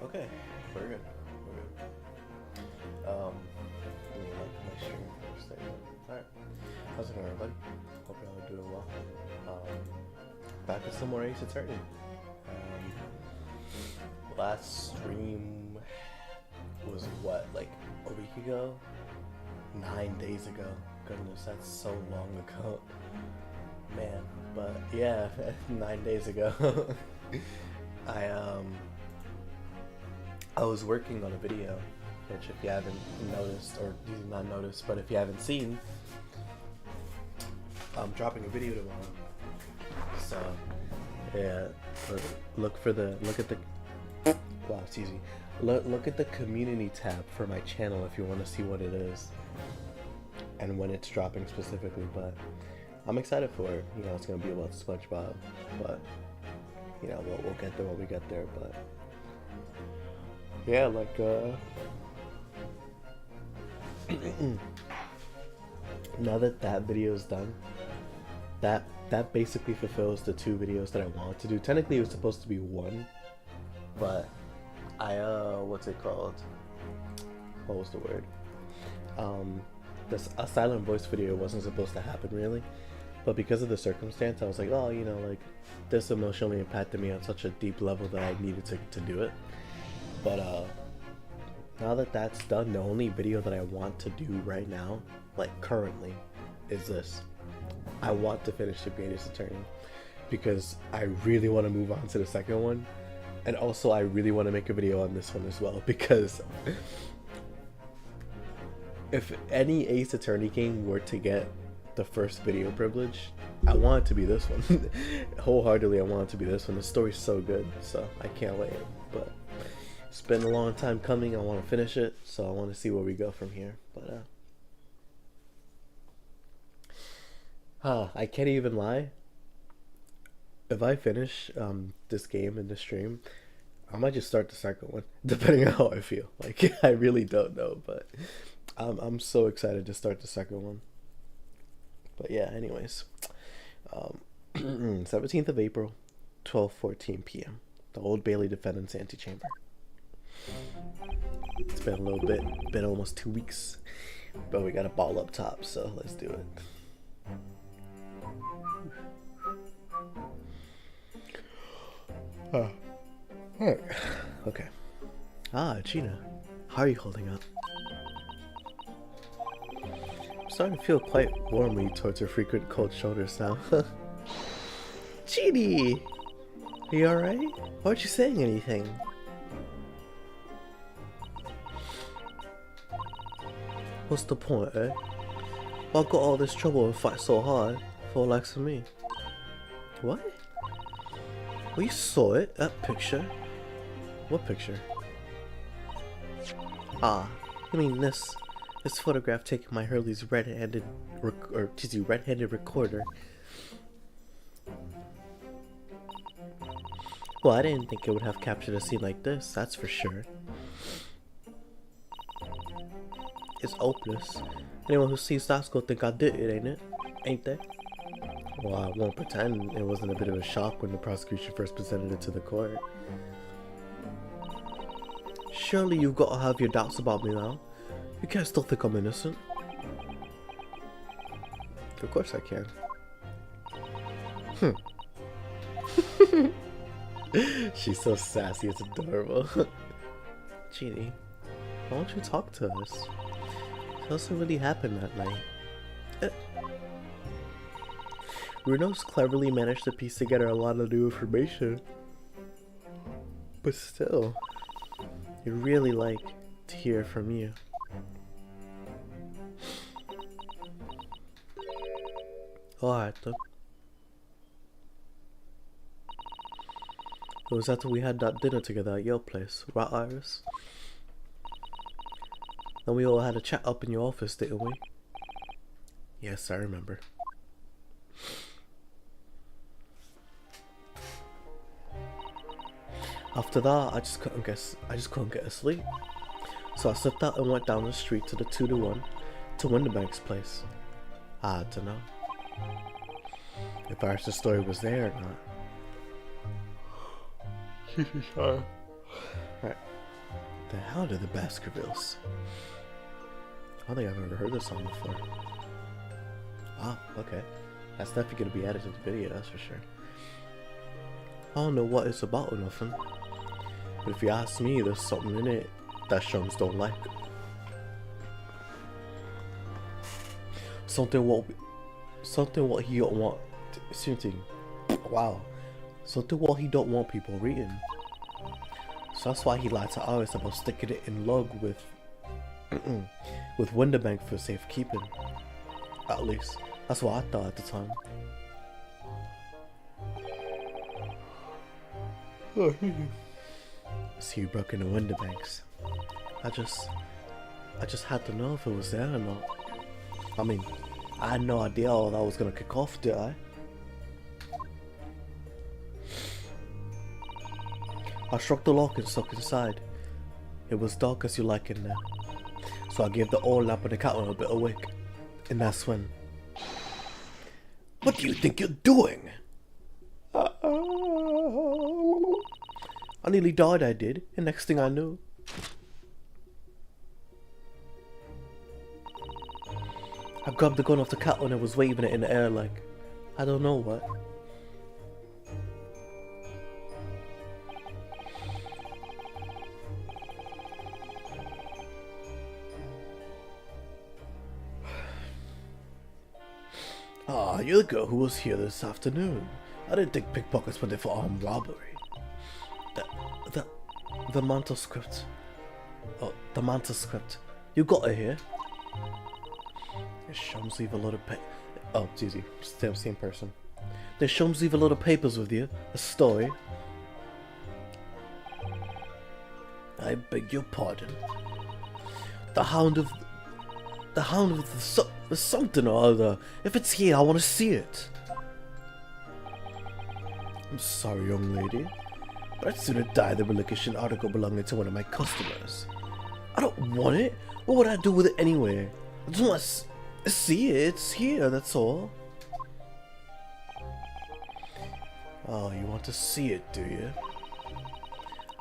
Okay, we're good. We're good. Let me like my stream first. Alright. How's it going, everybody? Hope y'all are doing well. Back with some more Ace Attorney. Last stream was what, like a week ago? 9 days ago. Goodness, that's so long ago. Man, but yeah, 9 days ago. I was working on a video, which if you haven't noticed, or you did not notice, but if you haven't seen, I'm dropping a video tomorrow. So, yeah, look at the, wow, it's easy. Look at the community tab for my channel if you want to see what it is, and when it's dropping specifically, but I'm excited for it. You know, it's going to be about SpongeBob, but, you know, we'll get there when we get there, but... yeah, like, now that video is done, that basically fulfills the 2 videos that I wanted to do. Technically, it was supposed to be 1, but what's it called? What was the word? A silent voice video wasn't supposed to happen, really. But because of the circumstance, I was like, oh, you know, like, this emotionally impacted me on such a deep level that I needed to do it. But now that that's done, the only video that I want to do right now, like currently, is this. I want to finish the Greatest Attorney because I really want to move on to the second one, and also I really want to make a video on this one as well, because if any Ace Attorney game were to get the first video privilege, I want it to be this one. Wholeheartedly, I want it to be this one. The story's so good, so I can't wait. But it's been a long time coming. I want to finish it, so I want to see where we go from here. But I can't even lie. If I finish this game in the stream, I might just start the second one, depending on how I feel. Like, I really don't know, but I'm so excited to start the second one. But yeah, anyways, 17th of April, 12:14 p.m. The Old Bailey Defendant's Antechamber. It's been a little been almost 2 weeks, but we got a ball up top, so let's do it. Alright. Okay. Gina, how are you holding up? I'm starting to feel quite warmly towards her frequent cold shoulders now. Jeannie! Are you alright? Why aren't you saying anything? What's the point, eh? Why got all this trouble and fight so hard for the likes of me? What? Well, you saw it, that picture. What picture? I mean this photograph taken by Hurley's red-handed recorder. Well, I didn't think it would have captured a scene like this, that's for sure. It's hopeless. Anyone who sees that's gonna think I did it, ain't it? Ain't they? Well, I won't pretend it wasn't a bit of a shock when the prosecution first presented it to the court. Surely you've got to have your doubts about me now. You can't still think I'm innocent. Of course I can. She's so sassy, it's adorable. Jeannie, why don't you talk to us? What really happened that night? Bruno's cleverly managed to piece together a lot of new information. But still, I'd really like to hear from you. Alright then. It was after we had that dinner together at your place, right, Iris? Then we all had a chat up in your office, didn't we? Yes, I remember. After that, I just couldn't get asleep. So I slipped out and went down the street to the 2-to-1 to Winterbank's place. I had to know if Iris' story was there or not. Sorry. Right. The hell are the Baskervilles? I don't think I've ever heard this song before. Ah, okay. That's definitely gonna be added to the video, that's for sure. I don't know what it's about or nothing. But if you ask me, there's something in it that Shums don't like. Something what he don't want. Wow. Something what he don't want people reading. So that's why he lied to Iris about sticking it in lug with Winterbank for safekeeping. At least that's what I thought at the time. See you broke into Winterbanks. I just had to know if it was there or not. I mean, I had no idea how that was gonna kick off, did I? I struck the lock and stuck inside. It was dark as you like in there. So I gave the oil lamp and the cat a bit of wick. And that's when... What do you think you're doing? I nearly died, I did. And next thing I knew... I grabbed the gun off the cat and I was waving it in the air like... I don't know what. Ah, you're the girl who was here this afternoon. I didn't think pickpockets were there for armed robbery. The manuscript. Oh, the manuscript. You got it here. Shums leave a lot of oh, it's easy. Same person. Did Shums leave a lot of papers with you? A story? I beg your pardon. The Hound of the something or other. If it's here, I want to see it. I'm sorry, young lady, but I'd sooner die than relinquish an article belonging to one of my customers. I don't want it. What would I do with it anyway? I just want to see it. It's here, that's all. Oh, you want to see it, do you?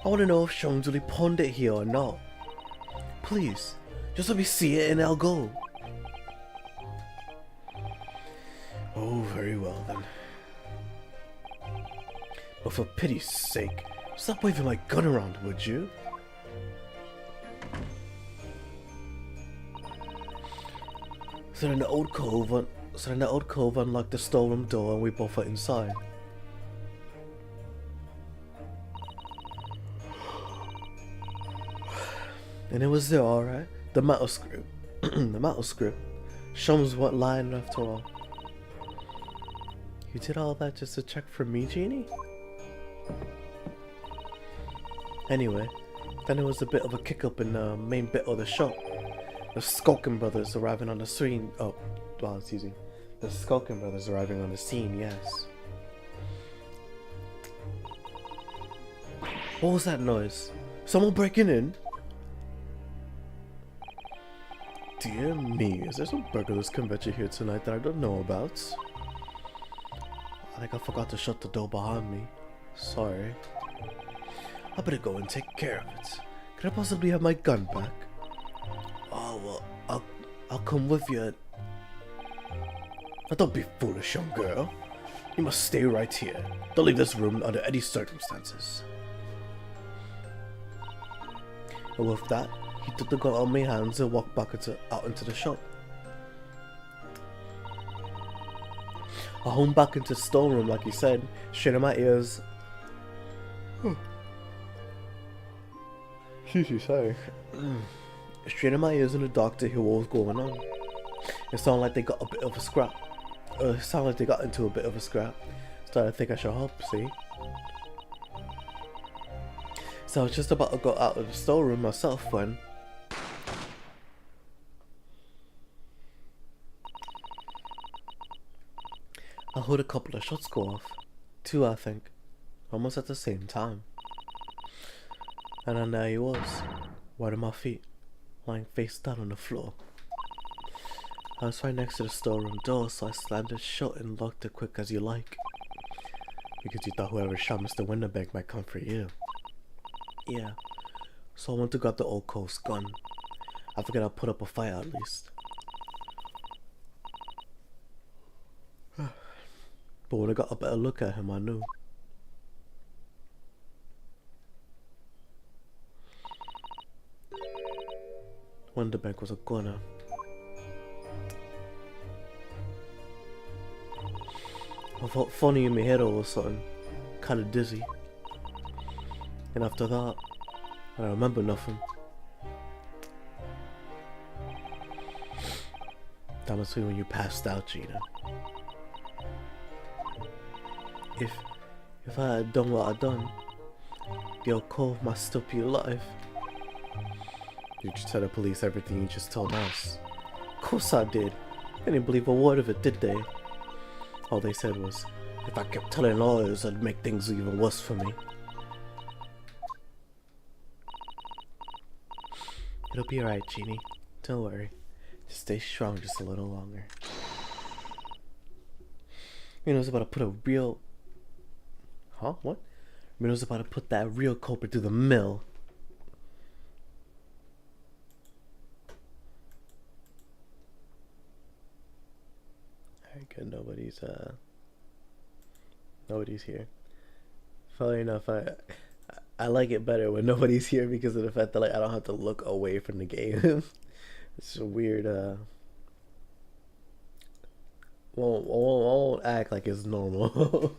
I want to know if Shums really pawned it here or not. Please, just let me see it and I'll go. Oh, very well then. But for pity's sake, stop waving my gun around, would you? So then the old cove unlocked the storeroom door and we both went inside. And it was there, alright. The manuscript. The manuscript. Shums weren't lying after all. You did all that just to check for me, Jeannie? Anyway, then there was a bit of a kick up in the main bit of the shop. The Skulkin brothers arriving on the scene. Oh, wow, excuse me. The Skulkin brothers arriving on the scene, yes. What was that noise? Someone breaking in? Dear me, is there some burglars convention here tonight that I don't know about? I think I forgot to shut the door behind me. Sorry. I better go and take care of it. Could I possibly have my gun back? Oh, well, I'll come with you. Now don't be foolish, young girl. You must stay right here. Don't leave this room under any circumstances. And with that, he took the gun out of my hands and walked back out into the shop. I homed back into the storeroom like he said, straining my ears. Sorry. Straining my ears in the dark to hear what was going on. It sounded like they got a bit of a scrap. It sounded like they got into a bit of a scrap. Started to think I should help, see? So I was just about to go out of the storeroom myself when I heard a couple of shots go off. 2, I think. Almost at the same time. And then there he was, right at my feet, lying face down on the floor. I was right next to the storeroom door, so I slammed it shut and locked it quick as you like. Because you thought whoever shot Mr. Winterbank might come for you. Yeah, so I went to grab the old coast gun. I figured I'd put up a fight at least. But when I got a better look at him, I knew. Winterbank was a gunner. I felt funny in my head all of a sudden, kinda dizzy. And after that, I don't remember nothing. That must be when you passed out, Gina. If I had done what I done, the old cove might still be alive. You just tell the police everything you just told us. Of course I did. They didn't believe a word of it, did they? All they said was, if I kept telling lawyers, it'd make things even worse for me. It'll be alright, Jeannie. Don't worry. Just stay strong just a little longer. You know, I was about to put a real... Huh? What? I was about to put that real culprit through the mill. Alright, good. Nobody's here. Funny enough, I like it better when nobody's here because of the fact that like I don't have to look away from the game. It's a weird won't act like it's normal.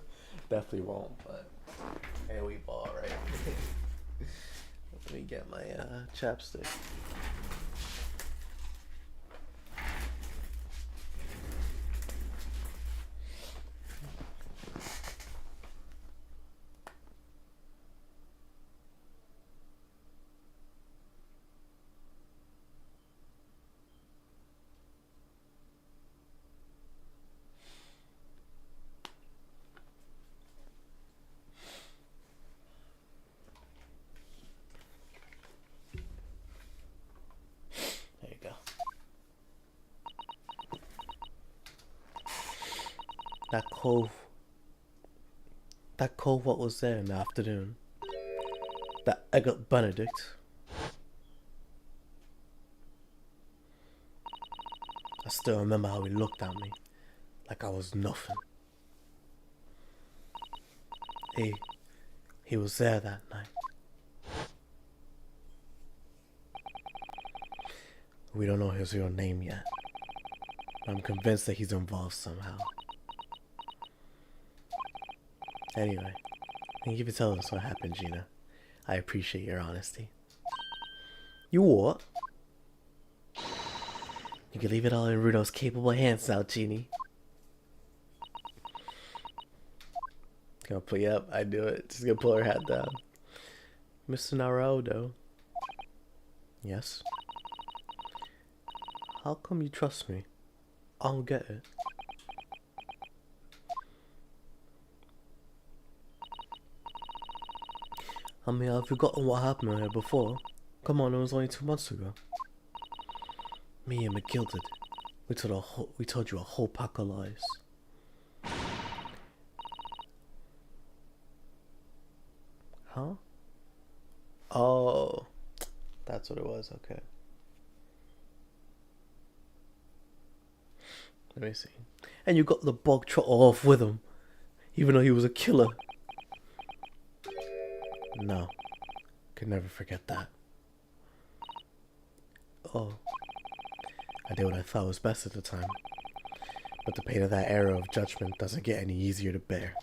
Definitely won't, but hey, we ball, right? Let me get my chapstick. That cove what was there in the afternoon. That Eggot Benedict. I still remember how he looked at me. Like I was nothing. He was there that night. We don't know his real name yet. I'm convinced that he's involved somehow. Anyway, thank you for telling us what happened, Gina. I appreciate your honesty. You what? You can leave it all in Runo's capable hands now, Jeannie. Gonna put you up, I do it. Just gonna pull her hat down. Mr. Naruto. Yes? How come you trust me? I don't get it. I mean, I've forgotten what happened here before. Come on, it was only 2 months ago. Me and McGilded, we told you a whole pack of lies. Huh? Oh, that's what it was. Okay. Let me see. And you got the bog trotter off with him, even though he was a killer. No, could never forget that. Oh, I did what I thought was best at the time, but the pain of that arrow of judgment doesn't get any easier to bear.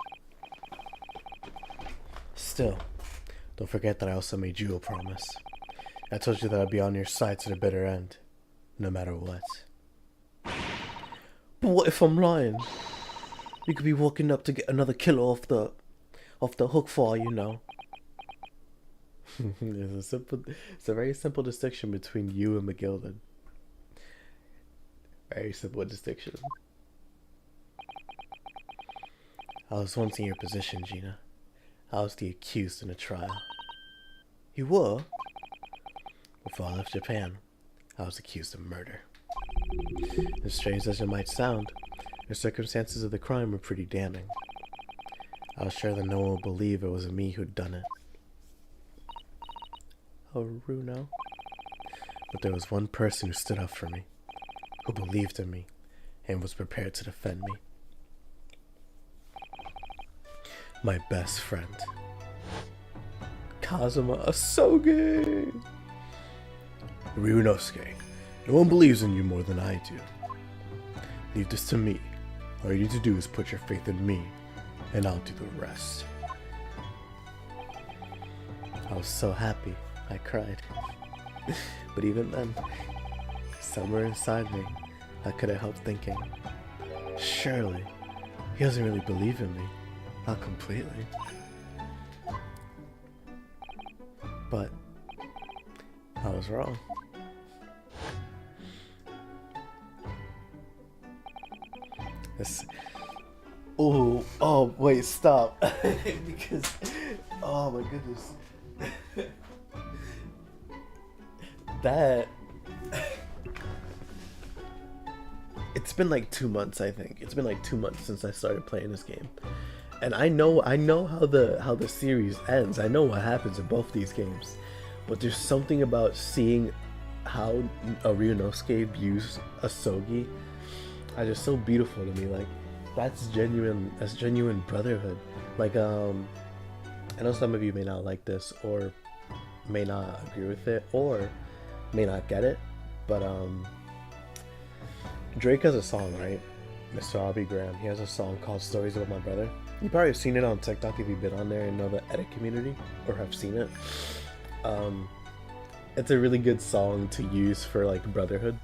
Still, don't forget that I also made you a promise. I told you that I'd be on your side to the bitter end, no matter what. But what if I'm lying? You could be walking up to get another killer off the hook for all you know. It's a very simple distinction between you and McGilden. Very simple distinction. I was once in your position, Gina. I was the accused in a trial. You were? Before I left Japan, I was accused of murder. As strange as it might sound, the circumstances of the crime were pretty damning. I was sure that no one would believe it was me who'd done it. Oh, Runo. But there was one person who stood up for me, who believed in me, and was prepared to defend me. My best friend, Kazuma Asoge. Ryunosuke, no one believes in you more than I do. Leave this to me. All you need to do is put your faith in me, and I'll do the rest. I was so happy, I cried. But even then, somewhere inside me, I couldn't help thinking, surely, he doesn't really believe in me. Not completely. But I was wrong. This. Oh, wait, stop. Because, oh my goodness. That. It's been like 2 months, I think. It's been like 2 months since I started playing this game. And I know how the series ends. I know what happens in both these games. But there's something about seeing how Ryunosuke views Asogi that is so beautiful to me. Like, that's genuine brotherhood. Like, I know some of you may not like this, or may not agree with it, or may not get it, but Drake has a song, right? Mr. Aubrey Graham, he has a song called Stories About My Brother. You probably have seen it on TikTok if you've been on there and know the edit community, or have seen it. It's a really good song to use for like brotherhood.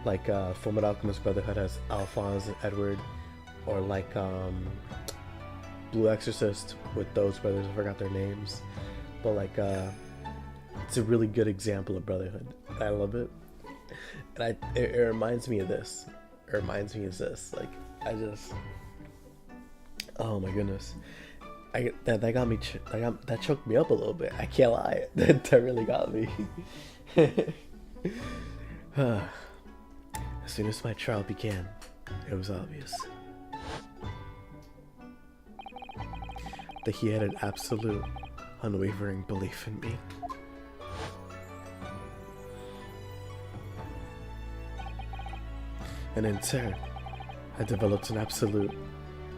Like Fullmetal Alchemist Brotherhood has Alphonse and Edward, or like Blue Exorcist with those brothers, I forgot their names. But like it's a really good example of brotherhood. I love it. And it reminds me of this. It reminds me of this. Like, oh my goodness. That got me, that choked me up a little bit. I can't lie. That really got me. As soon as my trial began, it was obvious that he had an absolute, unwavering belief in me. And in turn, I developed an absolute,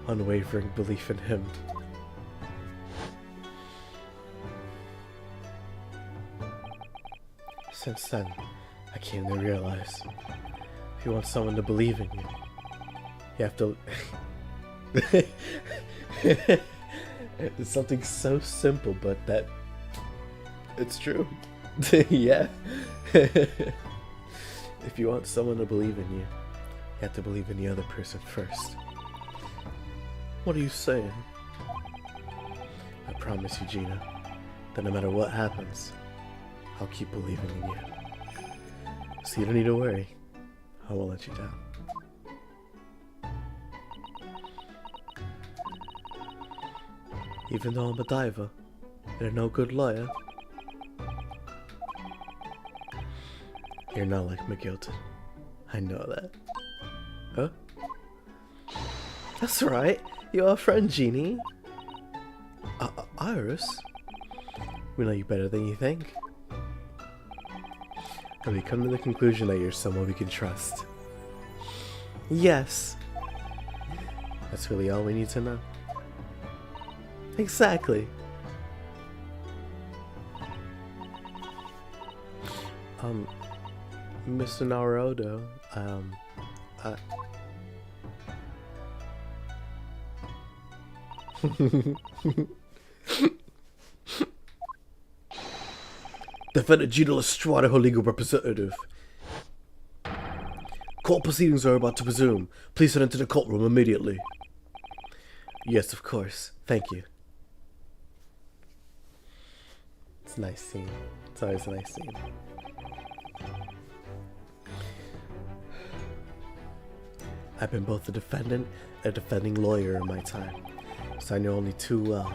unwavering belief in him. Since then, I came to realize, if you want someone to believe in you, you have to... It's something so simple, but that... it's true. Yeah. If you want someone to believe in you, you have to believe in the other person first. What are you saying? I promise you, Gina, that no matter what happens, I'll keep believing in you. So you don't need to worry. I won't let you down. Even though I'm a diver and a no good liar, you're not like McGilton. I know that. Huh? That's right. You're our friend, Jeannie. Iris? We know you better than you think. And we come to the conclusion that you're someone we can trust. Yes. That's really all we need to know. Exactly. Mr. Naruto, Defendant Gina Lestrada, her legal representative. Court proceedings are about to resume. Please head into the courtroom immediately. Yes, of course. Thank you. It's a nice scene. It's always a nice scene. I've been both a defendant and a defending lawyer in my time, so I know only too well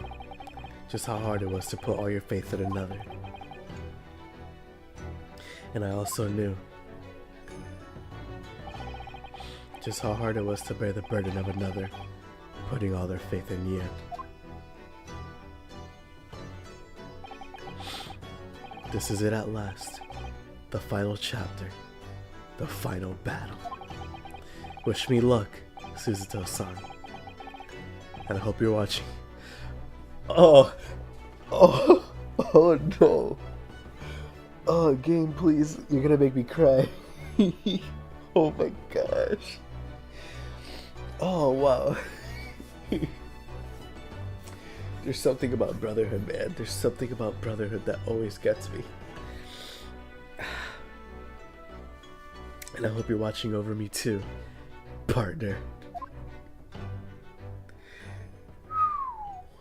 just how hard it was to put all your faith in another. And I also knew just how hard it was to bear the burden of another putting all their faith in you. This is it at last. The final chapter. The final battle. Wish me luck, Suzuto-san. And I hope you're watching. Oh no. Oh, game, please. You're gonna make me cry. Oh my gosh. Oh, wow. There's something about brotherhood, man. There's something about brotherhood that always gets me. And I hope you're watching over me too, partner.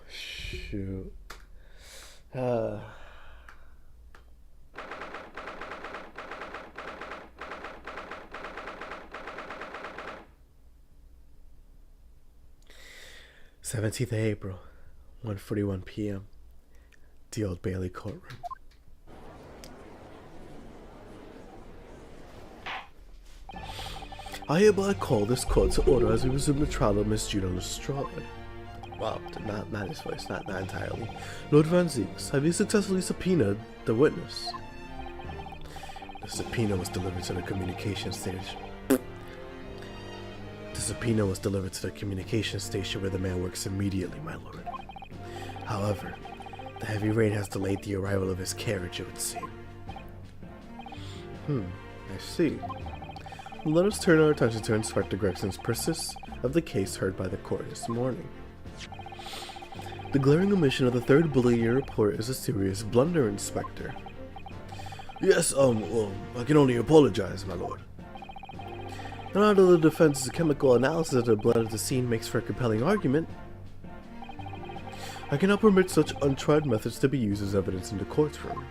Shoot. 17th of April, 1:41 p.m. The Old Bailey courtroom. I hereby call this court to order as we resume the trial of Miss Juno Lestrade. Wow, not his voice, not entirely. Lord Van Zieks, have you successfully subpoenaed the witness? The subpoena was delivered to the communication station. The subpoena was delivered to the communication station where the man works immediately, my lord. However, the heavy rain has delayed the arrival of his carriage, it would seem. I see. Let us turn our attention to Inspector Gregson's persists of the case heard by the court this morning. The glaring omission of the third bullet in your report is a serious blunder, Inspector. Yes, well, I can only apologize, my lord. And out of the defense's chemical analysis of the blood at the scene makes for a compelling argument, I cannot permit such untried methods to be used as evidence in the courtroom.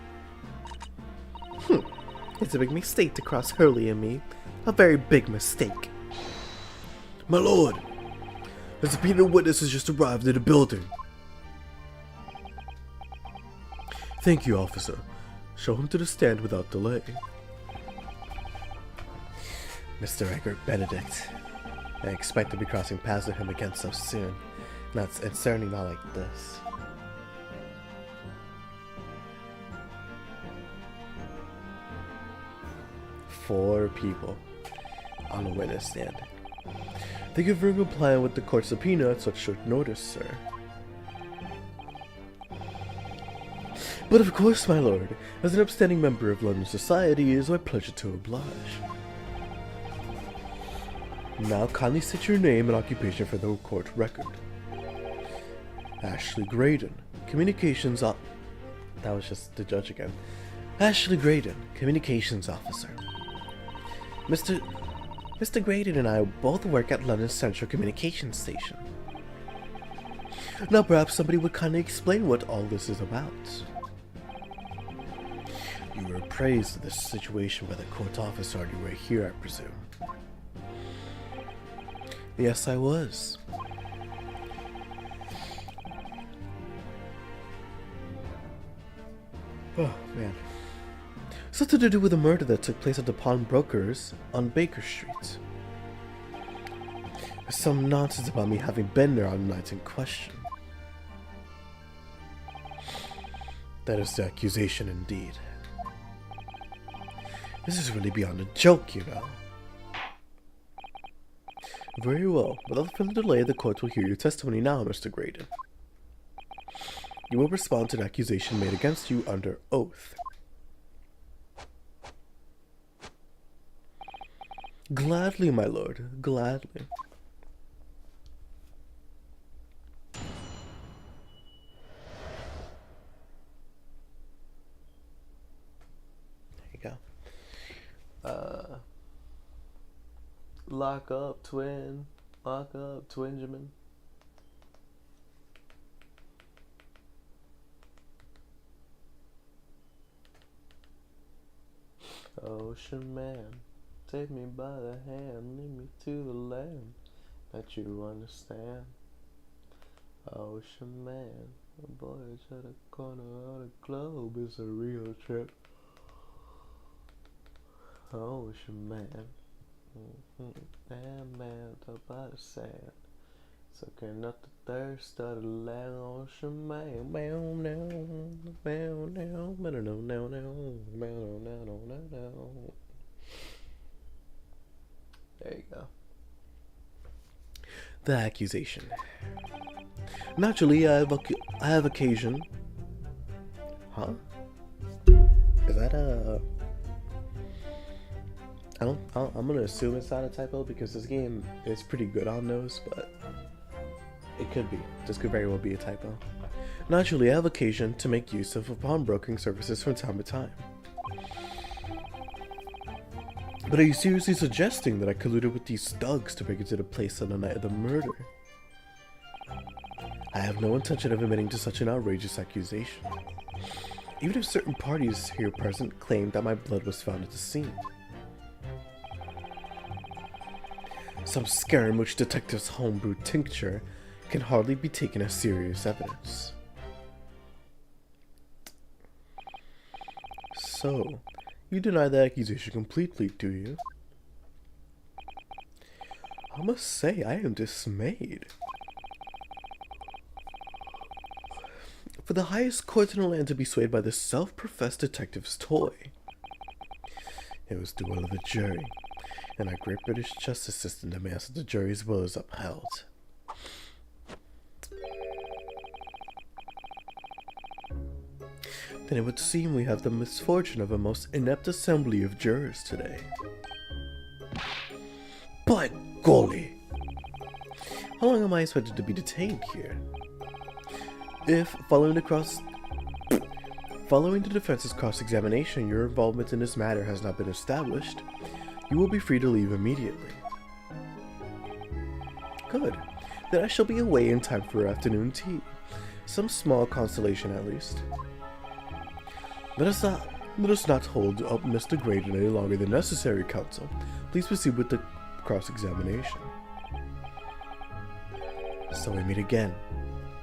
It's a big mistake to cross Hurley and me. A very big mistake. My lord, a subpoenaed witness has just arrived in the building. Thank you, officer. Show him to the stand without delay. Mr. Edgar Benedict. I expect to be crossing paths with him again so soon. And certainly not like this. Four people on the witness stand. Thank you for complying with the court subpoena at such short notice, sir. But of course, my lord, as an upstanding member of London society, it is my pleasure to oblige. Now kindly state your name and occupation for the court record. Ashley Graydon, communications That was just the judge again. Ashley Graydon, communications officer. Mr. Graydon and I both work at London's Central Communications Station. Now perhaps somebody would kindly explain what all this is about. You were appraised of this situation by the court officer on your way here, I presume. Yes, I was. Oh, man. Something to do with a murder that took place at the pawnbrokers on Baker Street. There's some nonsense about me having been there on the night in question. That is the accusation indeed. This is really beyond a joke, you know. Very well. Without further delay, the court will hear your testimony now, Mr. Graydon. You will respond to the accusation made against you under oath. Gladly, my lord, gladly. There you go. Lock up, twin. Lock up, twinjamin. Ocean man, take me by the hand, lead me to the land that you understand. Ocean man, a voyage at the corner of the globe is a real trip. Ocean man, man, top by the sand, sucking up the thirst of the land. Ocean man, bow now, bow now, bow now, now, bow now, now, now. There you go. The accusation. Naturally, I have occasion. Huh? Is that a? I'm gonna assume it's not a typo because this game is pretty good on those, but it could be. This could very well be a typo. Naturally, I have occasion to make use of pawnbroking services from time to time. But are you seriously suggesting that I colluded with these thugs to break into the place on the night of the murder? I have no intention of admitting to such an outrageous accusation, even if certain parties here present claim that my blood was found at the scene. Some Scaramouche detective's homebrewed tincture can hardly be taken as serious evidence. So, you deny the accusation completely, do you? I must say, I am dismayed. For the highest court in the land to be swayed by the self-professed detective's toy. It was the will of the jury, and our great British justice system demands that the jury's will is upheld. Then it would seem we have the misfortune of a most inept assembly of jurors today. By golly! How long am I expected to be detained here? If, following the defense's cross-examination, your involvement in this matter has not been established, you will be free to leave immediately. Good. Then I shall be away in time for afternoon tea. Some small consolation at least. Let us not hold up Mr. Graydon any longer than necessary, counsel. Please proceed with the cross-examination. So we meet again,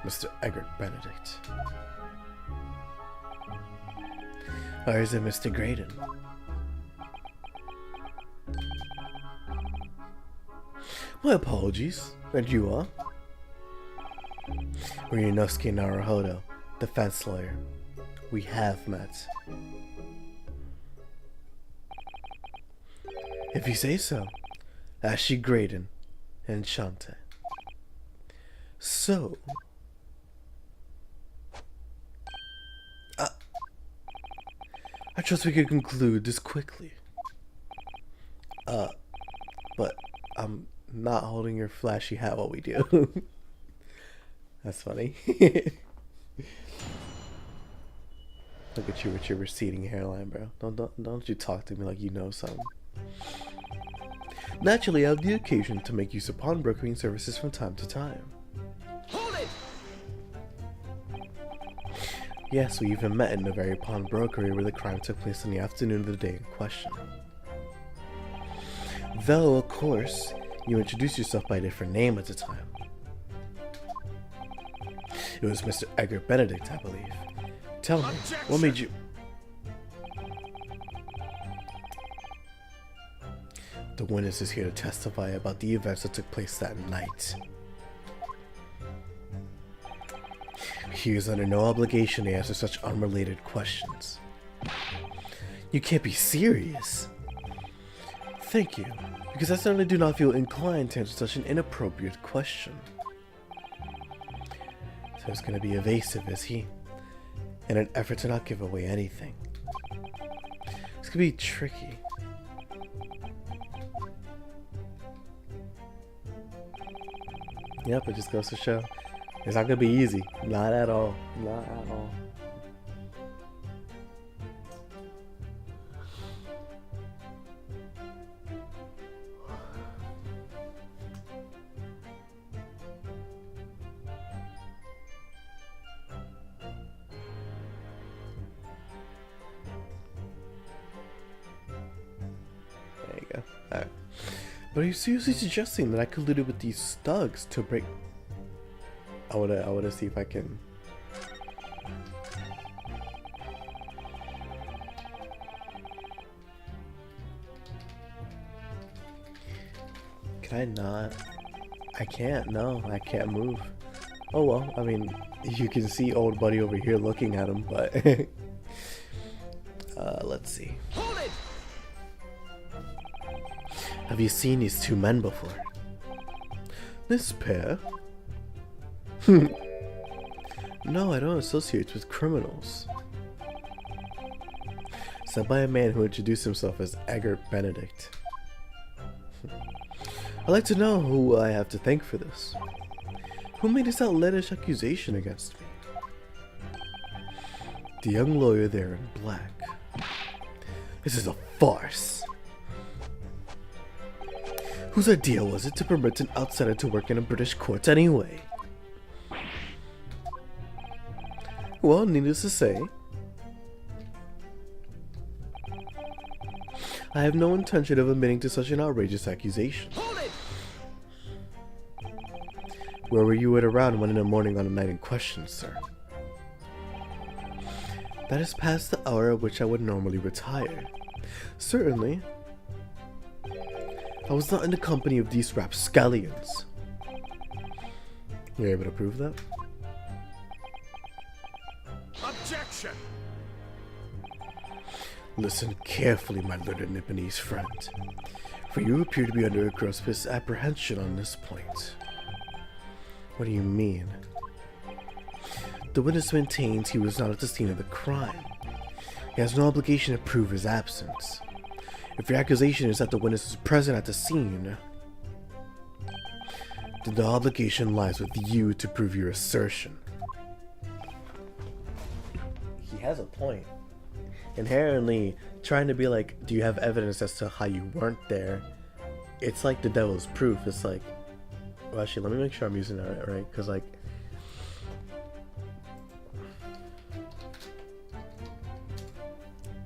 Mr. Egbert Benedict. Or is it Mr. Graydon? My apologies. And you are? Ryunosuke Naruhodo, defense lawyer. We have met. If you say so. Ashi Graydon and Shante. So... I trust we can conclude this quickly. But I'm not holding your flashy hat while we do. That's funny. Look at you with your receding hairline, bro. Don't you talk to me like you know something. Naturally, I have the occasion to make use of pawnbrokering services from time to time. Hold it! Yes, we even met in the very pawnbrokery where the crime took place in the afternoon of the day in question. Though, of course, you introduced yourself by a different name at the time. It was Mr. Egbert Benedict, I believe. Tell me, what made you... The witness is here to testify about the events that took place that night. He is under no obligation to answer such unrelated questions. You can't be serious. Thank you, because I certainly do not feel inclined to answer such an inappropriate question. So he's going to be evasive, is he? In an effort to not give away anything. It's going to be tricky. Yep, it just goes to show. It's not going to be easy. Not at all. Not at all. Alright. But are you seriously suggesting that I colluded with these thugs to break... I wanna see if I can... Can I not? I can't, no, I can't move. Oh well, I mean, you can see old buddy over here looking at him, but... let's see. Hold it! Have you seen these two men before? This pair? No, I don't associate with criminals. Said by a man who introduced himself as Egbert Benedict. I'd like to know who I have to thank for this. Who made this outlandish accusation against me? The young lawyer there in black. This is a farce. Whose idea was it to permit an outsider to work in a British court anyway? Well, needless to say, I have no intention of admitting to such an outrageous accusation. Hold it! Where were you at around 1 in the morning on the night in question, sir? That is past the hour at which I would normally retire. Certainly. I was not in the company of these rapscallions. You're able to prove that? Objection! Listen carefully, my learned Nipponese friend, for you appear to be under a gross misapprehension on this point. What do you mean? The witness maintains he was not at the scene of the crime. He has no obligation to prove his absence. If your accusation is that the witness is present at the scene, then the obligation lies with you to prove your assertion. He has a point. Inherently, trying to be like, do you have evidence as to how you weren't there? It's like the devil's proof. It's like, well, actually, let me make sure I'm using that right, because like,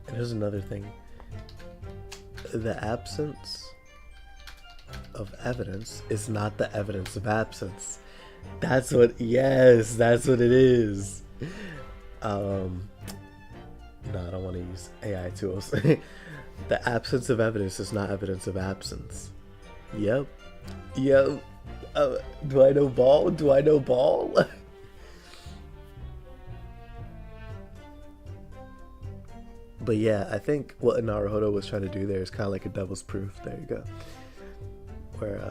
and here's another thing. The absence of evidence is not the evidence of absence. That's what, yes, that's what it is. No, I don't want to use AI tools. The absence of evidence is not evidence of absence. Yep. Yep. Do I know ball? Do I know ball? But yeah, I think what Naruhodo was trying to do there is kind of like a devil's proof. There you go. Where,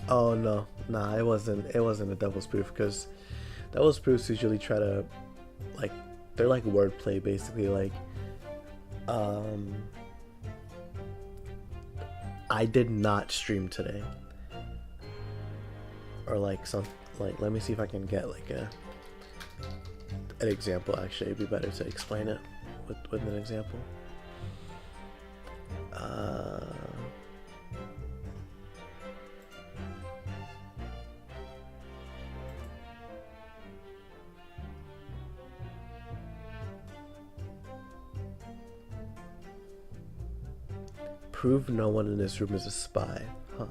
oh no, nah, it wasn't a devil's proof, because devil's proofs usually try to, like, they're like wordplay basically, like, I did not stream today. Or like some, like, let me see if I can get like an example. Actually, it'd be better to explain it with an example. Prove no one in this room is a spy. Huh.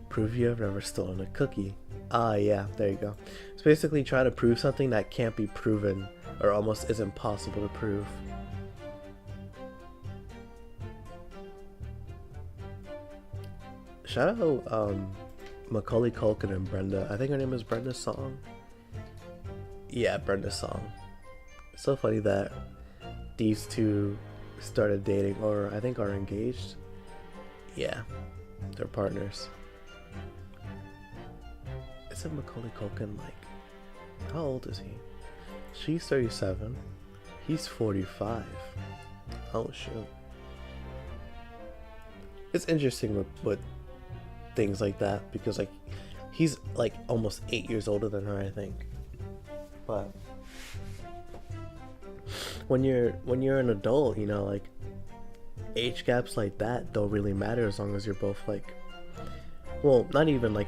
Prove you have never stolen a cookie. Ah, yeah, there you go. It's basically trying to prove something that can't be proven, or almost is impossible to prove. Shout out Macaulay Culkin and Brenda. I think her name is Brenda Song. Yeah, Brenda Song. It's so funny that these two started dating, or I think are engaged. Yeah, they're partners. Isn't Macaulay Culkin like, how old is he? She's 37. He's 45. Oh shoot. It's interesting with things like that, because like he's like almost 8 years older than her, I think. But when you're an adult, you know, like age gaps like that don't really matter as long as you're both like, well, not even like,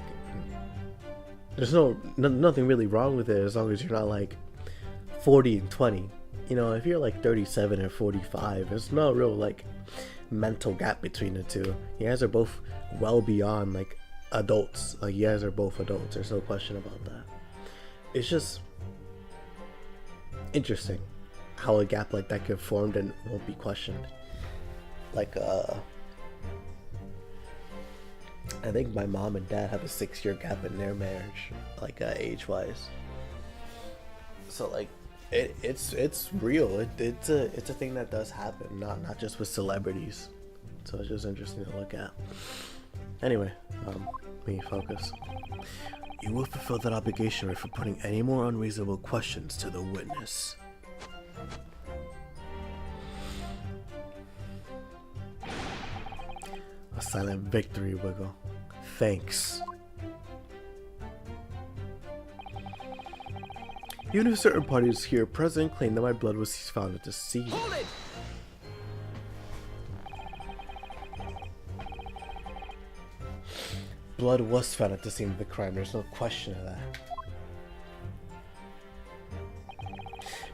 there's nothing really wrong with it as long as you're not like 40 and 20. You know, if you're like 37 or 45, there's no real like mental gap between the two. You guys are both well beyond like adults. Like, you guys are both adults. There's no question about that. It's just interesting how a gap like that get formed and won't be questioned. Like, I think my mom and dad have a 6-year gap in their marriage, like age-wise. So like, it's real. It's a thing that does happen, not just with celebrities. So it's just interesting to look at. Anyway, let me focus. You will fulfill that obligation for putting any more unreasonable questions to the witness. A silent victory, Wiggle. Thanks. Even if certain parties here present claim that my blood was found at the scene. Hold it! Blood was found at the scene of the crime, there's no question of that.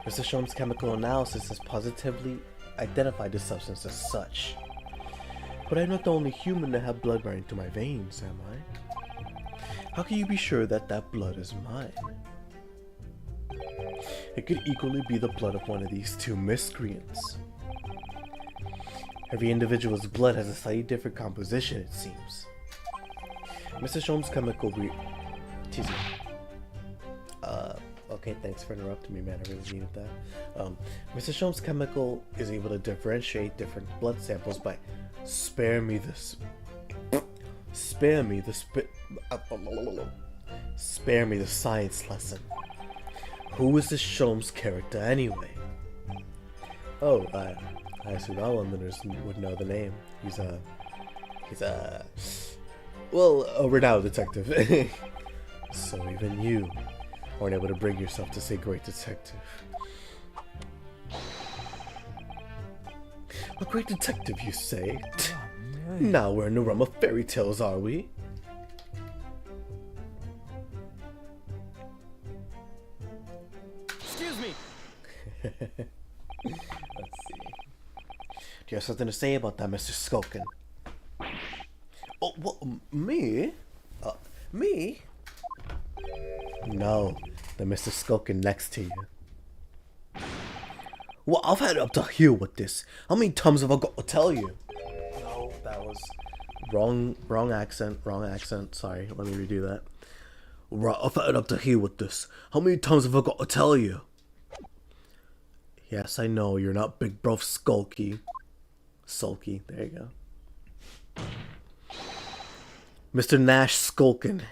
Mr. Sholm's chemical analysis has positively identified the substance as such. But I'm not the only human to have blood running through my veins, am I? How can you be sure that that blood is mine? It could equally be the blood of one of these two miscreants. Every individual's blood has a slightly different composition, it seems. Mr. Sholm's chemical okay, thanks for interrupting me, man. I really needed that. Mr. Sholm's chemical is able to differentiate different blood samples by spare me the science lesson. Who is this Sholm's character anyway? Oh, I assume all Londoners would know the name. He's a renowned detective. So even you weren't able to bring yourself to say great detective. A great detective, you say? Now we're in the realm of fairy tales, are we? Excuse me. Let's see. Do you have something to say about that, Mr. Skulkin? Oh, what? Me? Me? No, the Mr. Skulkin next to you. Well, I've had it up to here with this. How many times have I got to tell you? No, that was wrong accent. Sorry, let me redo that. Right, I've had it up to here with this. How many times have I got to tell you? Yes, I know, you're not Big Bro Sulky, there you go. Mr. Nash Skulkin.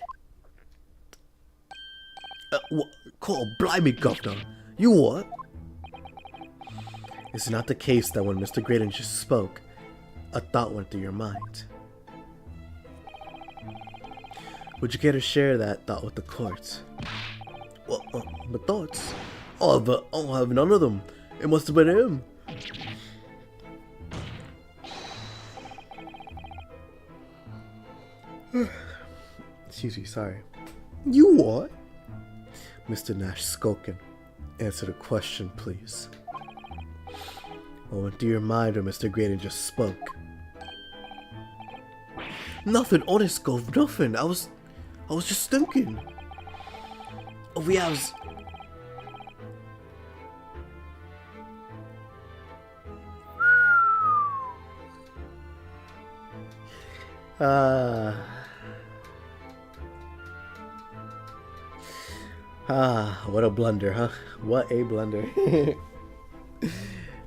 Call blimey, governor. You what? Is it not the case that when Mr. Graydon just spoke, a thought went through your mind? Would you care to share that thought with the court? Well, my thoughts? I'll have none of them. It must have been him. Excuse me, sorry. You what? Mr. Nash Skulkin, answer the question, please. What went through your mind when Mr. Graydon just spoke? Nothing, honest, Gov, nothing. I was just thinking. Oh yeah, what a blunder, huh? What a blunder.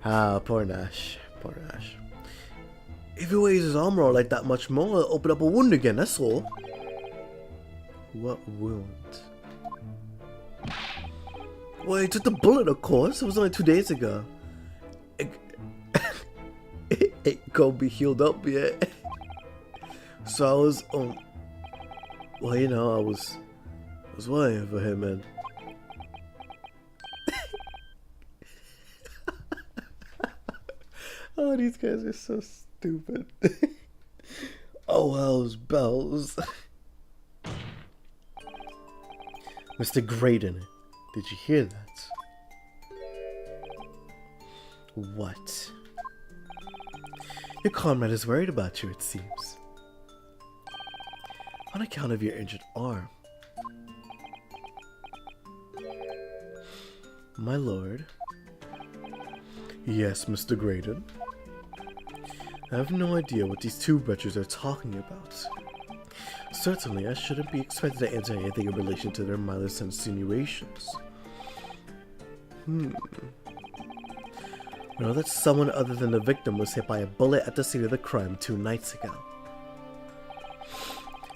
Poor Nash. If he weighs his armor out like that much more, he'll open up a wound again, that's all. What wound? Well, he took the bullet, of course. It was only 2 days ago. It ain't gonna be healed up yet. So I was, well, you know, I was waiting for him, and oh, these guys are so stupid. Oh, hell's bells. Mr. Graydon, did you hear that? What? Your comrade is worried about you, it seems. On account of your injured arm. My lord. Yes, Mr. Graydon. I have no idea what these two wretches are talking about. Certainly, I shouldn't be expected to answer anything in relation to their mindless insinuations. I know that someone other than the victim was hit by a bullet at the scene of the crime 2 nights ago.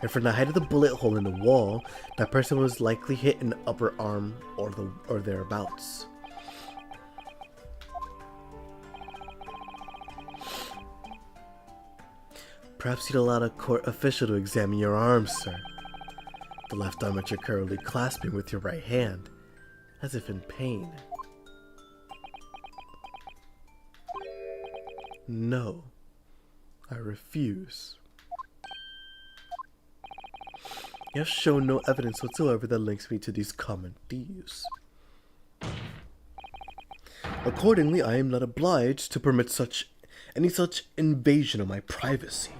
And from the height of the bullet hole in the wall, that person was likely hit in the upper arm or thereabouts. Perhaps you'd allow a court official to examine your arm, sir. The left arm which you're currently clasping with your right hand, as if in pain. No, I refuse. You have shown no evidence whatsoever that links me to these common thieves. Accordingly, I am not obliged to permit any such invasion of my privacy.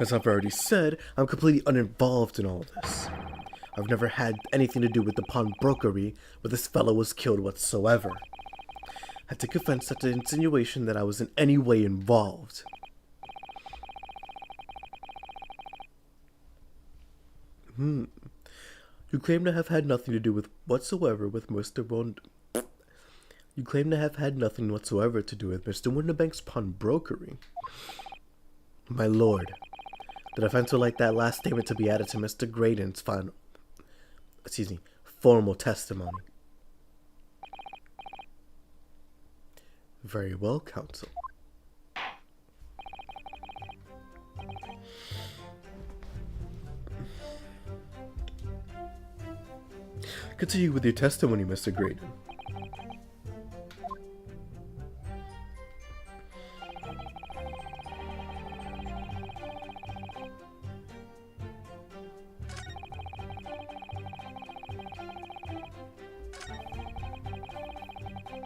As I've already said, I'm completely uninvolved in all this. I've never had anything to do with the pawnbrokery where this fellow was killed whatsoever. I take offense at the insinuation that I was in any way involved. You claim to have had nothing to do with whatsoever with Mr. You claim to have had nothing whatsoever to do with Mr. Winterbank's pawnbrokery. My lord, the defense would like that last statement to be added to Mr. Graydon's formal testimony. Very well, counsel. Continue with your testimony, Mr. Graydon.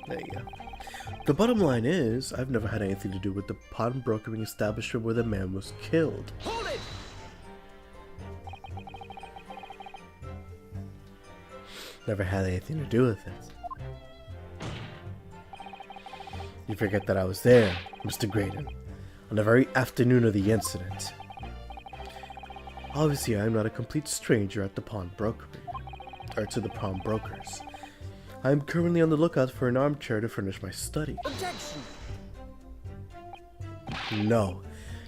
There you go. The bottom line is, I've never had anything to do with the pawnbrokering establishment where the man was killed. Hold it! Never had anything to do with it. You forget that I was there, Mr. Graydon, on the very afternoon of the incident. Obviously, I am not a complete stranger at the pawnbrokery, or to the pawnbrokers. I am currently on the lookout for an armchair to furnish my study. Objection! No,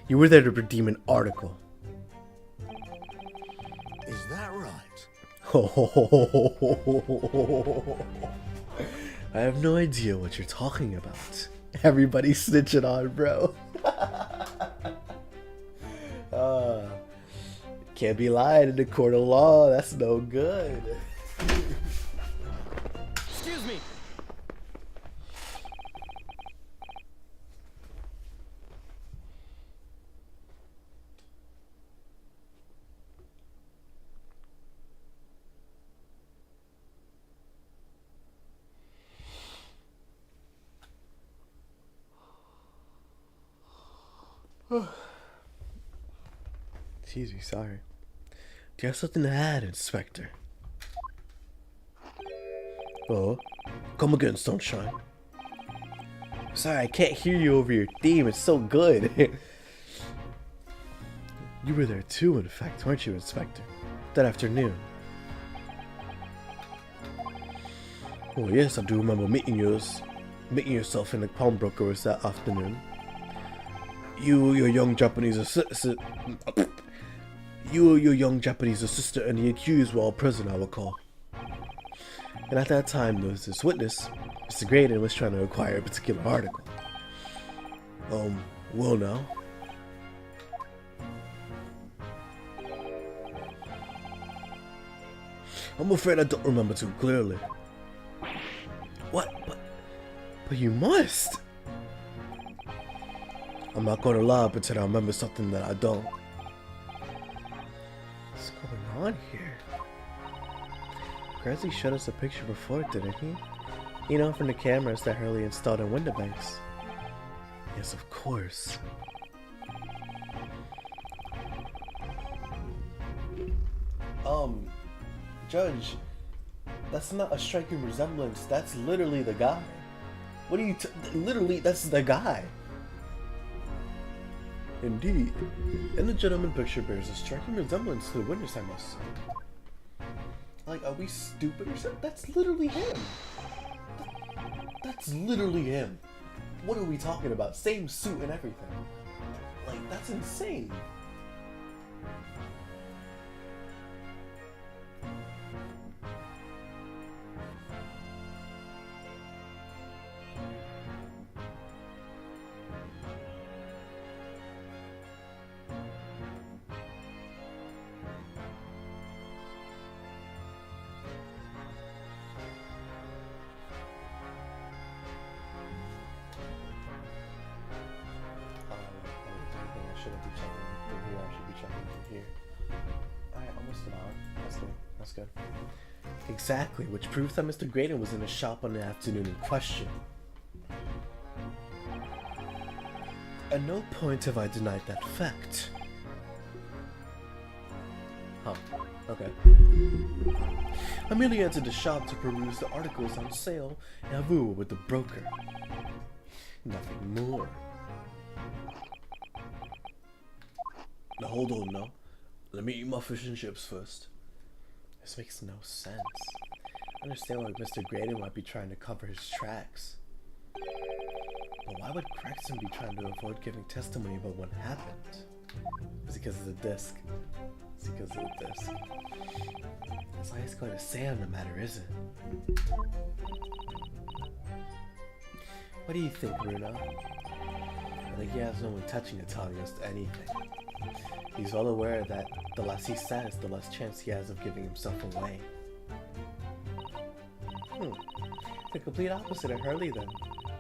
you were there to redeem an article. Is that right? I have no idea what you're talking about. Everybody's snitching on, bro. Can't be lying in the court of law. That's no good. Excuse me. Excuse me, sorry. Do you have something to add, Inspector? Oh, come again, Sunshine. Sorry, I can't hear you over your theme. It's so good. You were there too, in fact, weren't you, Inspector? That afternoon. Oh yes, I do remember meeting yourself in the pawnbroker's that afternoon. Your young Japanese assistant, your young Japanese assistant and the accused were all present, I recall. And at that time, there was this witness, Mr. Graydon, was trying to acquire a particular article. Well now. I'm afraid I don't remember too clearly. What? But you must! I'm not gonna lie, pretend I remember something that I don't. What's going on here? Crazy showed us a picture before, didn't he? You know, from the cameras that Hurley installed in window banks. Yes, of course. Judge, that's not a striking resemblance. That's literally the guy. What are you literally, that's the guy. Indeed. And the gentleman picture bears a striking resemblance to the witness, I must say. Like, are we stupid or something? That's literally him. That's literally him. What are we talking about? Same suit and everything. Like, that's insane. That's good. Exactly, which proves that Mr. Graydon was in the shop on the afternoon in question. At no point have I denied that fact. Huh. Okay. I merely entered the shop to peruse the articles on sale and have a with the broker. Nothing more. Now hold on now. Let me eat my fish and chips first. This makes no sense. I understand why Mr. Graydon might be trying to cover his tracks. But why would Craxton be trying to avoid giving testimony about what happened? It's because of the disc. It's because of the disc. That's all he's going to say on the matter, is it? What do you think, Runa? I think he has no intention of telling us anything. He's well aware that the less he says, the less chance he has of giving himself away. The complete opposite of Hurley, then.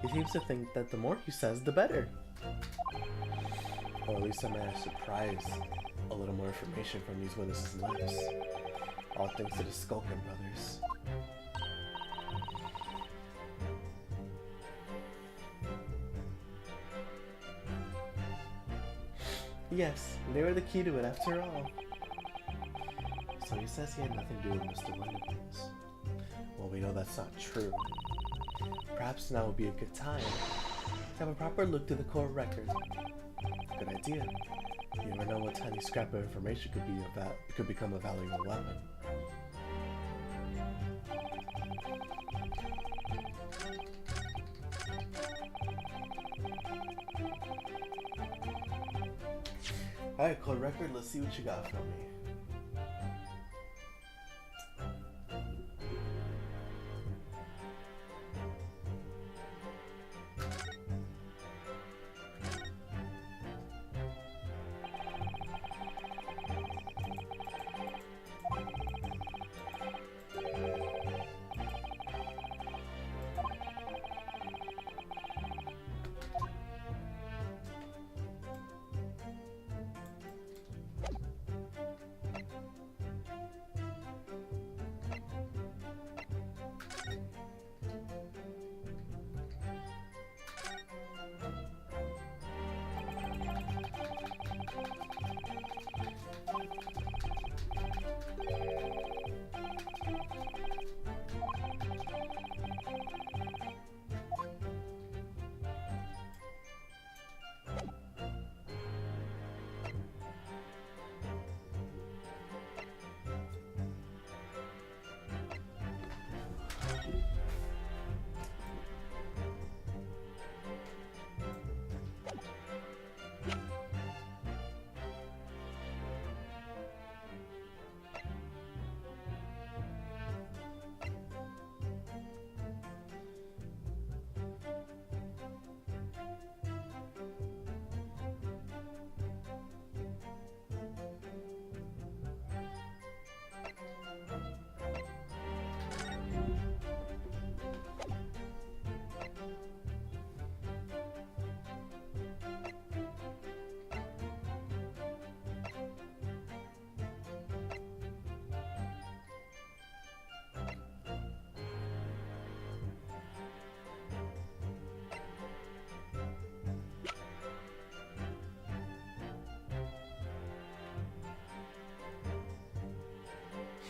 He seems to think that the more he says, the better. Or at least I managed to surprise a little more information from these witnesses' lips. All thanks to the Skulkin brothers. Yes, they were the key to it after all. So he says he had nothing to do with Mr. Winterbanks. Well, we know that's not true. Perhaps now would be a good time to have a proper look through the court record. Good idea. You never know what tiny scrap of information could become a valuable weapon. Alright, court record, let's see what you got for me.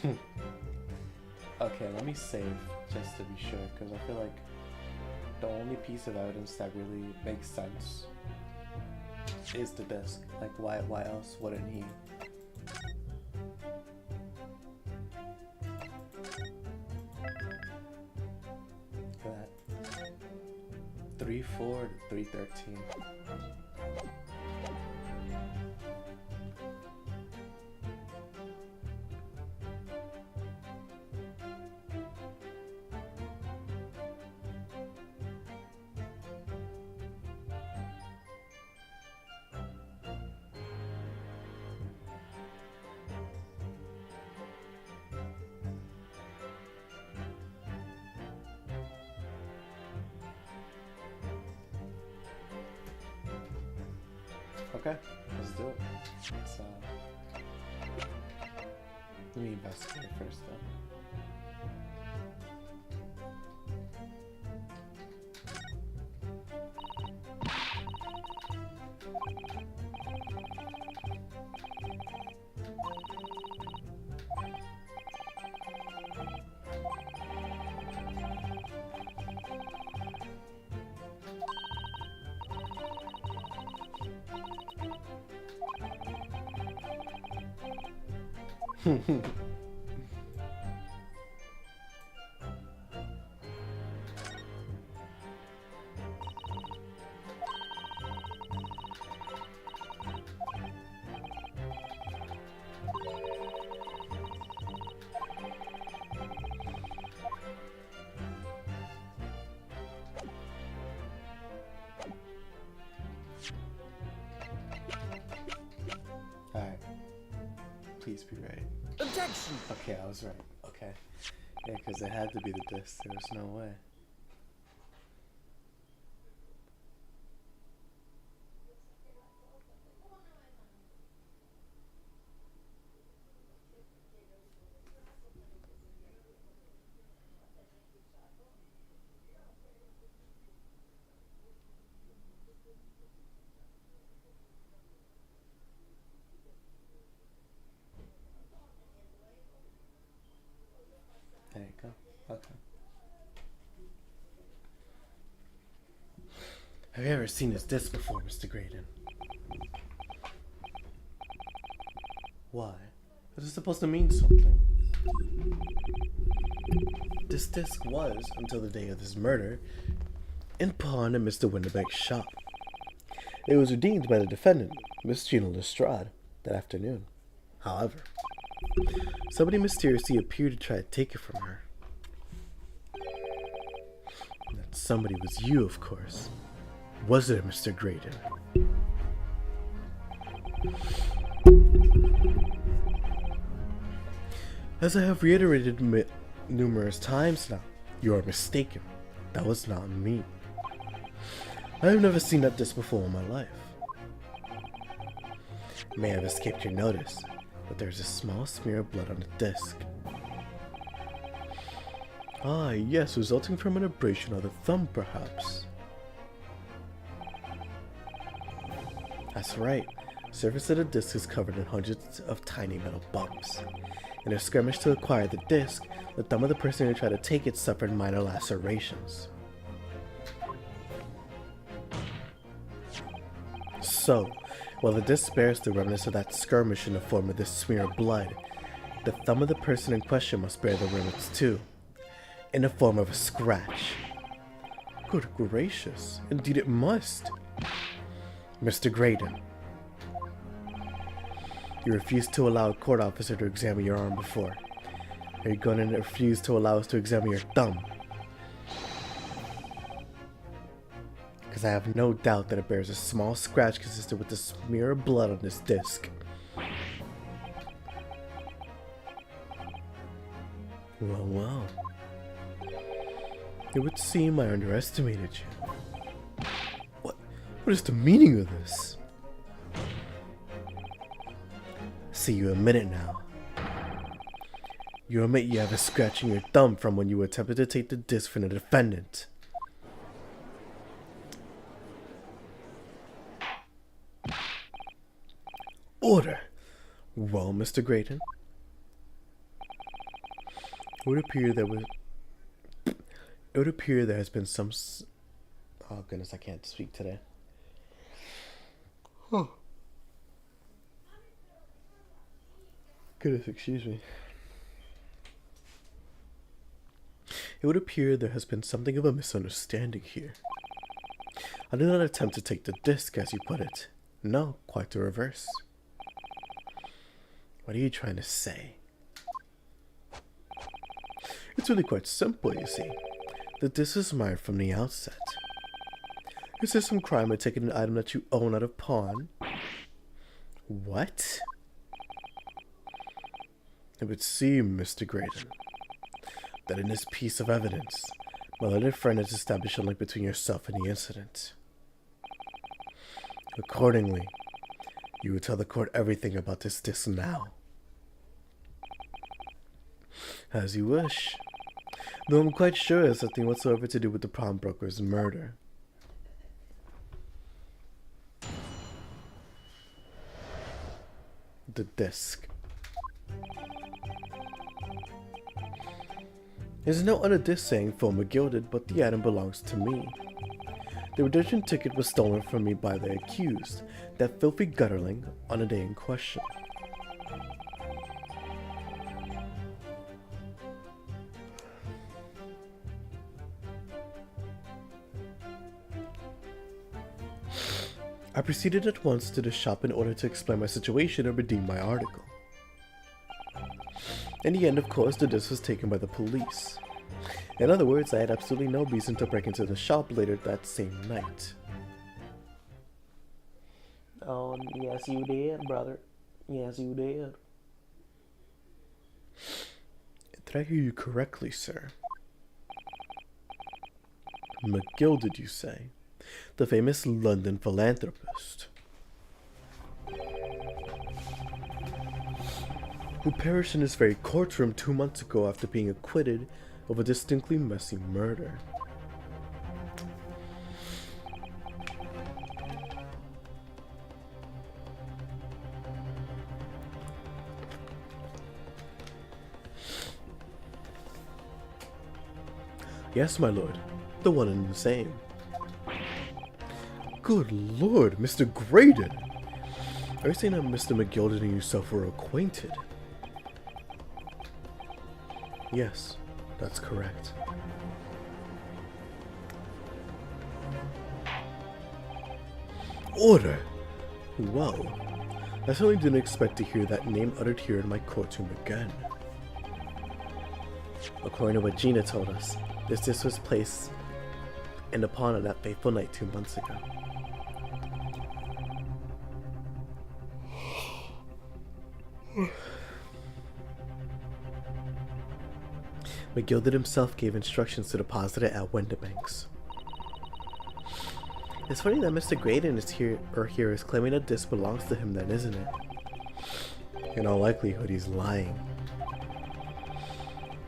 Okay, let me save just to be sure, because I feel like the only piece of evidence that really makes sense is the disc. Like, why else wouldn't he? Look at that. 3-4 to 3-13. Okay, let's do it. Let's, let me investigate first, though. Alright. Please be right. Objection! Okay, I was right. Okay. Yeah, because it had to be the disc. There was no way. There you go. Okay. Have you ever seen this disc before, Mr. Graydon? Why? Is it supposed to mean something? This disc was, until the day of his murder, in pawn in Mr. Winterbank's shop. It was redeemed by the defendant, Miss Gina Lestrade, that afternoon. However, somebody mysteriously appeared to try to take it from her. That somebody was you, of course. Was it, Mr. Graydon? As I have reiterated numerous times now, you are mistaken. That was not me. I have never seen that disc before in my life. It may have escaped your notice, but there is a small smear of blood on the disc. Ah, yes, resulting from an abrasion of the thumb, perhaps. That's right. The surface of the disc is covered in hundreds of tiny metal bumps. In a skirmish to acquire the disc, the thumb of the person who tried to take it suffered minor lacerations. So, while the disc bears the remnants of that skirmish in the form of this smear of blood, the thumb of the person in question must bear the remnants too, in the form of a scratch. Good gracious, indeed it must. Mr. Graydon, you refused to allow a court officer to examine your arm before. Are you going to refuse to allow us to examine your thumb? Because I have no doubt that it bears a small scratch consistent with the smear of blood on this disc. Well, well. It would seem I underestimated you. What is the meaning of this? See, you admit it now. You admit you have a scratch in your thumb from when you attempted to take the disc from the defendant. Order. Well, Mr. Graydon, It would appear there has been some. Oh goodness, I can't speak today. Oh. Goodness, excuse me. It would appear there has been something of a misunderstanding here. I did not attempt to take the disc, as you put it. No, quite the reverse. What are you trying to say? It's really quite simple, you see. The disc is mine from the outset. Is there some crime in taking an item that you own out of pawn? What? It would seem, Mr. Graydon, that in this piece of evidence, my learned friend has established a link between yourself and the incident. Accordingly, you will tell the court everything about this disc now. As you wish. Though I'm quite sure it has nothing whatsoever to do with the pawnbroker's murder. The disc. There's no other disc saying Foma Gilded, but the item belongs to me. The redemption ticket was stolen from me by the accused, that filthy gutterling, on the day in question. I proceeded at once to the shop in order to explain my situation and redeem my article. In the end, of course, the disc was taken by the police. In other words, I had absolutely no reason to break into the shop later that same night. Oh, yes you did, brother. Yes you did. Did I hear you correctly, sir? McGill, did you say? The famous London philanthropist. Who perished in this very courtroom 2 months ago after being acquitted of a distinctly messy murder. Yes, my lord. The one and the same. Good lord, Mr. Graydon! Are you saying that Mr. McGilden and yourself were acquainted? Yes, that's correct. Order! Well, I certainly didn't expect to hear that name uttered here in my courtroom again. According to what Gina told us, this disc was placed in the pawn on that fateful night 2 months ago. McGilded himself gave instructions to deposit it at Windibanks. It's funny that Mr. Graydon is here is claiming that this belongs to him then, isn't it? In all likelihood, he's lying.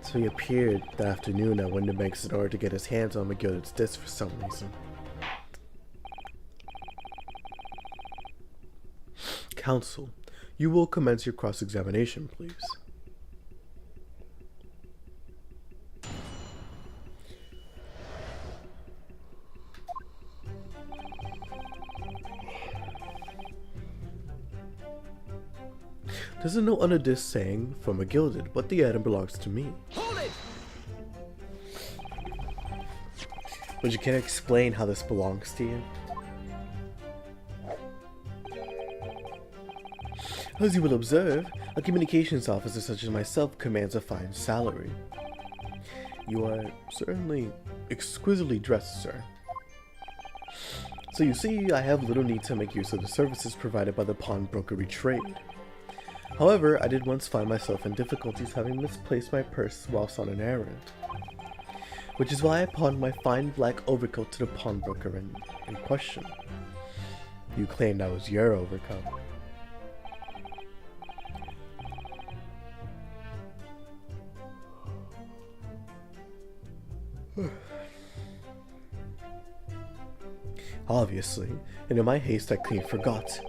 So he appeared that afternoon at Windibanks in order to get his hands on McGilded's disc for some reason. Counsel, you will commence your cross-examination, please. There's a note on the disc saying, "From McGilded, but the item belongs to me." Hold it! But you can't explain how this belongs to you? As you will observe, a communications officer such as myself commands a fine salary. You are certainly exquisitely dressed, sir. So you see, I have little need to make use of the services provided by the pawnbrokery trade. However, I did once find myself in difficulties having misplaced my purse whilst on an errand. Which is why I pawned my fine black overcoat to the pawnbroker in question. You claimed that was your overcoat. Obviously, and in my haste I clean forgot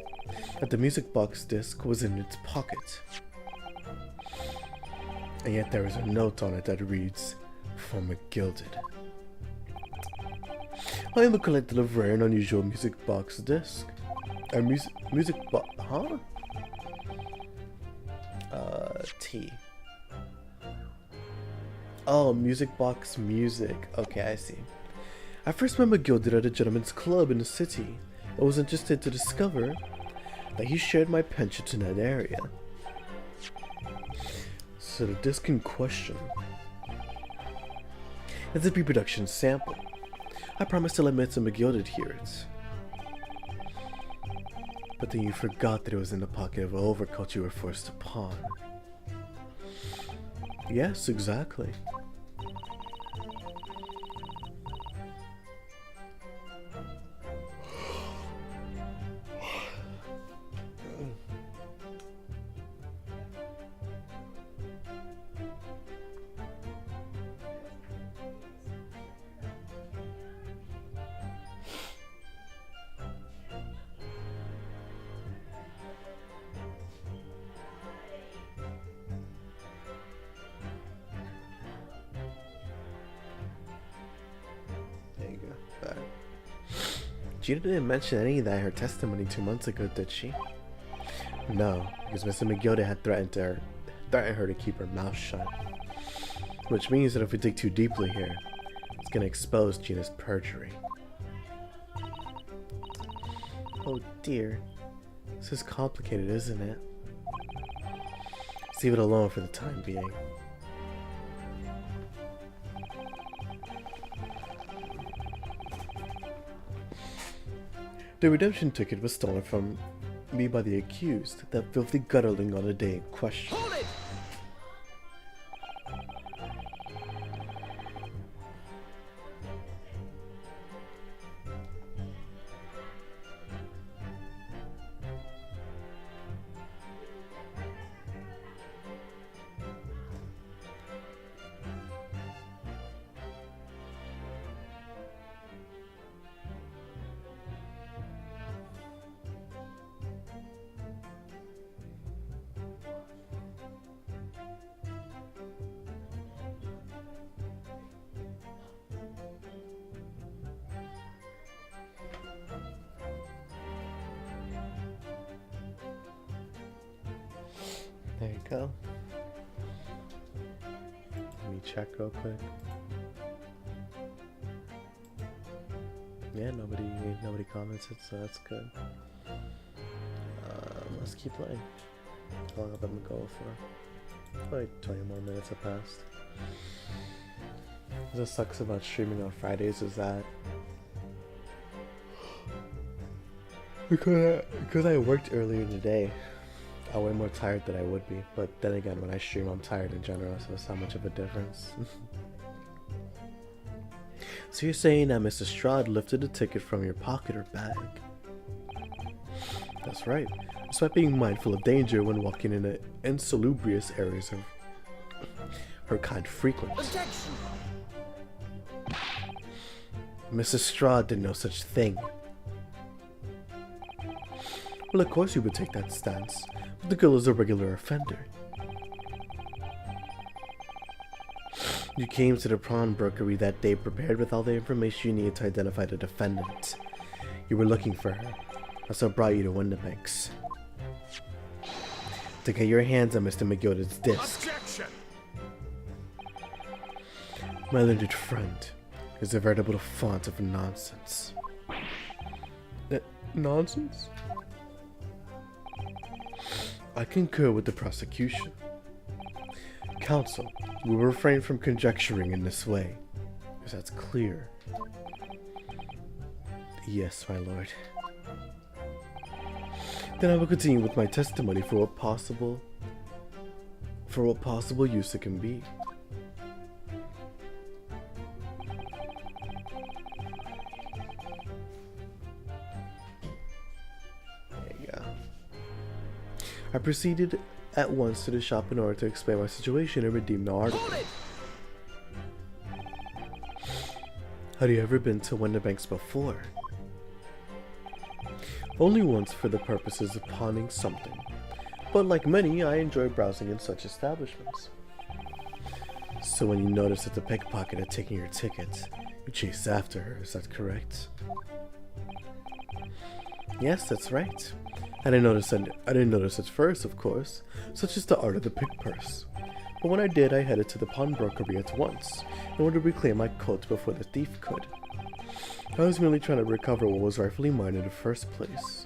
that the music box disc was in its pocket. And yet there is a note on it that reads, "From a Gilded." I am a collector of rare and unusual music box disc. A music box, huh? T. Oh, music box music. Okay, I see. I first met McGilded at a gentleman's club in the city. I was interested to discover that he shared my penchant in that area. So the disc in question is a pre-production sample. I promised to let Mr. McGilded hear it. But then you forgot that it was in the pocket of an overcoat you were forced to pawn. Yes, exactly. Gina didn't mention any of that in her testimony 2 months ago, did she? No, because Mr. McGilded had threatened her to keep her mouth shut. Which means that if we dig too deeply here, it's gonna expose Gina's perjury. Oh dear. This is complicated, isn't it? Let's leave it alone for the time being. The redemption ticket was stolen from me by the accused, that filthy gutterling on the day in question. Hold it! There you go. Let me check real quick. Yeah, nobody commented, so that's good. Let's keep playing. How long have I been going for? Like 20 more minutes have passed. What sucks about streaming on Fridays is that because I worked earlier in the day, I'm way more tired than I would be. But then again, when I stream, I'm tired in general, so it's not much of a difference. So you're saying that Mr. Strahd lifted the ticket from your pocket or bag? That's right. Despite being mindful of danger when walking in the insalubrious areas of her kind frequents. Objection! Mrs. Strahd did no such thing. Well, of course you would take that stance, but the girl is a regular offender. You came to the pawnbrokery that day prepared with all the information you needed to identify the defendant. You were looking for her, that's what brought you to Windibanks. To get your hands on Mr. McGilded's disc. Objection! My learned friend is a veritable font of nonsense. Nonsense? I concur with the prosecution. Counsel, we will refrain from conjecturing in this way, because that's clear. Yes, my lord. Then I will continue with my testimony for what possible use it can be. There you go. I proceeded at once to the shop in order to explain my situation and redeem the article. Had you ever been to Windibanks before? Only once for the purposes of pawning something, but like many, I enjoy browsing in such establishments. So when you noticed that the pickpocket had taken your ticket, you chased after her, is that correct? Yes, that's right. I didn't notice at first, of course, such is the art of the pick purse. But when I did, I headed to the pawnbrokery at once, in order to reclaim my coat before the thief could. I was merely trying to recover what was rightfully mine in the first place.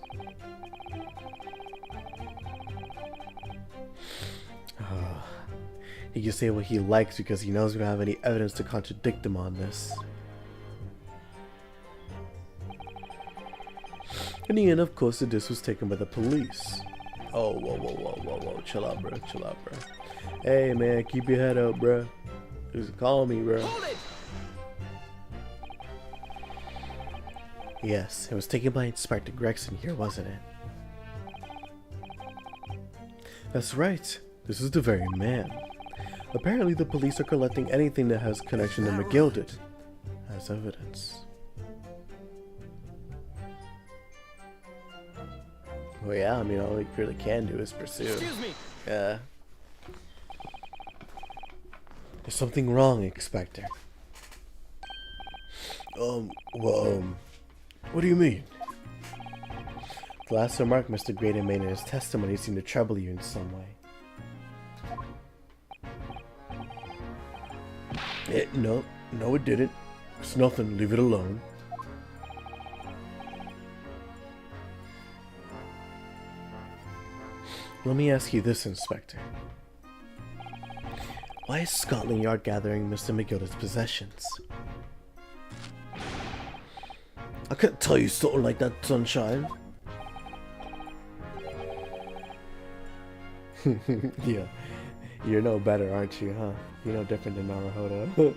He can say what he likes because he knows we don't have any evidence to contradict him on this. In the end, of course, the disc was taken by the police. Oh, whoa, chill out, bro, Hey, man, keep your head up, bro. Just call me, bro. Yes, it was taken by Inspector Gregson here, wasn't it? That's right. This is the very man. Apparently, the police are collecting anything that has connection to McGilded as evidence. Well, yeah, I mean, all we really can do is pursue. Excuse me. Yeah. There's something wrong, Inspector. What do you mean? The last remark Mr. Graydon made in his testimony seemed to trouble you in some way. No, it didn't. It's nothing. Leave it alone. Let me ask you this, Inspector. Why is Scotland Yard gathering Mr. McGilded's possessions? I can't tell you something like that, Sunshine. Yeah, you're no better, aren't you, huh? You're no different than Naruhodo.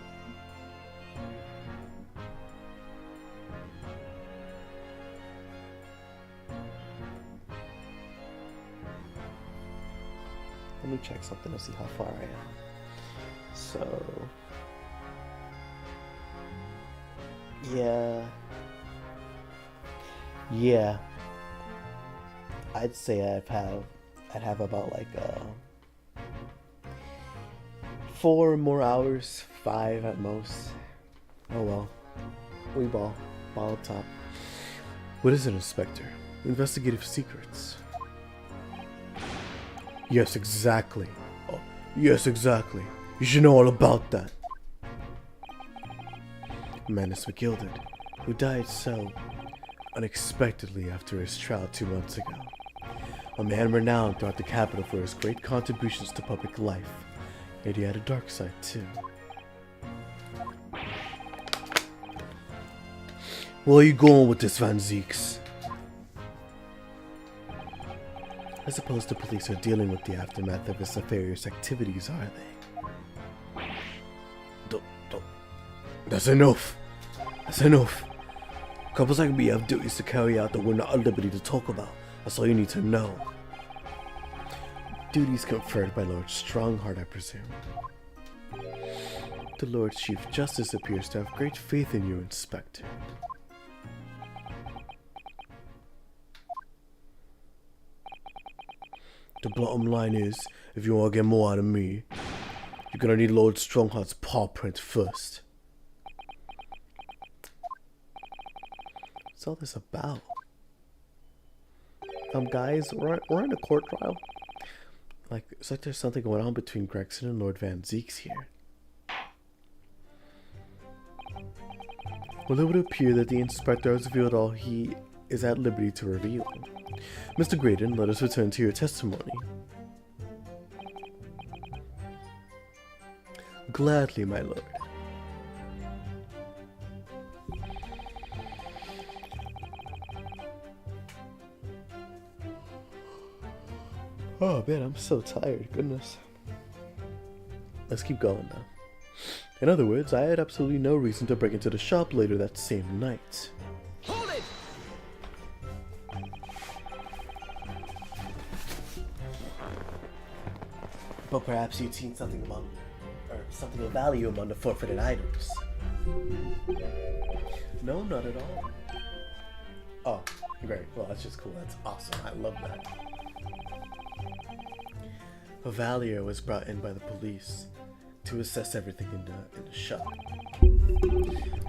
Let me check something to see how far I am. So, yeah. I'd say I'd have about like 4 more hours, 5 at most. Oh well, we ball up top. What is it, Inspector? Investigative secrets. Yes, exactly. Oh, yes, exactly. You should know all about that. Manus McGilded, who died so unexpectedly after his trial 2 months ago. A man renowned throughout the capital for his great contributions to public life. Yet he had a dark side too. Where are you going with this, Van Zieks? I suppose the police are dealing with the aftermath of his nefarious activities, are they? That's enough. That's enough. Couples like me have duties to carry out that we're not at liberty to talk about. That's all you need to know. Duties conferred by Lord Strongheart, I presume. The Lord Chief Justice appears to have great faith in you, Inspector. The bottom line is, if you want to get more out of me, you're gonna need Lord Strongheart's paw print first. What's all this about? Guys, we're in a court trial. Like, it's like there's something going on between Gregson and Lord Van Zieks here. Well, it would appear that the Inspector has revealed all he is at liberty to reveal. Mr. Graydon, let us return to your testimony. Gladly, my lord. Oh man, I'm so tired, goodness. Let's keep going now. In other words, I had absolutely no reason to break into the shop later that same night. Hold it! But perhaps you'd seen something something of value among the forfeited items. No, not at all. Oh, great. Well, that's just cool. That's awesome. I love that. A Valier was brought in by the police. to assess everything in the shop.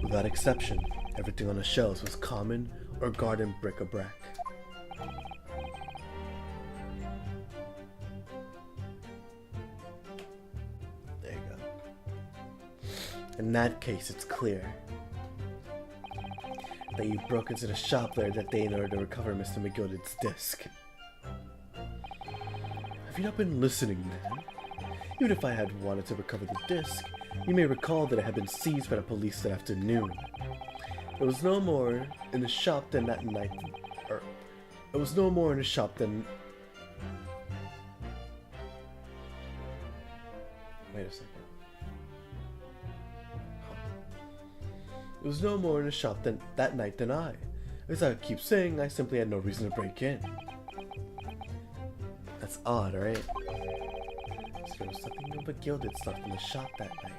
Without exception, everything on the shelves was common or garden bric-a-brac. There you go. In that case, it's clear that you broke into the shop there that day in order to recover Mr. McGilded's disc. Have you not been listening, man? Even if I had wanted to recover the disc, you may recall that it had been seized by the police that afternoon. It was no more in the shop than that night, or it was no more in the shop than... Wait a second. It was no more in the shop than that night than I. As I keep saying, I simply had no reason to break in. That's odd, right? So there was something but gilded stuff in the shop that night.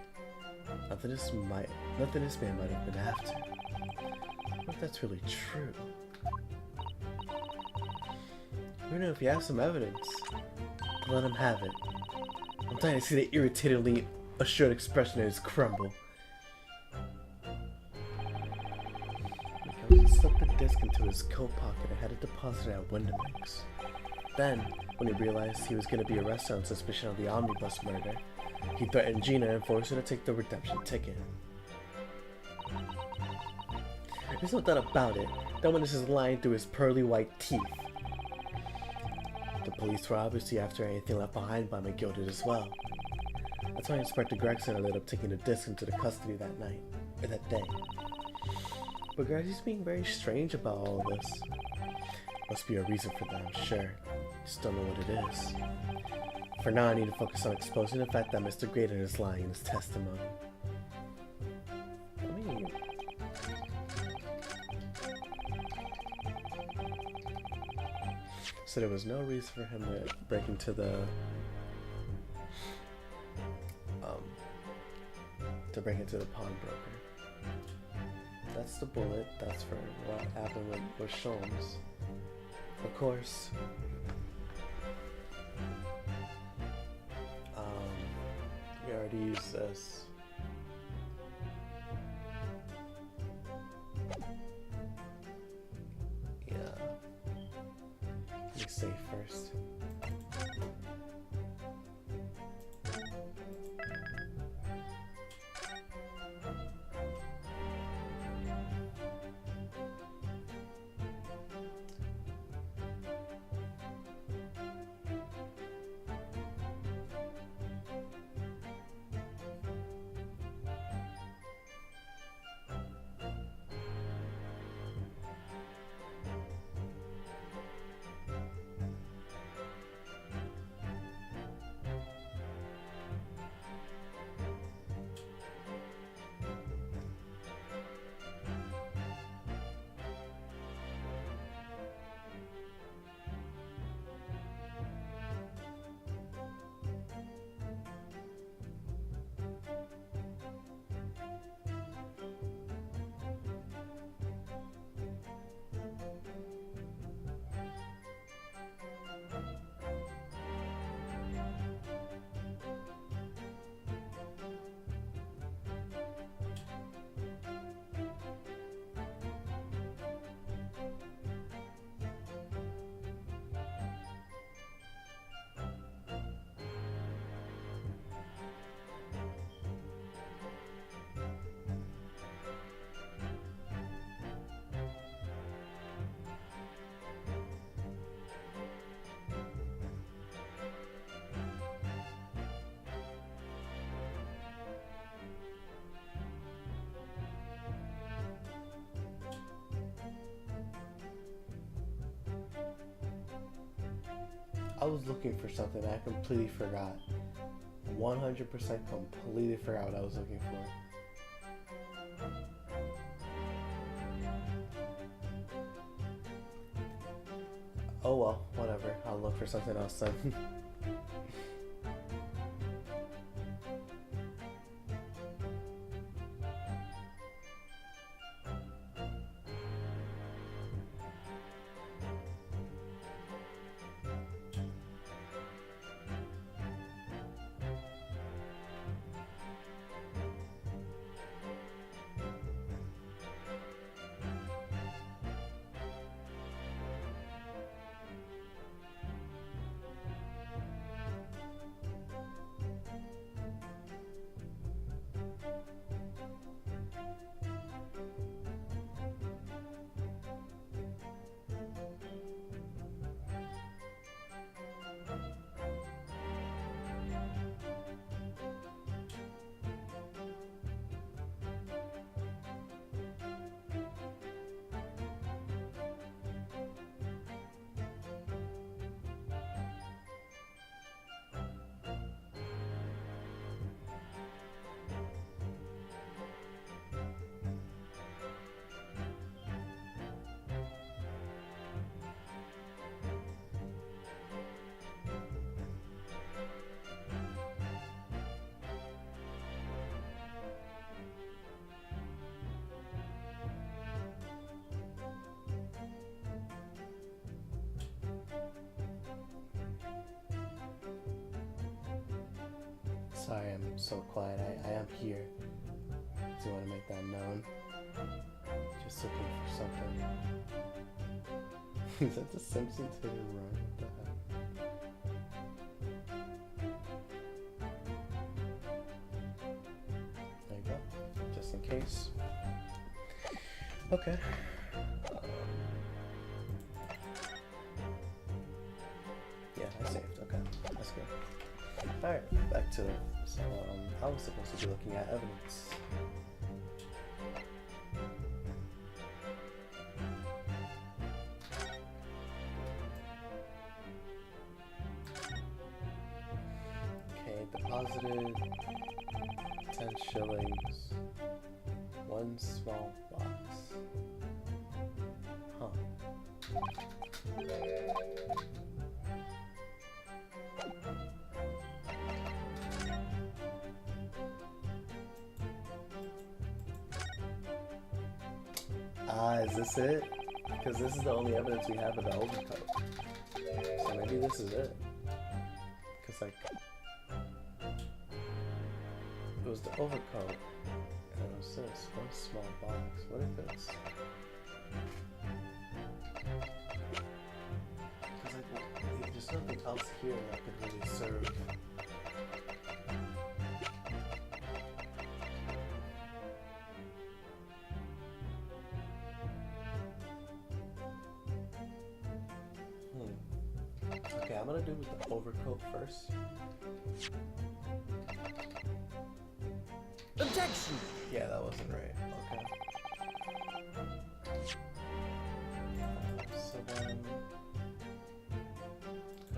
Nothing this man might have been after. What if that's really true? You know, if you have some evidence, let him have it. I'm trying to see the irritatingly assured expression in his crumble. He slipped the disc into his coat pocket and had it deposited at Windermix. Then, when he realized he was going to be arrested on suspicion of the omnibus murder, he threatened Gina and forced her to take the redemption ticket. There's no doubt about it, that witness is lying through his pearly white teeth. The police were obviously after anything left behind by McGilded as well. That's why Inspector Gregson ended up taking the disc into the custody that day. But Gregsy's being very strange about all of this. Must be a reason for that, I'm sure. Just don't know what it is. For now, I need to focus on exposing the fact that Mr. Graydon is lying in his testimony. So there was no reason for him to break into the pawnbroker. That's the bullet. That's for what happened with Sholmes. Of course. We already used this. Yeah. Be safe first. I was looking for something I completely forgot. 100% completely forgot what I was looking for. Oh well, whatever. I'll look for something else then. Sorry, I'm so quiet. I am here. Do you want to make that known? Just looking for something. Is that the Simpsons hit and run? What the heck? There you go. Just in case. Okay. Yeah, I saved. Okay, that's good. Alright, back to it. So, I was supposed to be looking at evidence. Okay, deposited 10 shillings, 1 small box. Huh. Is this it? Because this is the only evidence we have of the overcoat. So maybe this is it. Because, like, it was the overcoat, and it was this one small box. What is this? Because, like, there's nothing else here that could really serve. Okay, I'm gonna do with the overcoat first. Objection! Yeah, that wasn't right. Okay. So then,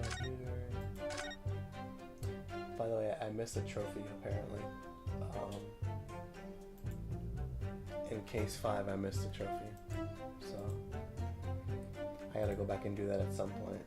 computer. By the way, I missed a trophy apparently. In case 5, I missed a trophy, so I gotta go back and do that at some point.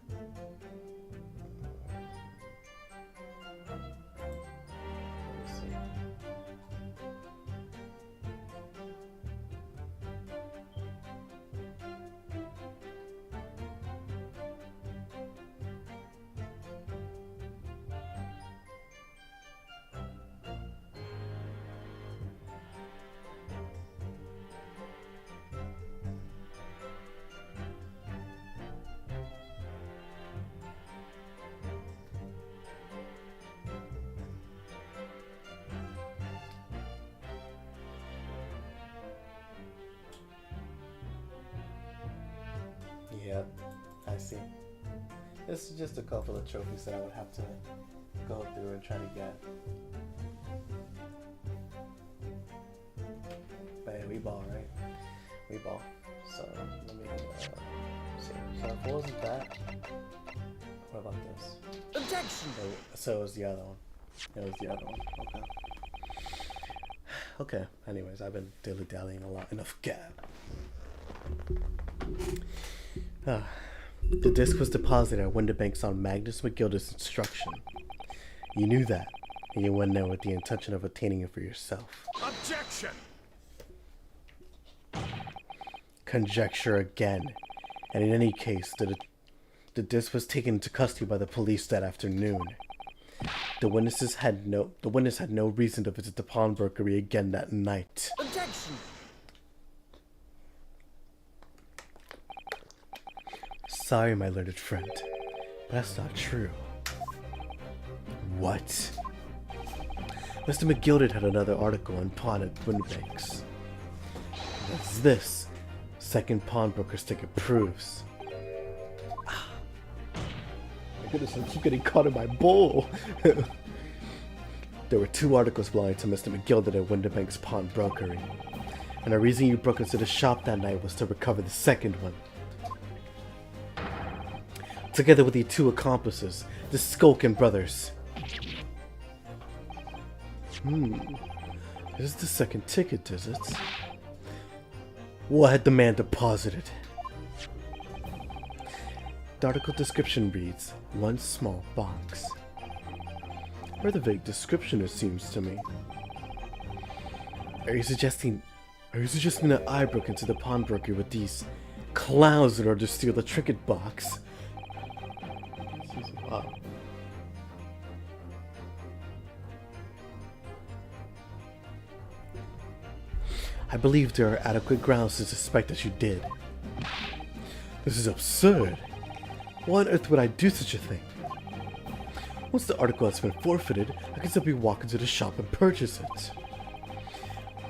Yep, I see. This is just a couple of trophies that I would have to go through and try to get. But hey, we ball, right? We ball. So, let me see. So, what was that? What about this? Objection! So it was the other one. It was the other one. Okay. Okay, anyways, I've been dilly-dallying a lot. Enough gab. The disc was deposited at Windibanks on Magnus McGilda's instruction. You knew that, and you went there with the intention of obtaining it for yourself. Objection! Conjecture again. And in any case, the disc was taken into custody by the police that afternoon. The witness had no reason to visit the pawnbrokery again that night. Objection! Sorry, my learned friend, but that's not true. What? Mr. McGilded had another article on pawn at Windibanks. That's this. Second pawnbroker's ticket proves. My goodness, I keep getting caught in my bowl. There were 2 articles belonging to Mr. McGilded at Windibanks pawnbrokery, and the reason you broke into the shop that night was to recover the second one. Together with the 2 accomplices, the Skulkin brothers. This is the second ticket, is it? What had the man deposited? The article description reads, 1 small box. Rather vague description, it seems to me. Are you suggesting that I broke into the pawnbroker with these clowns in order to steal the trinket box? I believe there are adequate grounds to suspect that you did. This is absurd. Why on earth would I do such a thing? Once the article has been forfeited, I can simply walk into the shop and purchase it.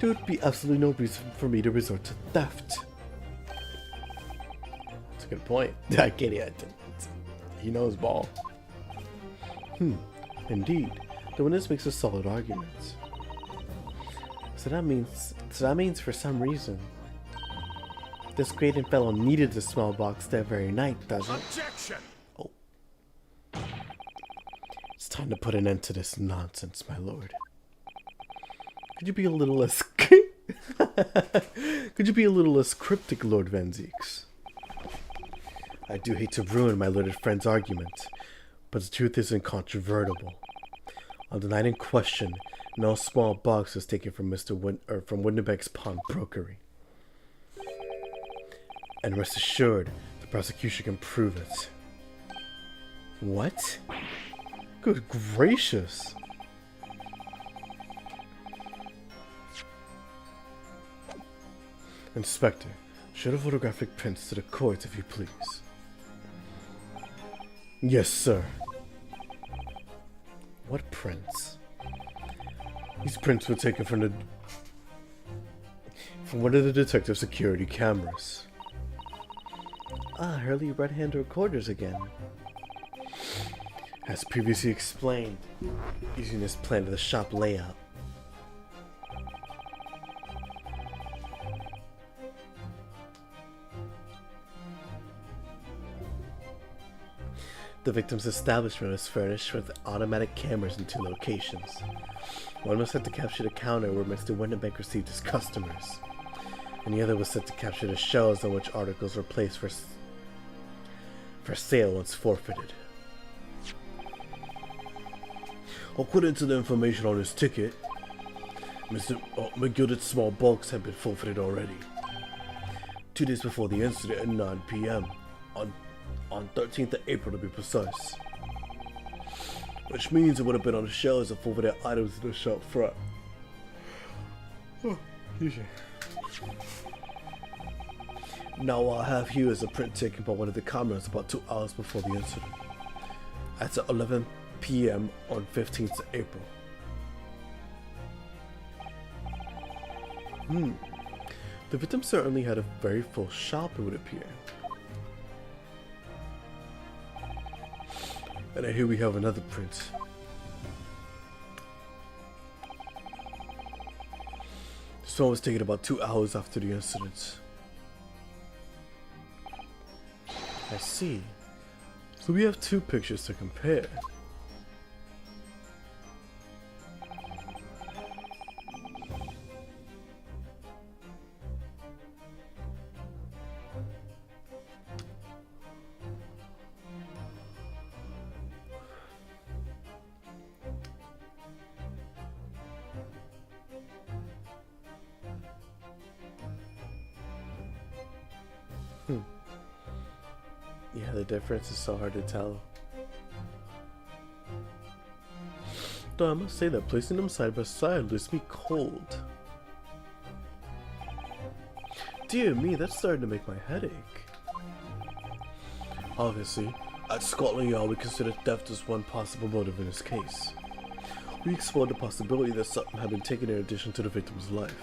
There would be absolutely no reason for me to resort to theft. That's a good point. I get it. He knows ball. Indeed. The witness makes a solid argument. So that means for some reason, this grading fellow needed the small box that very night, does it? Objection! Oh. It's time to put an end to this nonsense, my lord. Could you be a little less Could you be a little less cryptic, Lord Van Zieks? I do hate to ruin my learned friend's argument, but the truth is incontrovertible. On the night in question, no small box was taken from from Windenbeck's pawnbrokery. And rest assured, the prosecution can prove it. What? Good gracious! Inspector, show the photographic prints to the court if you please. Yes, sir. What prints? These prints were taken from one of the detective security cameras. Ah, Hurley red-hand recorders again. As previously explained, using this plan to the shop layout. The victim's establishment was furnished with automatic cameras in 2 locations. One was set to capture the counter where Mr. Windenbeck received his customers, and the other was set to capture the shelves on which articles were placed for sale once forfeited. According to the information on his ticket, Mr. McGilded's small bulks had been forfeited already. 2 days before the incident at 9 p.m. on 13th of April to be precise. Which means it would have been on the shelves of forfeited items in the shop front. Oh, excuse me. Now what I have here is a print taken by one of the cameras about 2 hours before the incident. At 11 p.m. on 15th of April. The victim certainly had a very full shop, it would appear. And here we have another print. This one was taken about 2 hours after the incident. I see. So we have 2 pictures to compare. Yeah, the difference is so hard to tell. Though I must say that placing them side by side leaves me cold. Dear me, that's starting to make my head ache. Obviously, at Scotland Yard we consider theft as one possible motive in this case. We explored the possibility that something had been taken in addition to the victim's life.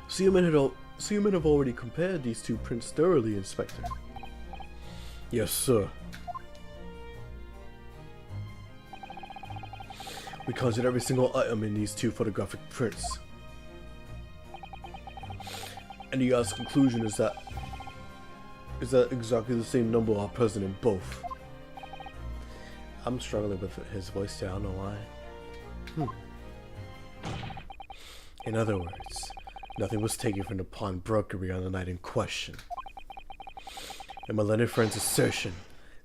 So you men have already compared these 2 prints thoroughly, Inspector? Yes, sir. We counted every single item in these 2 photographic prints. And the guys' conclusion is that exactly the same number are present in both. I'm struggling with his voice here, I don't know why. In other words, nothing was taken from the pawnbrokery on the night in question. And my learned friend's assertion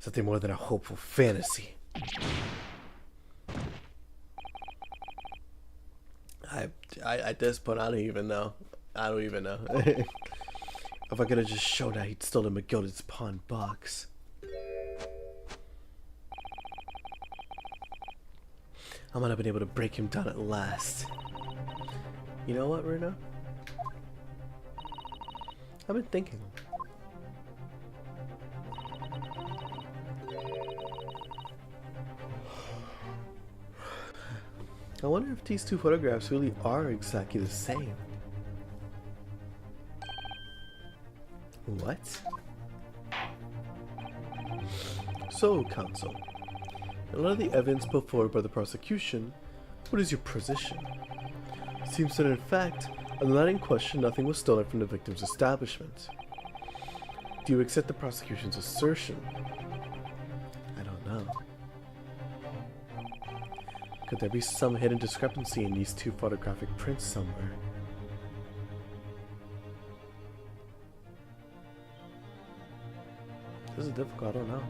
is nothing more than a hopeful fantasy. At this point, I don't even know. If I could have just shown that he'd stolen McGilded's pawn box. I might have been able to break him down at last. You know what, Runa? I've been thinking. I wonder if these two photographs really are exactly the same. What? So, counsel, in light of the evidence put forward by the prosecution, what is your position? Seems that in fact, on the night in question, nothing was stolen from the victim's establishment. Do you accept the prosecution's assertion? I don't know. Could there be some hidden discrepancy in these two photographic prints somewhere? This is difficult, I don't know.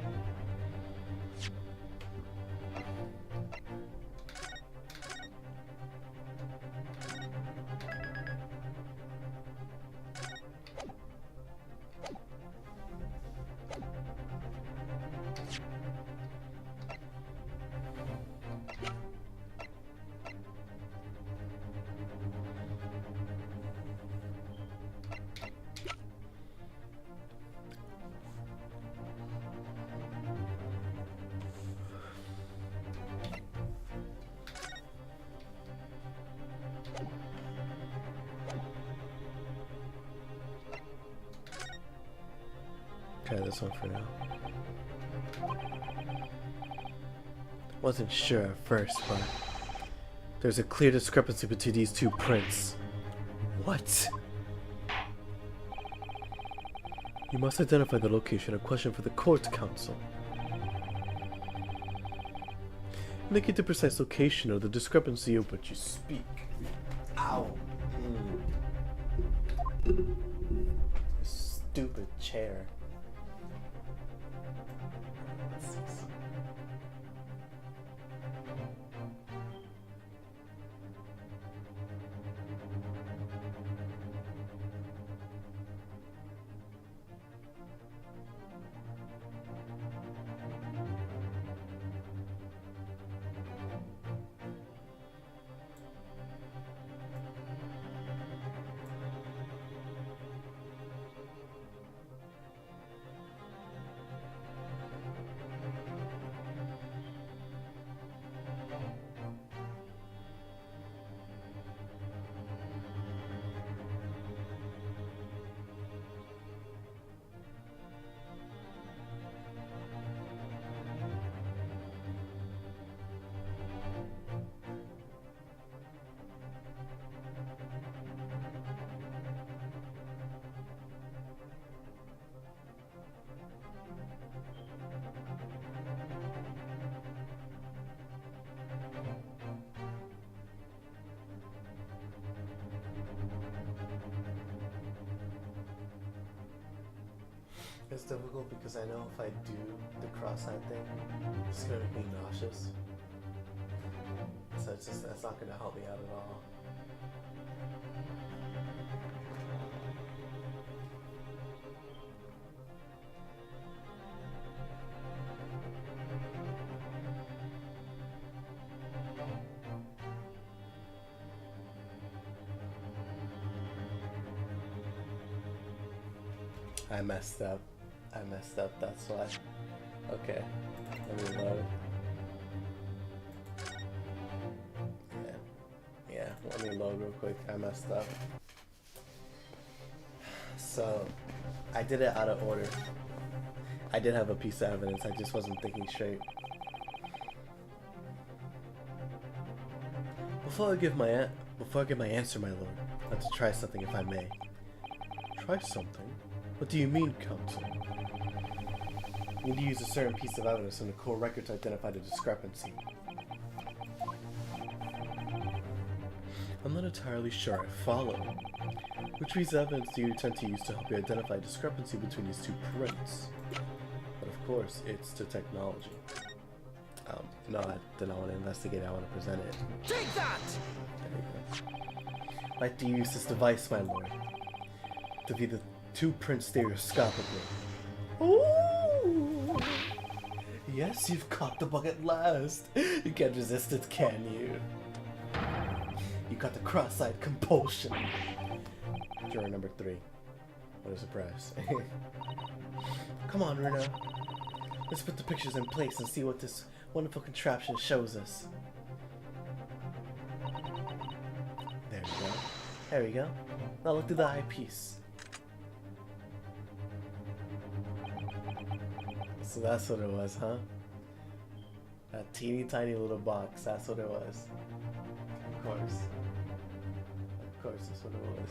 Try this one for now. Wasn't sure at first, but there's a clear discrepancy between these two prints. What? You must identify the location of question for the court, counsel. Indicate the precise location of the discrepancy of which you speak. Ow! Stupid chair. It's difficult because I know if I do the cross-eyed thing, it's gonna make me nauseous. So it's just, that's not gonna help me out at all. I messed up, that's why. Okay, let me load. Yeah, let me load real quick, I messed up. So, I did it out of order. I did have a piece of evidence, I just wasn't thinking straight. Before I give my answer, my lord, I'd like to try something if I may. Try something? What do you mean, counsel? You need to use a certain piece of evidence in the court record to identify the discrepancy. I'm not entirely sure I follow. Which piece of evidence do you intend to use to help you identify a discrepancy between these two prints? But of course, it's the technology. No, I do not want to investigate, I want to present it. Take that! There you go. I'd like to use this device, my lord, to view the two prints stereoscopically. Ooh! yes, you've caught the bug at last. You can't resist it, can you? You got the cross-eyed compulsion. Juror number 3. What a surprise. Come on, Reno. Let's put the pictures in place and see what this wonderful contraption shows us. There we go. There we go. Now look through the eyepiece. So that's what it was, huh? That teeny tiny little box, that's what it was. Of course. Of course, that's what it was.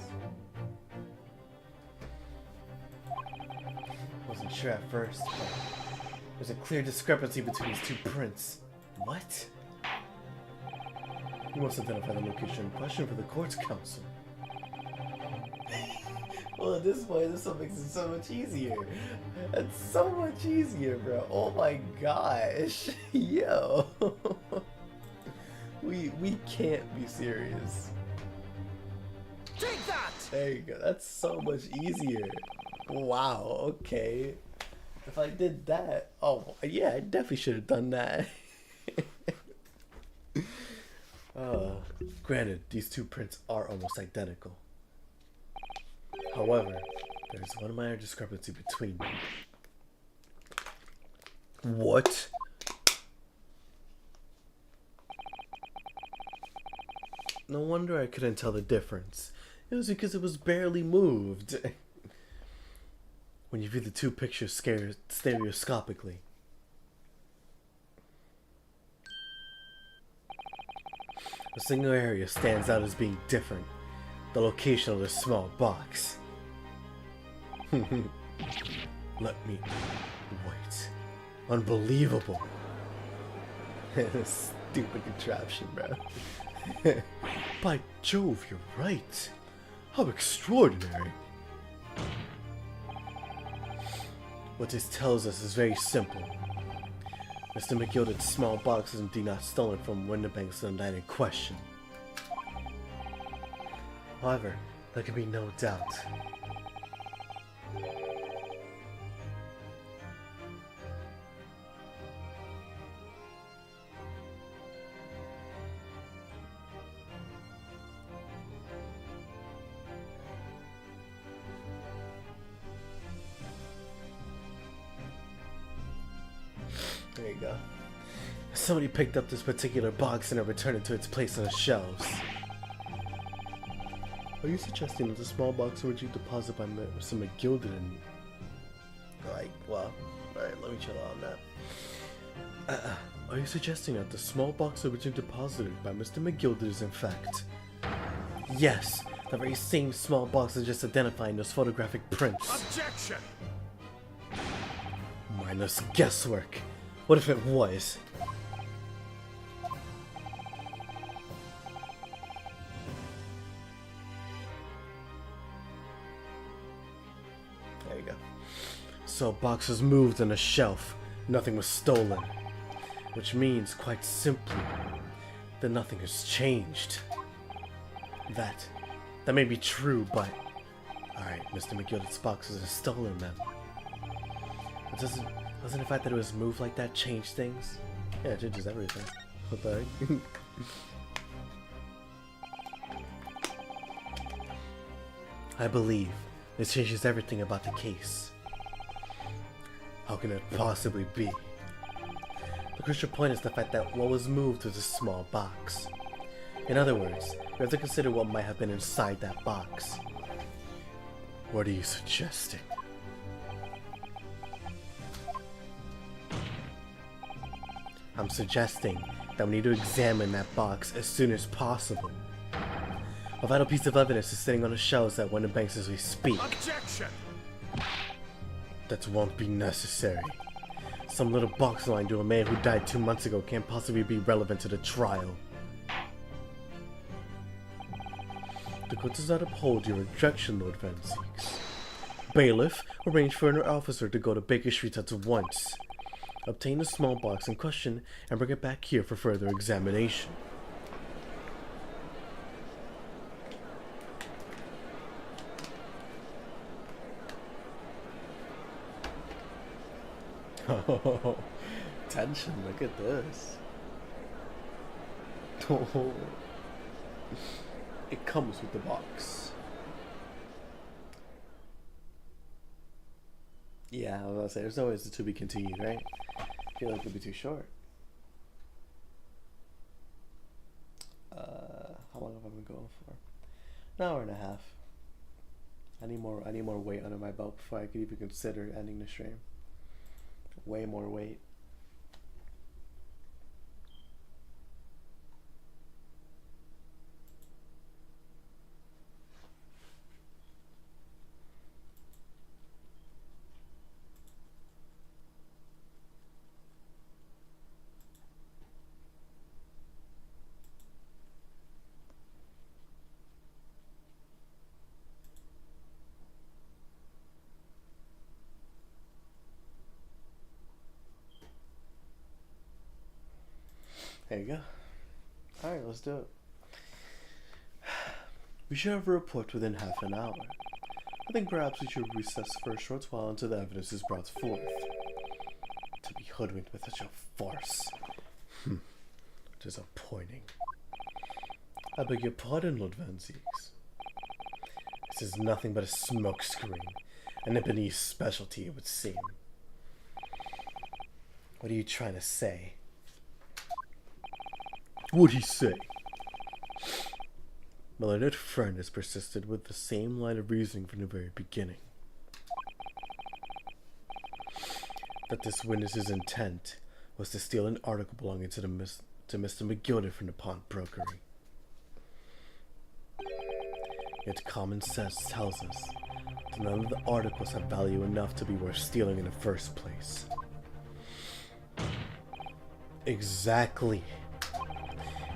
Wasn't sure at first, but there's a clear discrepancy between these two prints. What? You must identify the location in question for the court's counsel. Well, at this point, this one makes it so much easier. It's so much easier, bro. Oh my gosh. Yo. We can't be serious. Take that! There you go. That's so much easier. Wow, okay. If I did that, oh, yeah, I definitely should have done that. Granted, these two prints are almost identical. However, there's one minor discrepancy between them. What? No wonder I couldn't tell the difference. It was because it was barely moved. When you view the two pictures stereoscopically. A single area stands out as being different. The location of the small box. Let me wait. Unbelievable. Stupid contraption, bro. By Jove, you're right. How extraordinary. What this tells us is very simple. Mr. McGilden's small box is indeed not stolen from Windibank's the night in question. However, there can be no doubt. There you go. Somebody picked up this particular box and returned it to its place on the shelves. Are you suggesting that the small box originally deposited by Mr. McGilden? Alright, well, alright, let me chill out on that. Are you suggesting that the small box originally deposited by Mr. McGilden is in fact? Yes, the very same small box is just identifying those photographic prints. Objection! Minus guesswork. What if it was? There you go. So box was moved on a shelf. Nothing was stolen. Which means, quite simply, that nothing has changed. That may be true, but... Alright, Mr. McGilden's box isn't stolen then. It doesn't the fact that it was moved like that change things? Yeah, it changes everything. What the heck? I believe this changes everything about the case. How can it possibly be? The crucial point is the fact that what was moved was a small box. In other words, we have to consider what might have been inside that box. What are you suggesting? I'm suggesting that we need to examine that box as soon as possible. A vital piece of evidence is sitting on the shelves at Windibanks as we speak. Objection! That won't be necessary. Some little box line to a man who died 2 months ago can't possibly be relevant to the trial. The court does not uphold your objection, Lord Van Zeeks. Bailiff, arrange for an officer to go to Baker Street at once. Obtain the small box in question and bring it back here for further examination. tension. Look at this. Oh. It comes with the box. Yeah, I was gonna say, there's no ways to be continued, right? I feel like it'd be too short. How long have I been going for? An hour and a half. I need more weight under my belt before I could even consider ending the stream. Way more weight. There you go. Alright, let's do it. We should have a report within half an hour. I think perhaps we should recess for a short while until the evidence is brought forth. To be hoodwinked with such a farce. Disappointing. I beg your pardon, Lord Van Zieks. This is nothing but a smokescreen. An Ebonese specialty, it would seem. What are you trying to say? What'd he say? My learned friend has persisted with the same line of reasoning from the very beginning. That this witness's intent was to steal an article belonging to Mr. McGilder from the pawnbrokery. Yet common sense tells us that none of the articles have value enough to be worth stealing in the first place. Exactly.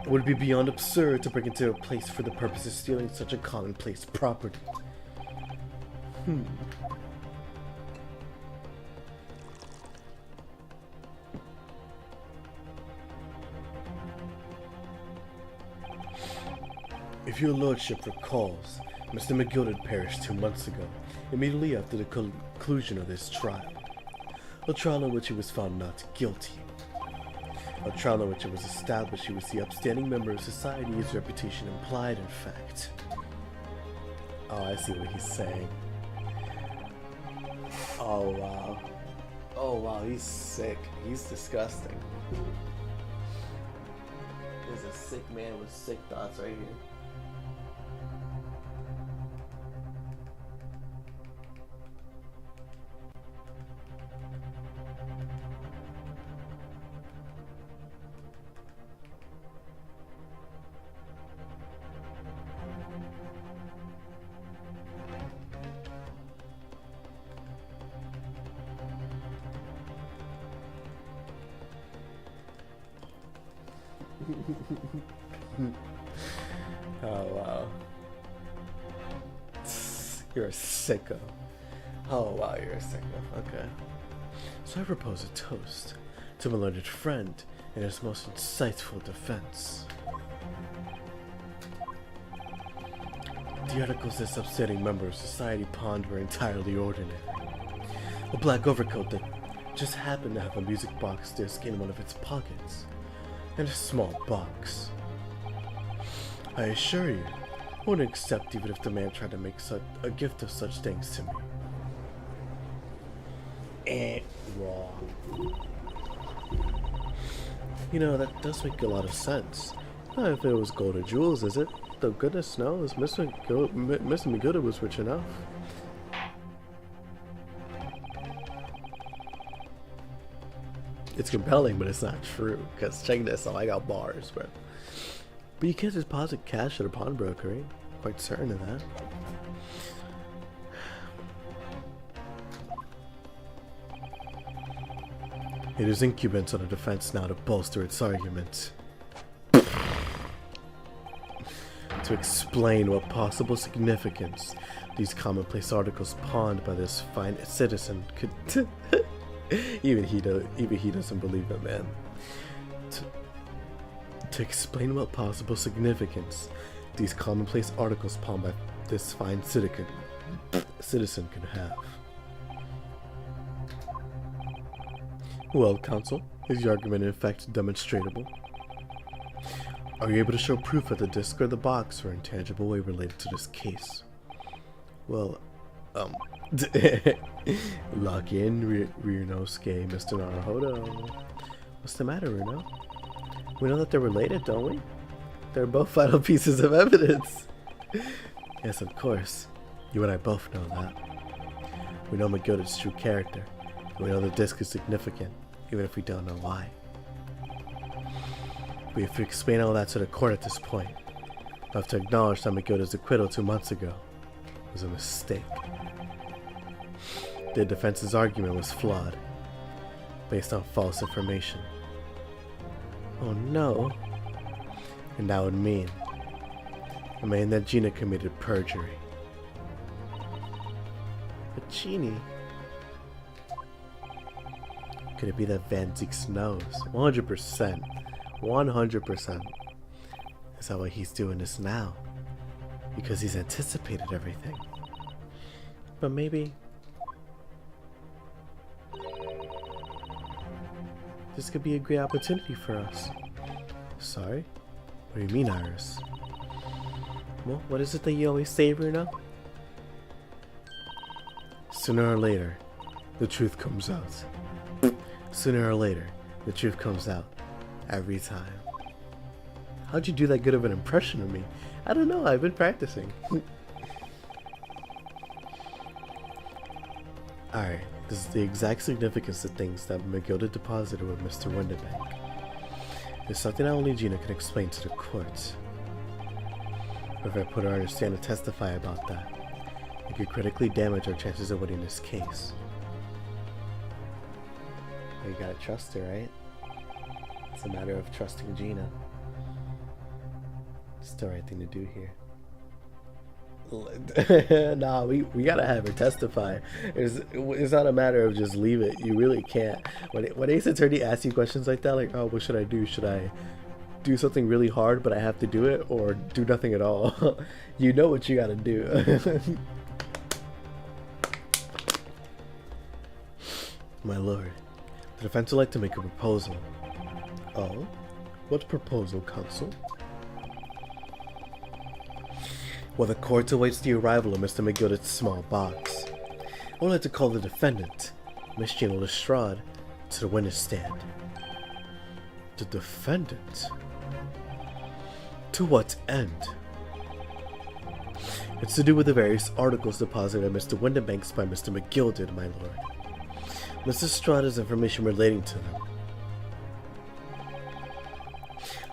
It would be beyond absurd to break into a place for the purpose of stealing such a commonplace property. If your lordship recalls, Mr. McGilder perished 2 months ago, immediately after the conclusion of this trial. A trial in which he was found not guilty. A trial in which it was established he was the upstanding member of society his reputation implied, in fact. Oh, I see what he's saying. Oh, wow. Oh, wow, he's sick. He's disgusting. He's a sick man with sick thoughts right here. Oh, wow. You're a sicko. Oh, wow, you're a sicko. Okay. So I propose a toast to my learned friend in his most insightful defense. The articles this upsetting member of society pawned were entirely ordinary. A black overcoat that just happened to have a music box disc in one of its pockets, and a small box. I assure you, I wouldn't accept even if the man tried to make a gift of such things to me. Wrong. You know, that does make a lot of sense. Not if it was gold or jewels, is it? Though goodness knows, Mr. McGilder was rich enough. It's compelling, but it's not true. Because check this out, I got bars, bro. But you can't deposit cash at a pawnbroker, right? Quite certain of that. It is incumbent on the defense now to bolster its argument. To explain what possible significance these commonplace articles pawned by this fine citizen could... even he doesn't believe it, man. To explain what possible significance these commonplace articles pawned by this fine citizen could have. Well, counsel, is your argument in fact demonstrable? Are you able to show proof that the disc or the box are in tangible way related to this case? Well, lock in, Ryunosuke, Mr. Naruhodo. What's the matter, Runo? We know that they're related, don't we? They're both vital pieces of evidence. Yes, of course. You and I both know that. We know Megilda's true character. And we know the disc is significant, even if we don't know why. We have to explain all that to the court at this point. We have to acknowledge that Megilda's acquittal 2 months ago was a mistake. The defense's argument was flawed, based on false information. Oh no. And that would mean that Gina committed perjury. But Genie? Could it be that Van Zieks knows? 100%. 100%. Is that why he's doing this now? Because he's anticipated everything. But maybe this could be a great opportunity for us. Sorry? What do you mean, Iris? Well, what is it that you always say, Bruno? Sooner or later, the truth comes out. Sooner or later, the truth comes out. Every time. How'd you do that good of an impression of me? I don't know, I've been practicing. Alright, this is the exact significance of things that Megilda deposited with Mr. Winterbank. It's something that only Gina can explain to the court. If I put her on her stand to testify about that, it could critically damage our chances of winning this case. You gotta trust her, right? It's a matter of trusting Gina. It's the right thing to do here. Nah, we gotta have her testify. It's not a matter of just leave it. You really can't. When Ace Attorney asks you questions like that, like, oh, what should I do? Should I do something really hard but I have to do it, or do nothing at all? You know what you gotta do. My lord, the defense would like to make a proposal. Oh? What proposal, counsel? Well, the court awaits the arrival of Mr. Megilda's small box. I would like to call the defendant, Miss Gina Lestrade, to the witness stand. The defendant? To what end? It's to do with the various articles deposited at Mr. Winterbank's by Mr. Megilda, my lord. Mr. Lestrade has information relating to them.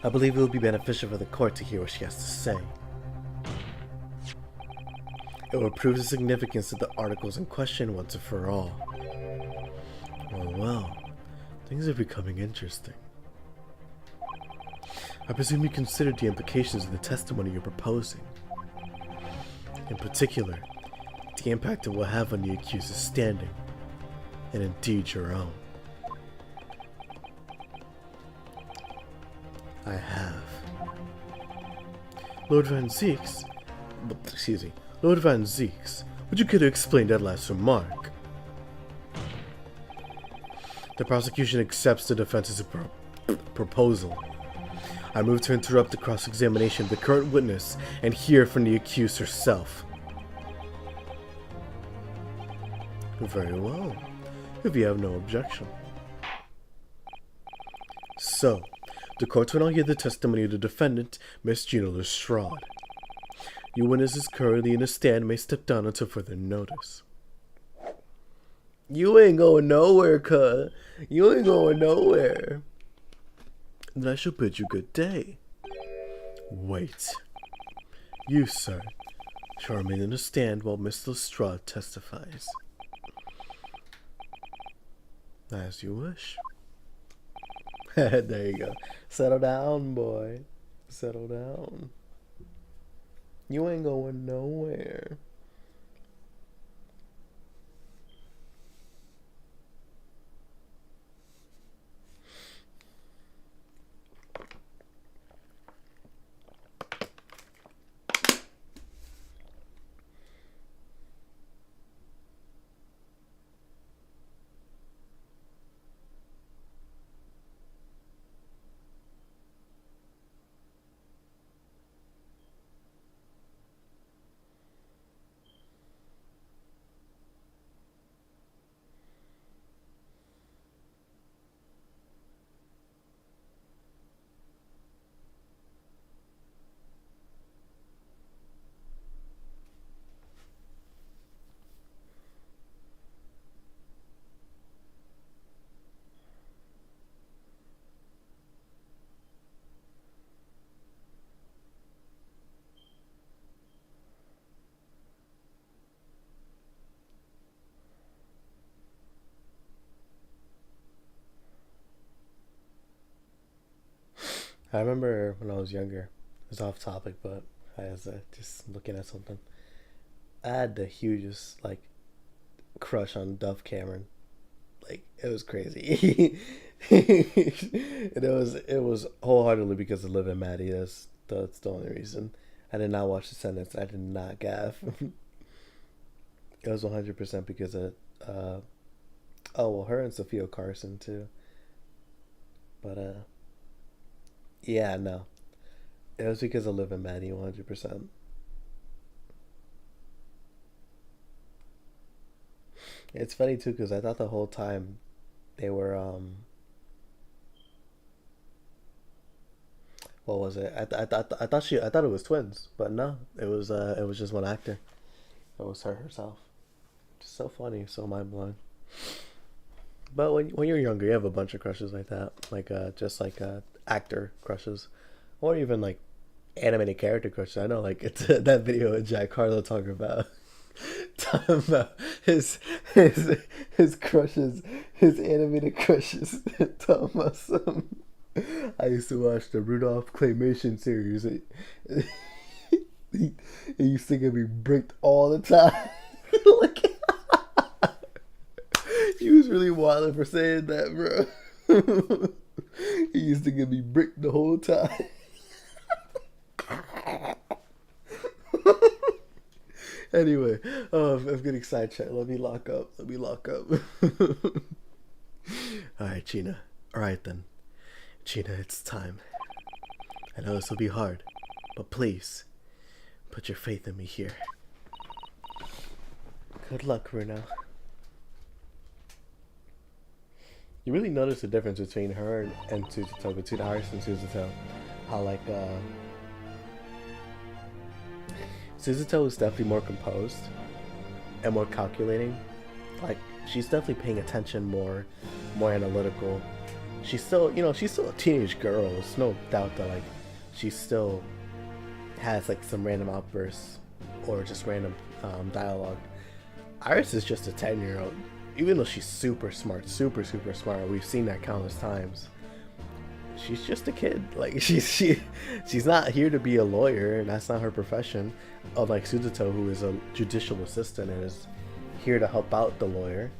I believe it will be beneficial for the court to hear what she has to say. It will prove the significance of the articles in question once and for all. Well, things are becoming interesting. I presume you considered the implications of the testimony you're proposing. In particular, the impact it will have on the accused's standing, and indeed your own. I have. Lord Van Zieks, Lord Van Zieks, would you care to explain that last remark? The prosecution accepts the defense's proposal. I move to interrupt the cross-examination of the current witness and hear from the accused herself. Very well, if you have no objection. So, the court will now hear the testimony of the defendant, Miss Gina Lestrade. You witnesses currently in the stand may step down until further notice. You ain't going nowhere, cuz. You ain't going nowhere. Then I shall bid you good day. Wait. You, sir, shall remain in the stand while Miss Lestrade testifies. As you wish. There you go. Settle down, boy. Settle down. You ain't going nowhere. I remember when I was younger. It's off topic, but I was just looking at something. I had the hugest like crush on Dove Cameron. Like it was crazy. And it was wholeheartedly because of Liv and Maddie. That's the only reason. I did not watch Descendants. I did not gaff. It was 100% because of oh well, her and Sophia Carson too. But yeah, no, it was because of Liv and Maddie 100%. It's funny too because I thought the whole time they were what was it? I thought it was twins, but no, it was just one actor. It was her herself. Just so funny, so mind blowing. But when you're younger, you have a bunch of crushes like that, like just like actor crushes, or even like animated character crushes. I know, like it's that video of Jack Harlow talking about his his his crushes, his animated crushes. Talking about some. I used to watch the Rudolph claymation series. He used to get me bricked all the time. Like, he was really wild for saying that, bro. He used to get me bricked the whole time. Anyway, I'm getting sidetracked. Let me lock up. All right, Gina. All right then, Gina. It's time. I know this will be hard, but please put your faith in me here. Good luck, Bruno. You really notice the difference between her and Suzuto, between Iris and Suzuto. How like Suzuto is definitely more composed and more calculating. Like she's definitely paying attention more analytical. She's still a teenage girl. There's no doubt that like she still has like some random outbursts or just random dialogue. Iris is just a 10-year-old. Even though she's super smart, super smart, we've seen that countless times. She's just a kid. Like she's not here to be a lawyer, and that's not her profession. Unlike Suzuto, who is a judicial assistant and is here to help out the lawyer.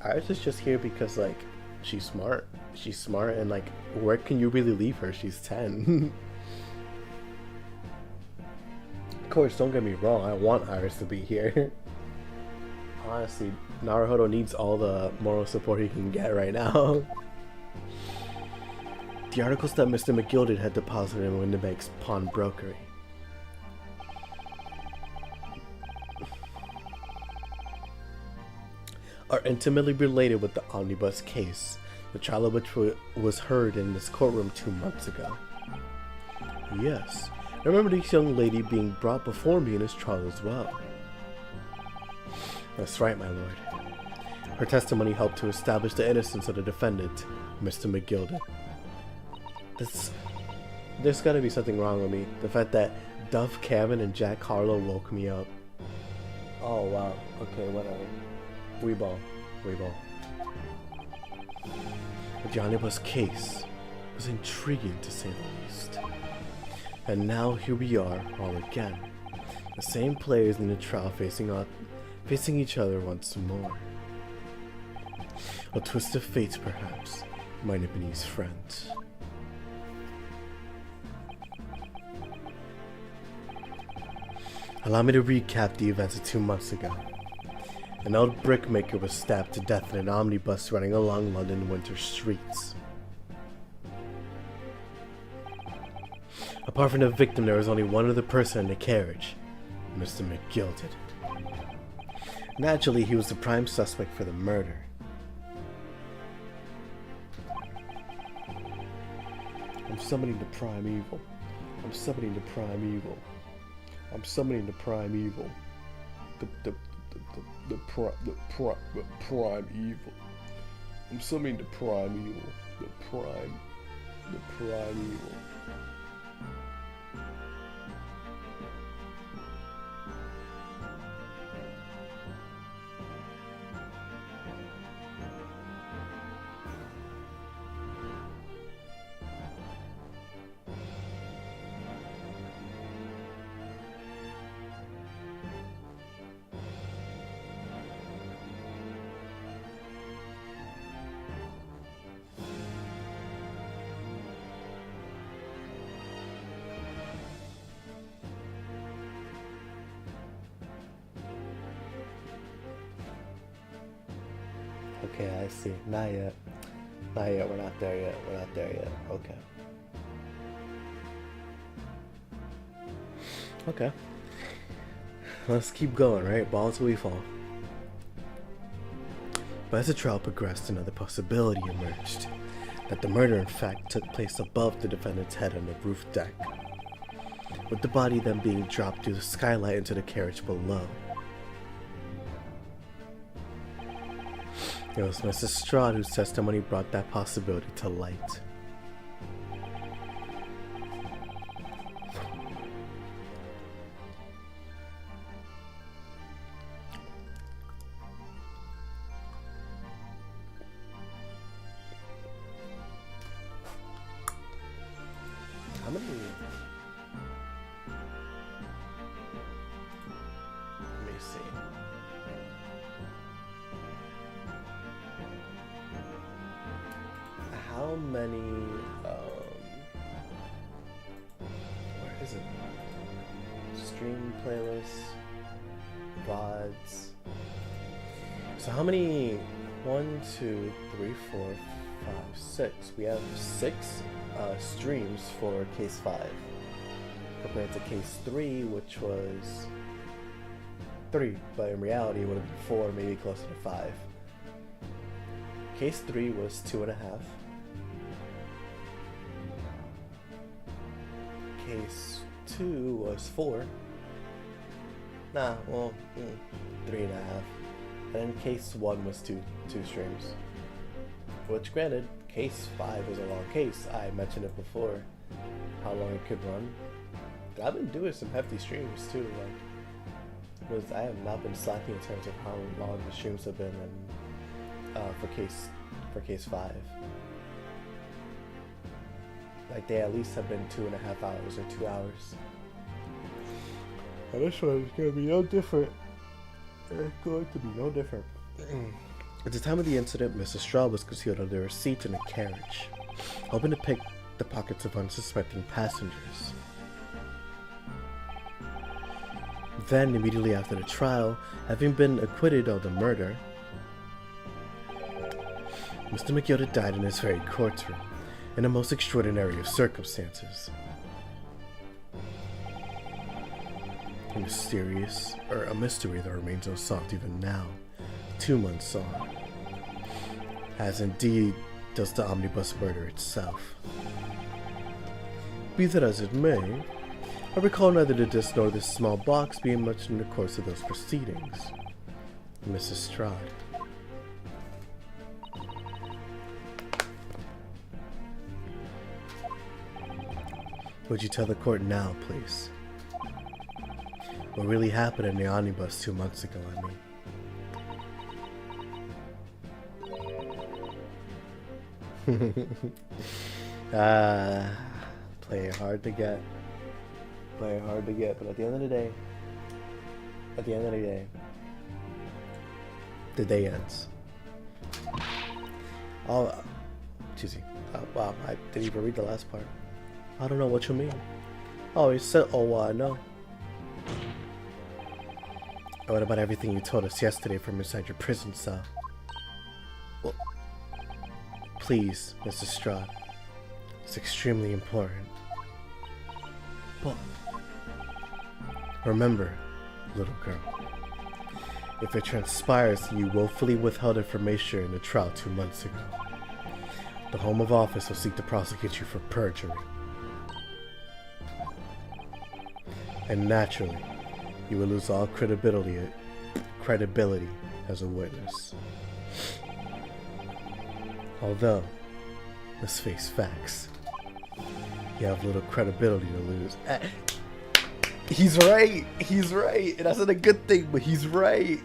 Iris is just here because like she's smart. She's smart, and like where can you really leave her? She's 10. Of course, don't get me wrong. I want Iris to be here. Honestly, Naruhodo needs all the moral support he can get right now. The articles that Mr. McGilded had deposited in Windibank's pawnbrokery. Are intimately related with the omnibus case, the trial of which was heard in this courtroom 2 months ago. Yes, I remember this young lady being brought before me in this trial as well. That's right, my lord. Her testimony helped to establish the innocence of the defendant, Mr. McGilded. There's gotta be something wrong with me. The fact that Duff Cavan and Jack Harlow woke me up. Oh wow. Okay, whatever. Weeball. The omnibus case was intriguing to say the least. And now here we are, all again. The same players in the trial facing each other once more. A twist of fate, perhaps, might have been his friend. Allow me to recap the events of 2 months ago. An old brickmaker was stabbed to death in an omnibus running along London winter streets. Apart from the victim, there was only one other person in the carriage, Mr. McGilded. Naturally, he was the prime suspect for the murder. I'm summoning the prime evil. I'm summoning the prime evil. I'm summoning the prime evil. The prime evil. I'm summoning the prime evil. The prime evil. Okay, I see. Not yet. Not yet. We're not there yet. We're not there yet. Okay. Okay. Let's keep going, right? Ball till we fall. But as the trial progressed, another possibility emerged. That the murder in fact took place above the defendant's head on the roof deck, with the body then being dropped through the skylight into the carriage below. It was Mrs. Strahd whose testimony brought that possibility to light. How many? Let me see. How many? Where is it? Stream playlists, VODs. So how many? 1, 2, 3, 4, 5, 6. We have 6 streams for case 5 compared to case 3, which was 3, but in reality it would have been 4, maybe closer to 5. Case 3 was 2.5. Case 2 was 4. Nah, well, 3.5. And then case 1 was two streams. Which, granted, case 5 is a long case. I mentioned it before, how long it could run. I've been doing some hefty streams too. Like, I have not been slacking in terms of how long the streams have been, and for case 5. Like, they at least have been 2.5 hours or 2 hours. And this one is gonna be no different. It's going to be no different. At the time of the incident, Mrs. Strahd was concealed under a seat in a carriage, hoping to pick the pockets of unsuspecting passengers. Then, immediately after the trial, having been acquitted of the murder, Mr. Machioda died in his very courtroom, in the most extraordinary of circumstances. A mystery that remains unsolved even now, 2 months on, as indeed does the omnibus murder itself. Be that as it may, I recall neither the disc nor this small box being mentioned in the course of those proceedings. Mrs. Strahd. Would you tell the court now, please? What really happened in the omnibus 2 months ago, I mean. Play it hard to get. Play it hard to get, but at the end of the day, the day ends. Oh, cheesy. Wow, I didn't even read the last part. I don't know what you mean. Oh, he said, oh, well, I know. What about everything you told us yesterday from inside your prison cell? Well, please, Mrs. Strahd. It's extremely important. But remember, little girl, if it transpires that you willfully withheld information in the trial 2 months ago, the Home of Office will seek to prosecute you for perjury. And naturally, you will lose all credibility as a witness. Although, let's face facts, you have little credibility to lose. He's right, and that's not a good thing, but he's right.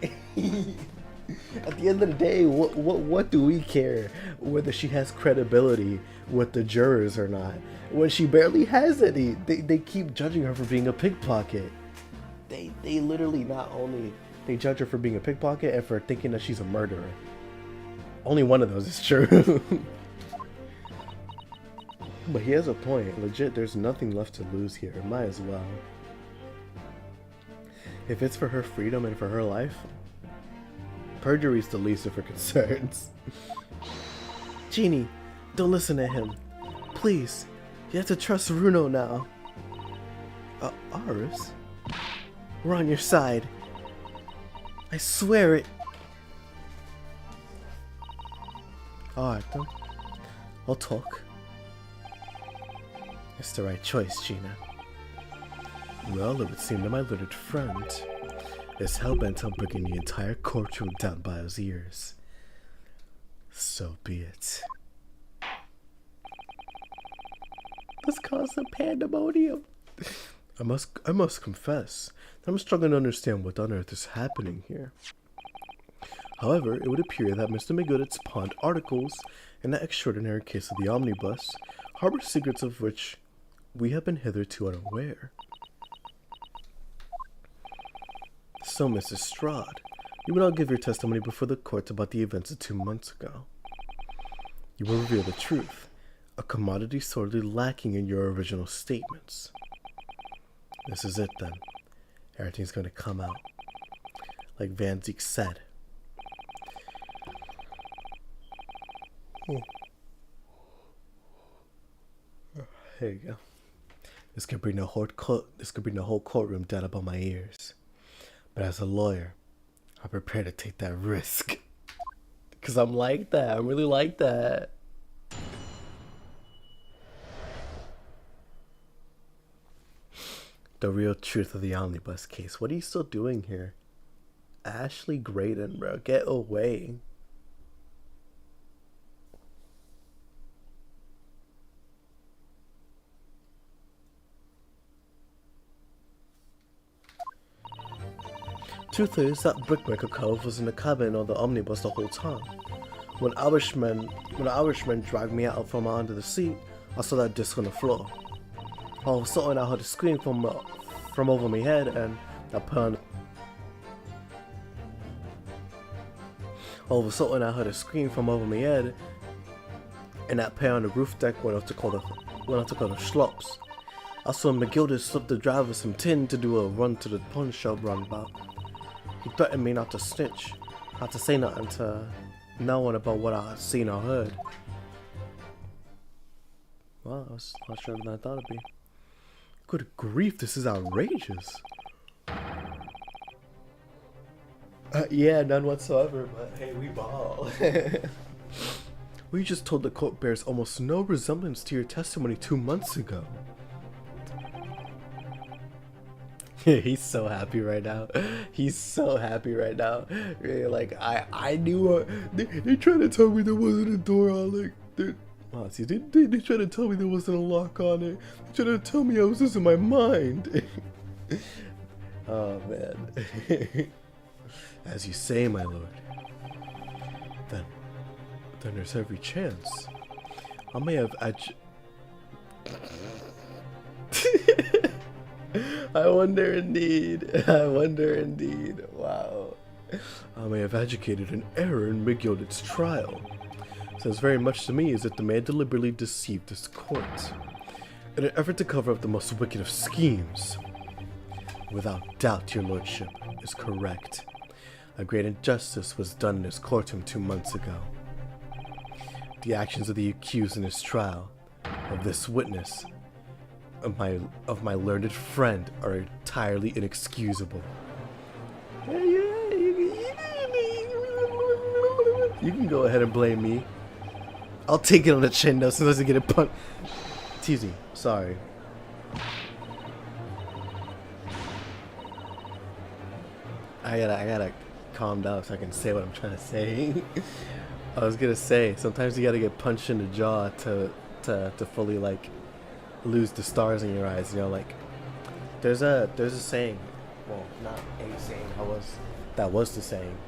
At the end of the day, what do we care whether she has credibility with the jurors or not? When she barely has any, they keep judging her for being a pickpocket. They literally not only they judge her for being a pickpocket and for thinking that she's a murderer. Only one of those is true. But he has a point. Legit, there's nothing left to lose here. Might as well. If it's for her freedom and for her life, Perjury is the least of her concerns. Genie, don't listen to him. Please, you have to trust Runo now. Aris? We're on your side. I swear it. Alright then. I'll talk. It's the right choice, Gina. Well, it would seem that my learned friend is hell-bent on bringing the entire courtroom down by his ears. So be it. This caused some pandemonium. I must confess that I'm struggling to understand what on earth is happening here. However, it would appear that Mr. McGoodit's pawned articles in that extraordinary case of the omnibus harbor secrets of which we have been hitherto unaware. So, Mrs. Strahd, you will now give your testimony before the court about the events of 2 months ago. You will reveal the truth, a commodity sorely lacking in your original statements. This is it then. Everything's going to come out. Like Van Zeke said. There you go. This could bring the whole courtroom down up on my ears. But as a lawyer, I'm prepared to take that risk. Because I'm like that. I'm really like that. The real truth of the omnibus case. What are you still doing here? Ashley Graydon, bro. Get away. Truth is that Brickmaker Cove was in the cabin of the omnibus the whole time. When Irishman dragged me out from under the seat, I saw that disc on the floor. All of a sudden, I heard a scream from over my head, and I put All of a sudden, I heard a scream from over my head, and that pair on the roof deck went out to call the schlops. I saw McGilded slip the driver some tin to do a run to the pawn shop roundabout. He threatened me not to snitch, not to say nothing to no one about what I had seen or heard. Well, I was much sure than I thought it'd be. Good grief, this is outrageous. Yeah, none whatsoever, but hey, we ball. We just told the court bears almost no resemblance to your testimony 2 months ago. He's so happy right now. He's so happy right now. Like, I knew they tried to tell me there wasn't a door on it. They tried to tell me there wasn't a lock on it. They tried to tell me I was losing my mind. Oh, man. As you say, my lord. Then there's every chance. I may have I wonder indeed. Wow. I may have educated an error in McGilded's trial. Sounds very much to me as if the man deliberately deceived his court in an effort to cover up the most wicked of schemes. Without doubt, your lordship is correct. A great injustice was done in his courtroom 2 months ago. The actions of the accused in his trial, of this witness, of my learned friend, are entirely inexcusable. You can go ahead and blame me. I'll take it on the chin though, since I get it punched. Teasy, sorry. I gotta calm down so I can say what I'm trying to say. I was gonna say, sometimes you gotta get punched in the jaw to fully like lose the stars in your eyes, you know, like there's a saying, well, not a saying, that was the saying.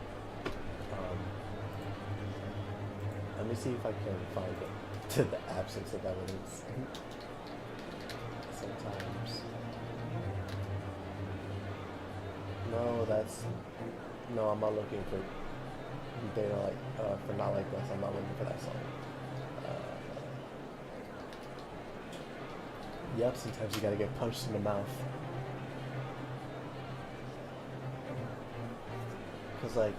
Let me see if I can find it to the absence of evidence. Sometimes. No, I'm not looking for data like for Not Like This. I'm not looking for that song. Yep, sometimes you gotta get punched in the mouth. Cause like,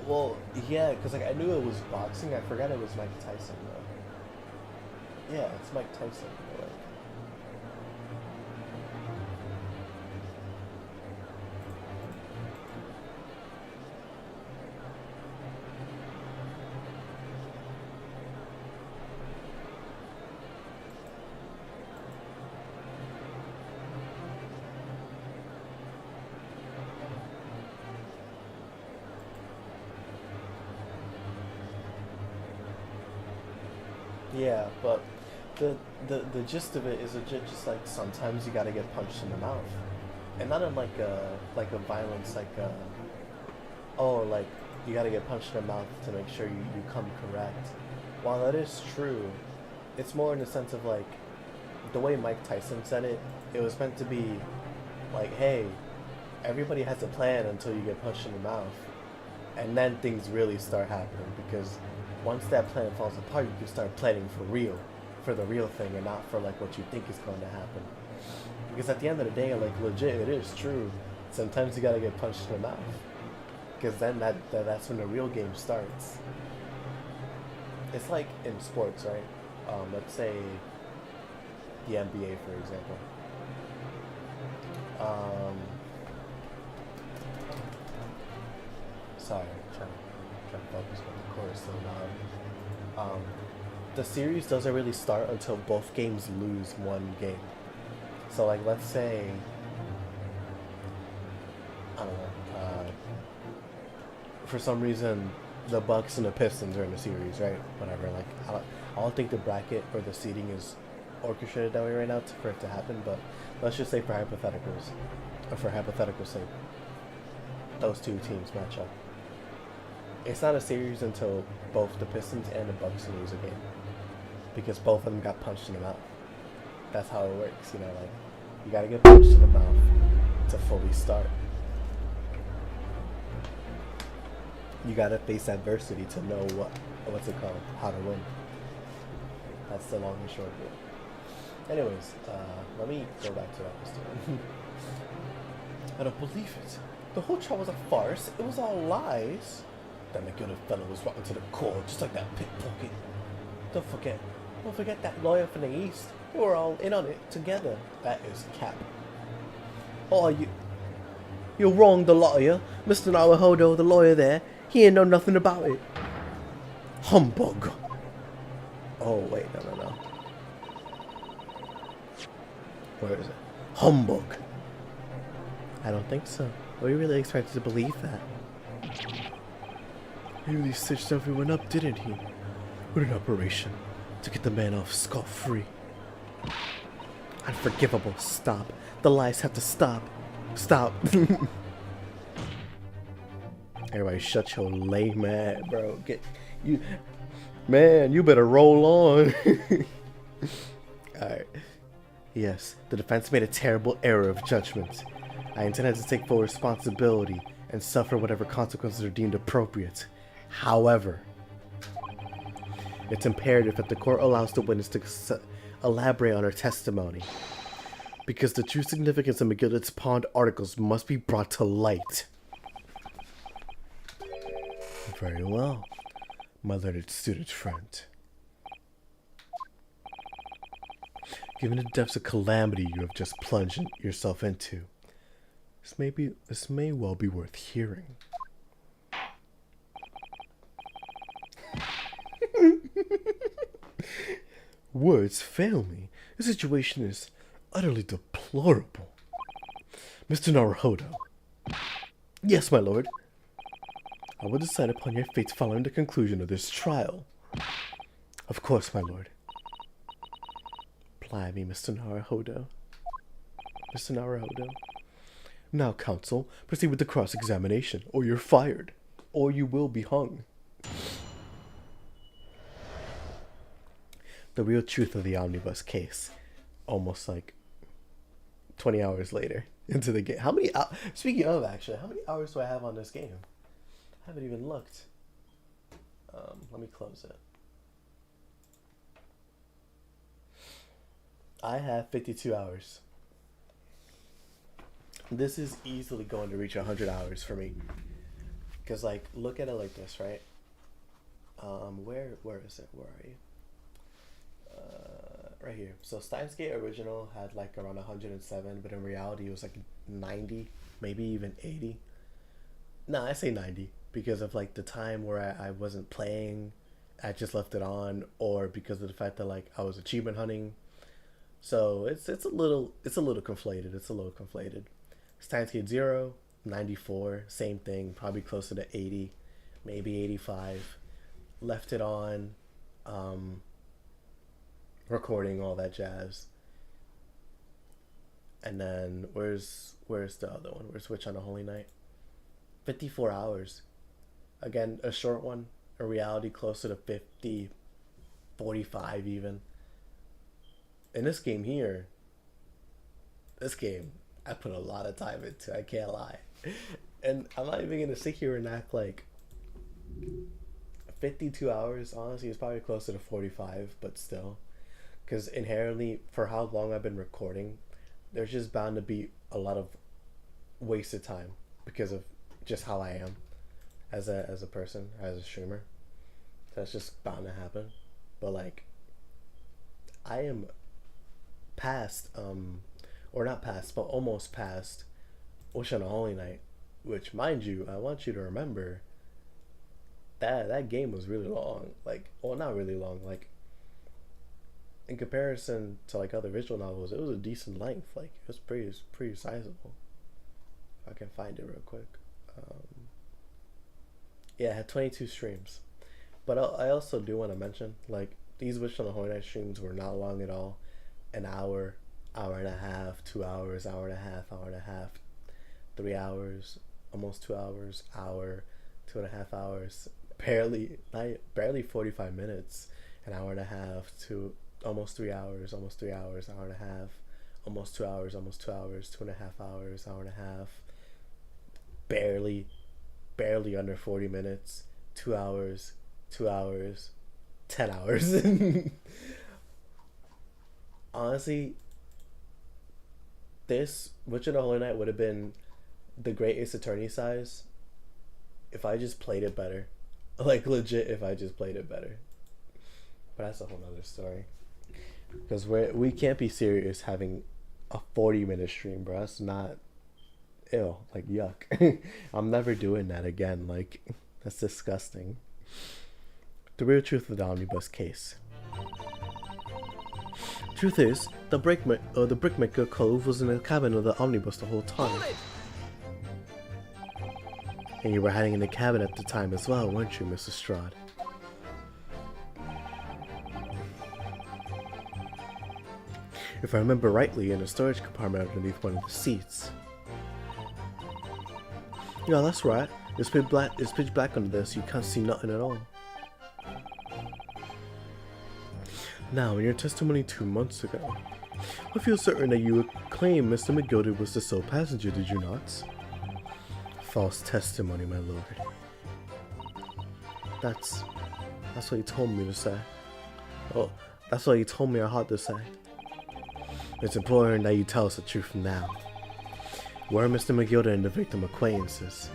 Well, yeah, because like I knew it was boxing. I forgot it was Mike Tyson though. Yeah, it's Mike Tyson. But, like, yeah, but the the gist of it is just like sometimes you gotta get punched in the mouth, and not in like a violence oh, like you gotta get punched in the mouth to make sure you come correct. While that is true, it's more in the sense of like the way Mike Tyson said it. It was meant to be like, hey, everybody has a plan until you get punched in the mouth, and then things really start happening because once that plan falls apart, you can start planning for real, for the real thing, and not for like what you think is going to happen. Because at the end of the day, like legit, it is true. Sometimes you gotta get punched in the mouth, because then that's when the real game starts. It's like in sports, right? Let's say the NBA, for example. Sorry, I'm trying to focus on the chorus so loud. The series doesn't really start until both games lose one game. So, like, let's say, I don't know, for some reason, the Bucks and the Pistons are in the series, right? Whatever. Like, I don't think the bracket or the seeding is orchestrated that way right now for it to happen. But let's just say for hypotheticals, or for hypothetical sake, those two teams match up. It's not a series until both the Pistons and the Bucks lose a game, because both of them got punched in the mouth. That's how it works, you know. Like, you gotta get punched in the mouth to fully start. You gotta face adversity to know what's it called, how to win. That's the long and short of it. Anyways, let me go back to what I was doing. I don't believe it. The whole trial was a farce. It was all lies. That McGill fellow was rotten to the core, just like that pickpocket. Don't forget that lawyer from the East. We were all in on it together. That is cap. Oh, you're wrong, the lawyer. Mr. Nawahodo, the lawyer there, he ain't know nothing about it. Humbug. Oh, wait, no. Where is it? Humbug. I don't think so. We really expected to believe that. He really stitched everyone up, didn't he? What an operation to get the man off scot-free. Unforgivable. Stop. The lies have to stop. Stop. Everybody shut your lame ass, bro. Get you, man, you better roll on. Alright. Yes, the defense made a terrible error of judgment. I intended to take full responsibility and suffer whatever consequences are deemed appropriate. However, it's imperative that the court allows the witness to elaborate on her testimony, because the true significance of McGillicuddy's Pond articles must be brought to light. Very well, my learned student friend. Given the depths of calamity you have just plunged yourself into, this may well be worth hearing. Words fail me. The situation is utterly deplorable. Mr. Naruhodo. Yes, my lord. I will decide upon your fate following the conclusion of this trial. Of course, my lord. Ply me, Mr. Naruhodo. Mr. Naruhodo. Now, counsel, proceed with the cross-examination, or you're fired, or you will be hung. The real truth of the omnibus case, almost like 20 hours later into the game. How many speaking of, actually, how many hours do I have on this game? I haven't even looked. Let me close it. I have 52 hours. This is easily going to reach 100 hours for me, Cause like look at it like this, right? Where is it? Where are you? Right here. So Steins Gate original had like around 107, but in reality it was like 90, maybe even 80. No, I say 90 because of like the time where I wasn't playing, I just left it on, or because of the fact that like I was achievement hunting. So it's a little conflated. It's a little conflated. Steins Gate 0, 94, same thing, probably closer to 80, maybe 85. Left it on, recording all that jazz. And then where's the other one? Where's Witch on a Holy Night? 54 hours. Again, a short one. A reality closer to 50, 45 even. In this game here, I put a lot of time into. I can't lie. And I'm not even gonna sit here and act like 52 hours. Honestly, it's probably closer to 45, but still. Because inherently, for how long I've been recording, there's just bound to be a lot of wasted time because of just how I am as a person, as a streamer. That's just bound to happen. But like, I am past, or not past, but almost past Ocean Holy Night, which, mind you, I want you to remember that game was really long. Like, well, not really long. Like, in comparison to like other visual novels, it was a decent length. Like, it was pretty sizable. If I can find it real quick. Yeah, it had 22 streams. But I also do want to mention, like, these Wish on the Holy Night streams were not long at all. An hour, hour and a half, 2 hours, hour and a half, 3 hours, almost 2 hours, hour, 2.5 hours, barely 45 minutes, an hour and a half to almost 3 hours, hour and a half, almost 2 hours, 2.5 hours, hour and a half, barely under 40 minutes, 2 hours, 10 hours. Honestly, this Witch of the Holy Night would have been the Great Ace Attorney size if I just played it better. Like, legit, if I just played it better. But that's a whole nother story. Because we can't be serious having a 40-minute stream, bro. That's not... Ew. Like, yuck. I'm never doing that again. Like, that's disgusting. The real truth of the omnibus case. Truth is, the brickmaker Cove was in the cabin of the omnibus the whole time. And you were hiding in the cabin at the time as well, weren't you, Mrs. Strahd? If I remember rightly, in a storage compartment underneath one of the seats. Yeah, that's right. It's pitch black under there, so you can't see nothing at all. Now, in your testimony 2 months ago, I feel certain that you claim Mr. McGilder was the sole passenger, did you not? False testimony, my lord. That's what you told me to say. Oh, that's what you told me I had to say. It's important that you tell us the truth now. Where are Mr. McGilder and the victim acquaintances?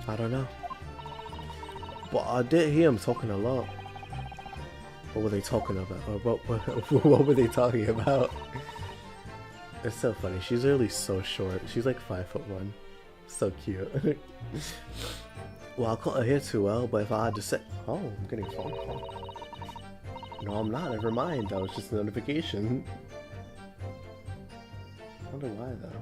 I don't know. But I did hear him talking a lot. What were they talking about? Or what were they talking about? It's so funny. She's really so short. She's like 5'1". So cute. Well, I can't hear too well, but if I had to say... Oh, I'm getting a phone call. No, I'm not. Never mind. That was just a notification. I wonder why, though.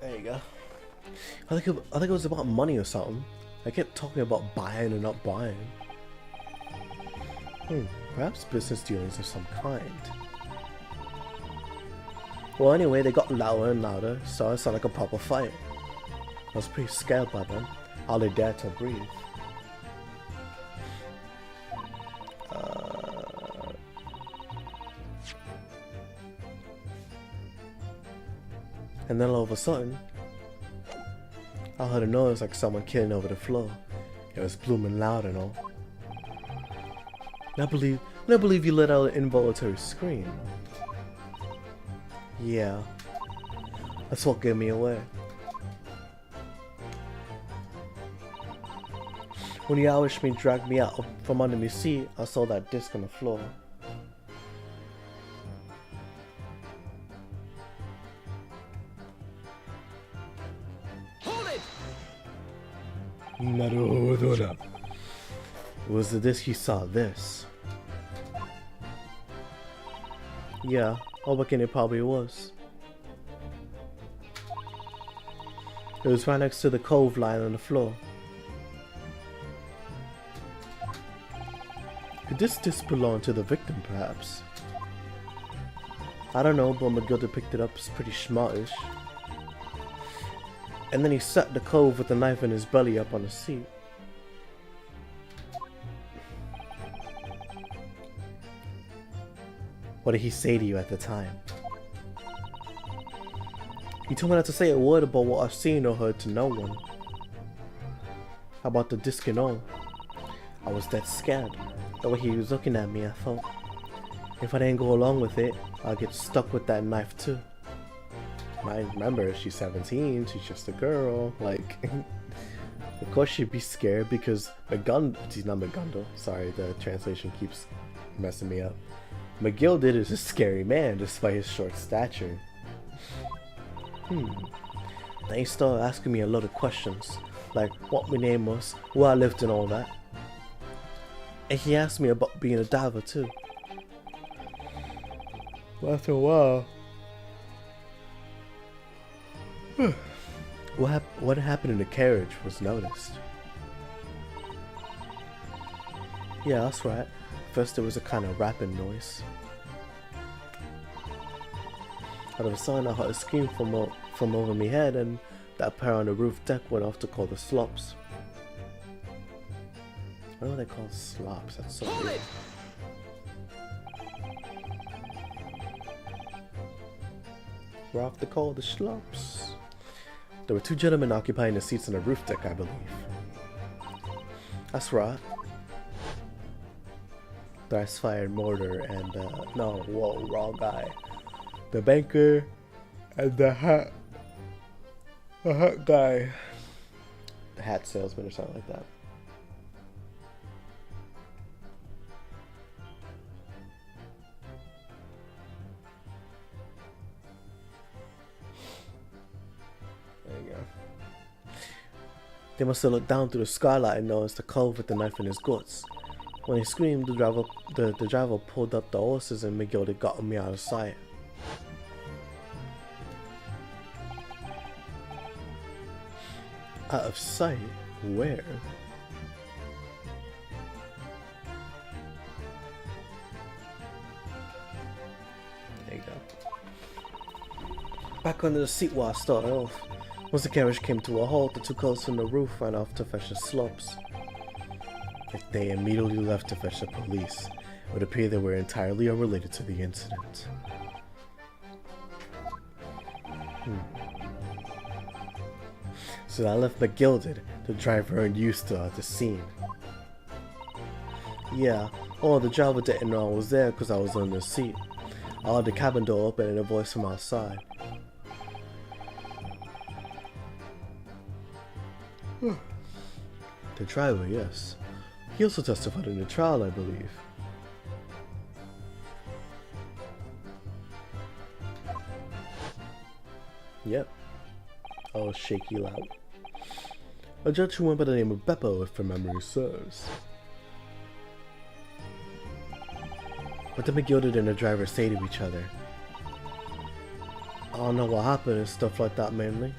There you go. I think it was about money or something. I kept talking about buying and not buying. Perhaps business dealings of some kind. Well, anyway, they got louder and louder, so it sounded like a proper fight. I was pretty scared by them. All they dared to breathe. And then all of a sudden, I heard a noise like someone killing over the floor. It was blooming loud and all. And I believe you let out an involuntary scream. Yeah, that's what gave me away. When the Irishman dragged me out from under my seat, I saw that disc on the floor. Hold it! Was the disc he saw this? Yeah, I reckon it probably was. It was right next to the cove lying on the floor. Could this disc belong to the victim, perhaps? I don't know, but McGilder picked it up as pretty smartish. And then he set the cove with the knife in his belly up on the seat. What did he say to you at the time? He told me not to say a word about what I've seen or heard to no one. How about the disc and all? I was that scared. The way he was looking at me, I thought, if I didn't go along with it, I'll get stuck with that knife too. I remember, she's 17, she's just a girl, like, of course she'd be scared because she's not McGundle, sorry, the translation keeps messing me up. McGilded is a scary man despite his short stature. Then he started asking me a lot of questions, like what my name was, where I lived and all that. And he asked me about being a diver too. Well, after a while, what happened in the carriage was noticed. Yeah, that's right. First there was a kind of rapping noise. Out of a sudden I heard a scream from over my head, and that pair on the roof deck went off to call the slops. What are they called? Slops? That's so weird. We're off to call the slops. There were two gentlemen occupying the seats on the roof deck, I believe. That's right. Thrice fired mortar and no, whoa, wrong guy. The banker and the hat guy. The hat salesman or something like that. There you go. They must have looked down through the skylight and noticed the cove with the knife in his guts. When he screamed, the driver pulled up the horses and McGilder got me out of sight. Out of sight? Where? There you go. Back under the seat where I started off. Once the carriage came to a halt, the two girls from the roof ran off to fetch the slopes. They immediately left to fetch the police. It would appear they were entirely unrelated to the incident. So I left McGilded, the driver and used to at the scene. Yeah, the driver didn't know I was there because I was on the seat. I heard the cabin door open and a voice from outside. The driver, yes. He also testified in the trial, I believe. Yep. Oh, shaky loud. A judge who went by the name of Beppo, if my memory serves. What did McGilded and the driver say to each other? I don't know what happened and stuff like that mainly.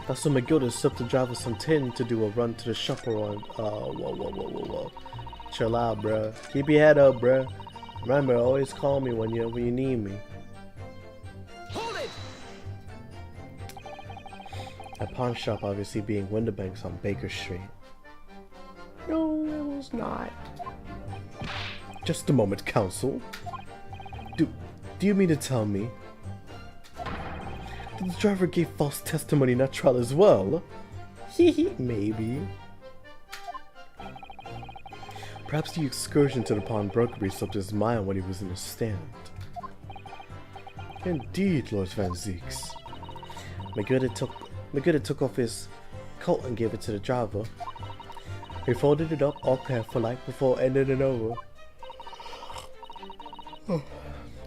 That's when McGilder slipped the driver some tin to do a run to the shop around. Whoa. Chill out, bruh. Keep your head up, bruh. Remember, always call me when you need me. Hold it! A pawn shop obviously being Windibanks on Baker Street. No, it was not. Just a moment, counsel. Do you mean to tell me that the driver gave false testimony in that trial as well? Hee maybe. Perhaps the excursion to the pawnbrokery slipped his mind when he was in the stand. Indeed, Lord Van Zeeks. McGuinness took off his coat and gave it to the driver. He folded it up all careful like before handing it over.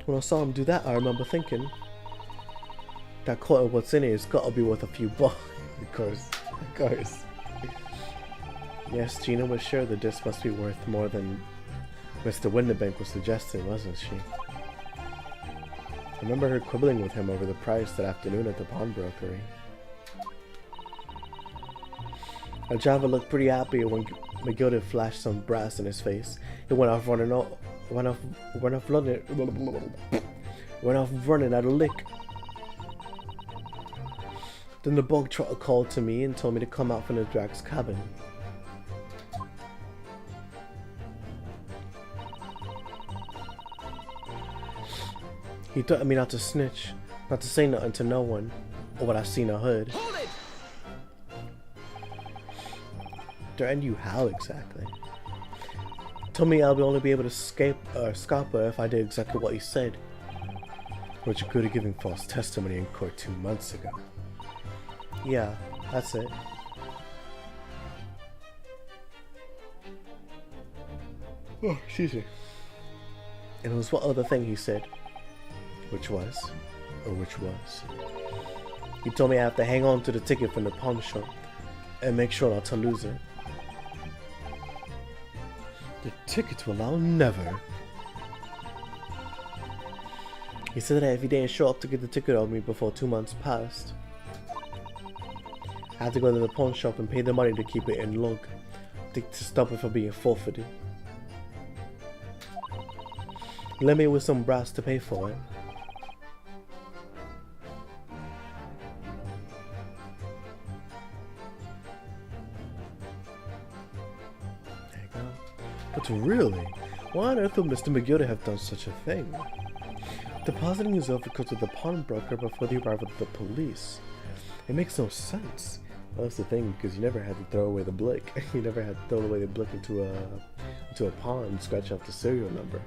When I saw him do that, I remember thinking, that coat of what's in it has got to be worth a few bucks. Of course. Yes, Gina was sure the disc must be worth more than Mr. Windibank was suggesting, wasn't she? I remember her quibbling with him over the price that afternoon at the pawnbrokery. Our driver looked pretty happy when McGilda flashed some brass in his face. He went off running at a lick. Then the bog trotter called to me and told me to come out from the drag's cabin. He threatened me not to snitch, not to say nothing to no one, or what I seen or heard. Hold it! Threatened you how exactly? Told me I'll only be able to escape her if I did exactly what he said. Which you could have given false testimony in court 2 months ago. Yeah, that's it. Oh, excuse me. And it was what other thing he said. Which was? He told me I have to hang on to the ticket from the pawn shop and make sure not to lose it. The ticket will I'll never. He said that if he didn't show up to get the ticket on me before 2 months passed, I had to go to the pawn shop and pay the money to keep it in log, to stop it from being forfeited. He left me with some brass to pay for it. But really, why on earth would Mr. McGilda have done such a thing? Depositing his overcoat with the pawnbroker before the arrival of the police. It makes no sense. Well, that's the thing, because you never had to throw away the blick. You never had to throw away the blick into a pawn and scratch off the serial number.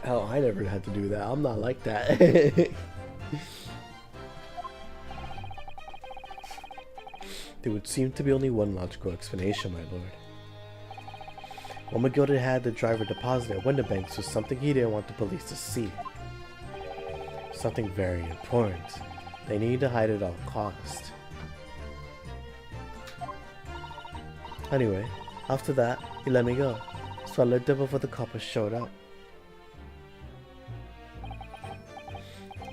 Hell, I never had to do that. I'm not like that. There would seem to be only one logical explanation, my lord. What McGilda had the driver deposit at Windibanks was something he didn't want the police to see. Something very important. They needed to hide it at all cost. Anyway, after that, he let me go, so I let there before the coppers showed up.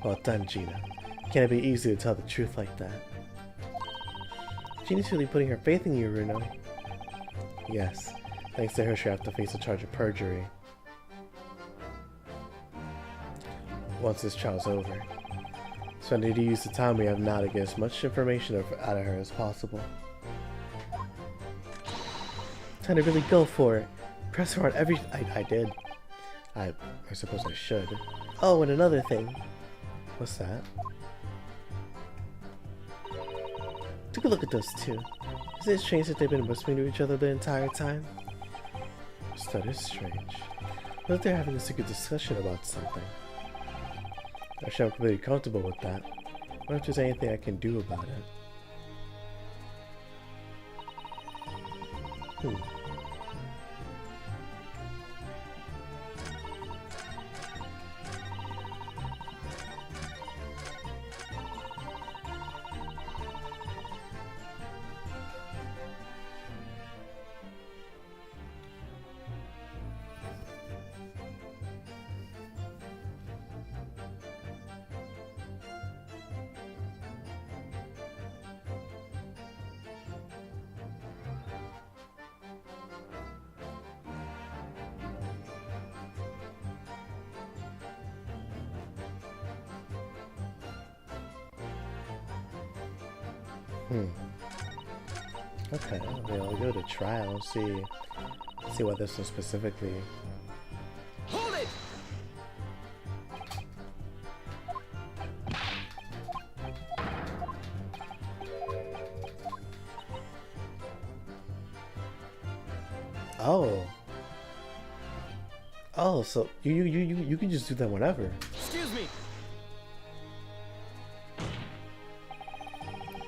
Well done, Gina. Can't it be easy to tell the truth like that? Gina's really putting her faith in you, Runo. Yes. Thanks to her, she'll have to face a charge of perjury once this trial's over. So I need to use the time we have now to get as much information out of her as possible. Time to really go for it. Press her on every... I did. I suppose I should. Oh, and another thing. What's that? Take a look at those two. Isn't it strange that they've been whispering to each other the entire time? That is strange. What if they're having a secret discussion about something? Actually, I'm completely comfortable with that. What if there's anything I can do about it? Hmm. Okay, I'll give it a try. I'll see what this one specifically. Hold it! Oh. Oh, so you can just do that whenever. Excuse me.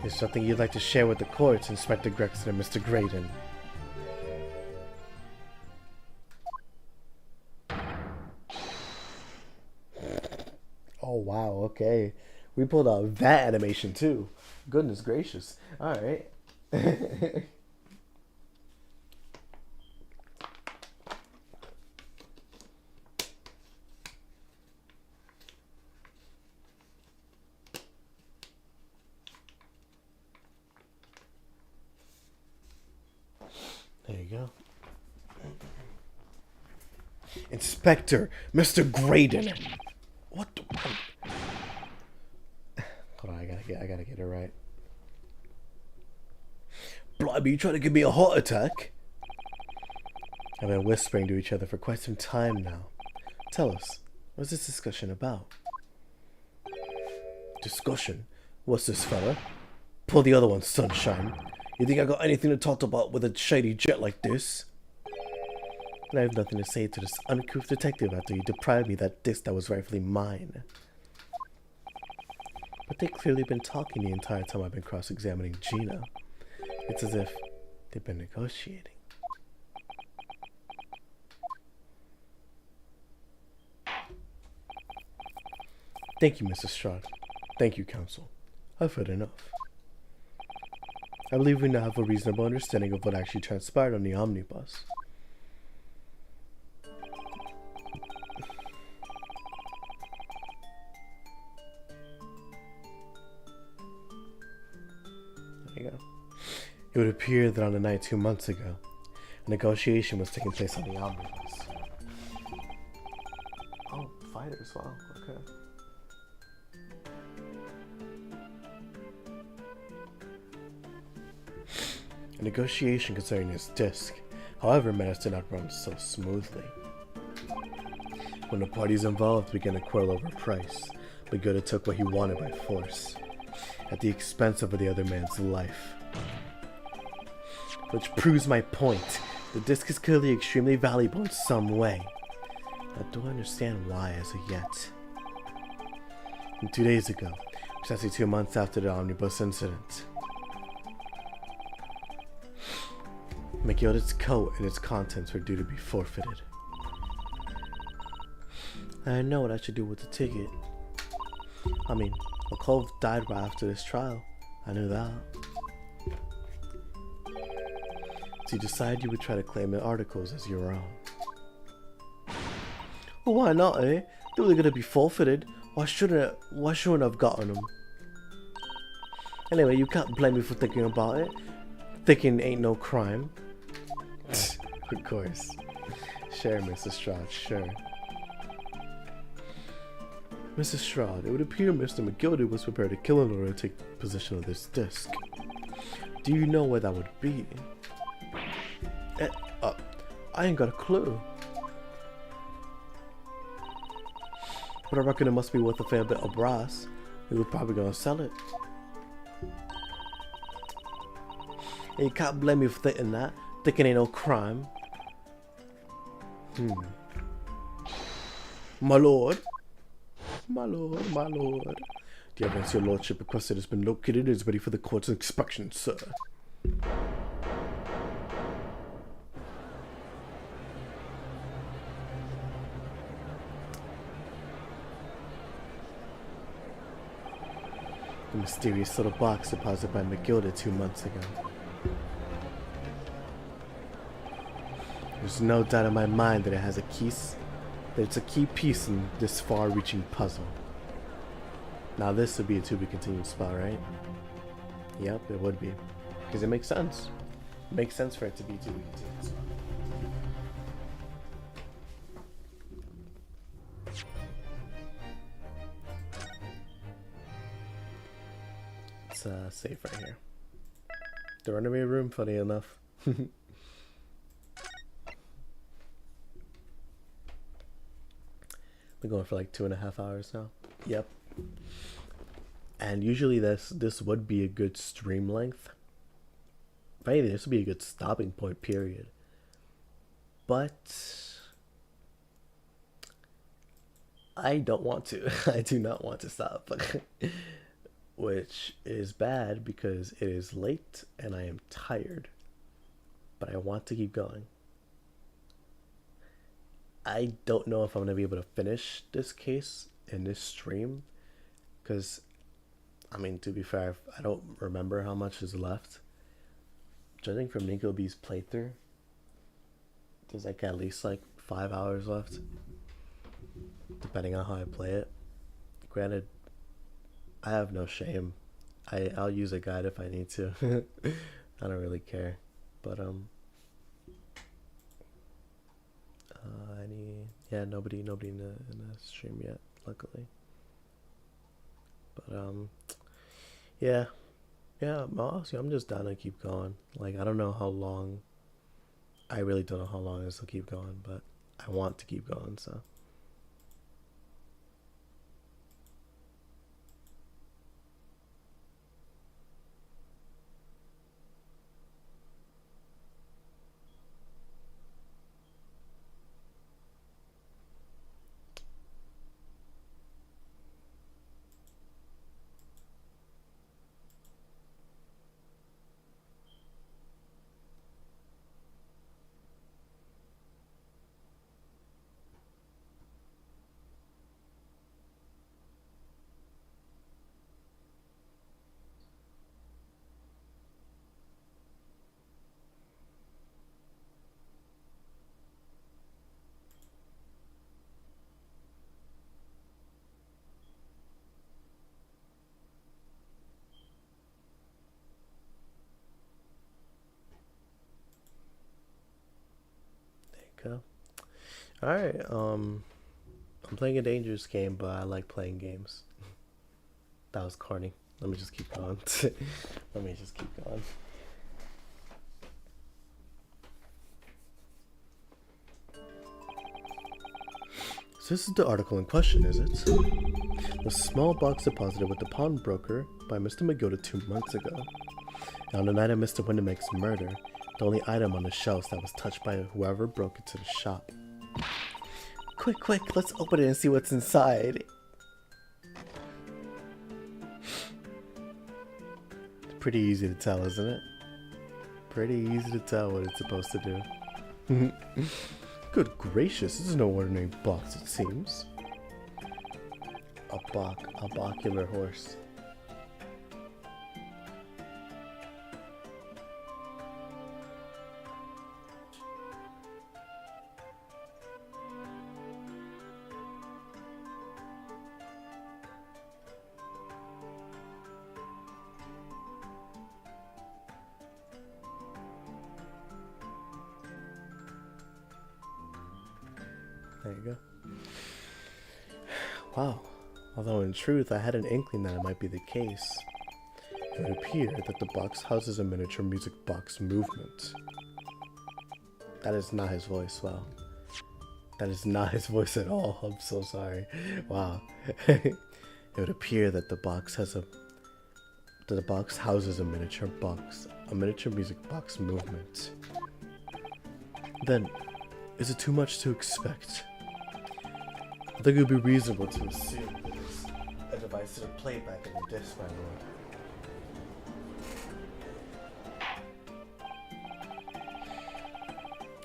Is something you'd like to share with the courts, Inspector Gregson and Mr. Graydon? Oh wow, okay. We pulled out that animation too. Goodness gracious. Alright. There you go. Inspector, Mr. Graydon. What the? Hold on, I gotta get it right. Blimey, you trying to give me a heart attack? I've been whispering to each other for quite some time now. Tell us, what's this discussion about? Discussion? What's this, fella? Pull the other one, sunshine. You think I got anything to talk about with a shady jet like this? And I have nothing to say to this uncouth detective after you deprived me of that disc that was rightfully mine. But they've clearly been talking the entire time I've been cross-examining Gina. It's as if they've been negotiating. Thank you, Mrs. Strahd. Thank you, Counsel. I've heard enough. I believe we now have a reasonable understanding of what actually transpired on the omnibus. There you go. It would appear that on the night 2 months ago, a negotiation was taking place on the omnibus. Oh, fighters, wow, okay. A negotiation concerning his disc. However, matters did not run so smoothly. When the parties involved began to quarrel over price, Pagoda took what he wanted by force, at the expense of the other man's life. Which proves my point. The disc is clearly extremely valuable in some way. I don't understand why as of yet. And 2 days ago, precisely 2 months after the omnibus incident, Magilda's coat and its contents were due to be forfeited. I didn't know what I should do with the ticket. I mean, Okolv died right after this trial. I knew that. So you decided you would try to claim the articles as your own. Well, why not, eh? They were gonna be forfeited. Why shouldn't I have gotten them? Anyway, you can't blame me for thinking about it. Thinking ain't no crime. Of course. Sure, Mrs. Strahd, sure. Mrs. Strahd, it would appear Mr. McGildy was prepared to kill in order to take possession of this disc. Do you know where that would be? I ain't got a clue. But I reckon it must be worth a fair bit of brass. We were probably gonna sell it. And you can't blame me for thinking that. Thinking ain't no crime. My lord. My lord, my lord. The evidence your lordship requested has been located and is ready for the court's inspection, sir. The mysterious little box deposited by Magilda 2 months ago. There's no doubt in my mind that it has a key, that it's a key piece in this far-reaching puzzle. Now this would be a to be continued spell, right? Yep, it would be. Because it makes sense. It makes sense for it to be a to be continued spell. Let's save right here. The runaway room, funny enough. Been going for like 2.5 hours now. Yep. And usually this would be a good stream length. If anything, this would be a good stopping point, period. But I don't want to. I do not want to stop. Which is bad because it is late and I am tired. But I want to keep going. I don't know if I'm going to be able to finish this case in this stream. Because, I mean, to be fair, I don't remember how much is left. Judging from Nico B's playthrough, there's like at least like 5 hours left. Depending on how I play it. Granted, I have no shame. I'll use a guide if I need to. I don't really care. But nobody in the stream yet, luckily. But yeah, honestly, I'm just down to keep going. Like, I don't know how long. I really don't know how long this will keep going, but I want to keep going, so. Alright, I'm playing a dangerous game, but I like playing games. That was corny. Let me just keep going. Let me just keep going. So this is the article in question, is it? The small box deposited with the pawnbroker by Mr. Magoda 2 months ago. Now, on the night of Mr. Windemeck's murder, the only item on the shelves that was touched by whoever broke into the shop. Quick, let's open it and see what's inside. It's pretty easy to tell, isn't it? Pretty easy to tell what it's supposed to do. Good gracious, this is no ordinary box, it seems. A bocular horse. There you go. Wow. Although in truth, I had an inkling that it might be the case. It would appear that the box houses a miniature music box movement. That is not his voice, wow. That is not his voice at all. I'm so sorry. Wow. It would appear that the box houses a miniature music box movement. Then, is it too much to expect? I think it would be reasonable to assume that it's a device to play back in the disc, my lord.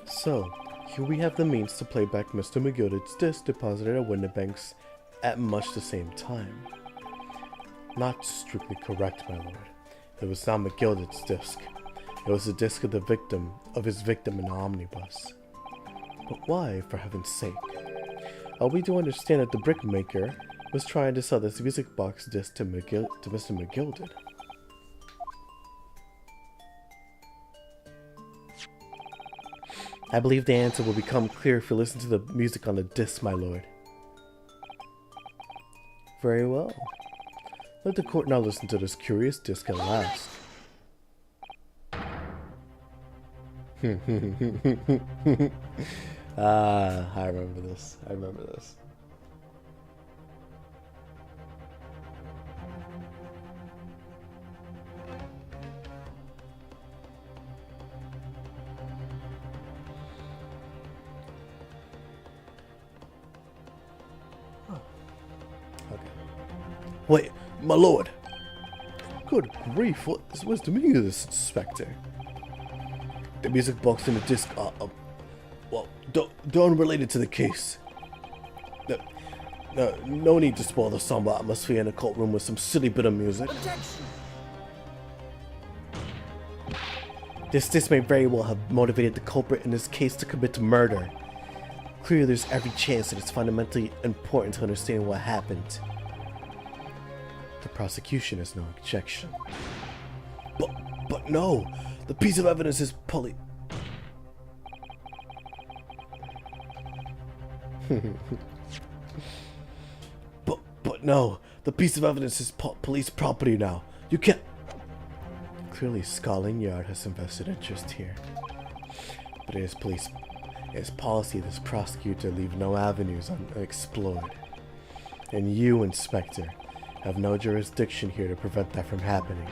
So, here we have the means to play back Mr. McGilded's disc deposited at Windebank's at much the same time. Not strictly correct, my lord. It was not McGilded's disc. It was the disc of his victim in the omnibus. But why, for heaven's sake? Are we to understand that the brickmaker was trying to sell this music box disc to Mr. McGilded? I believe the answer will become clear if you listen to the music on the disc, my lord. Very well. Let the court now listen to this curious disc at last. I remember this. I remember this. Okay. Wait, my lord. Good grief, what's the meaning of this, Inspector? The music box and the disc are, well, they're unrelated to the case. No need to spoil the somber atmosphere in a cult room with some silly bit of music. Objection! This may very well have motivated the culprit in this case to commit murder. Clearly, there's every chance that it's fundamentally important to understand what happened. The prosecution has no objection. But no! The piece of evidence is But no! The piece of evidence is police property now. You can't... Clearly, Scotland Yard has some vested interest here. But it is policy of this prosecutor to leave no avenues unexplored. And you, Inspector, have no jurisdiction here to prevent that from happening.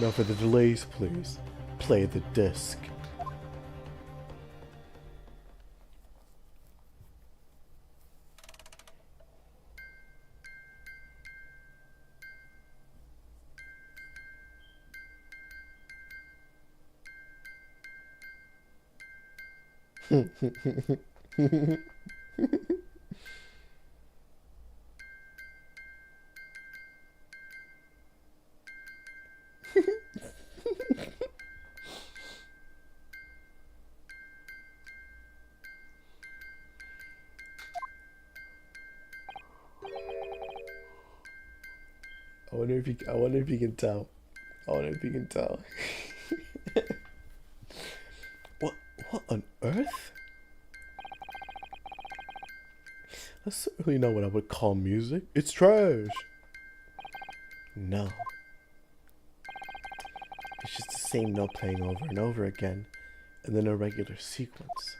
No further delays, please. Play the disc. I wonder if you can tell. I wonder if you can tell. What on earth? That's certainly not what I would call music. It's trash. No. It's just the same note playing over and over again, and then a regular sequence.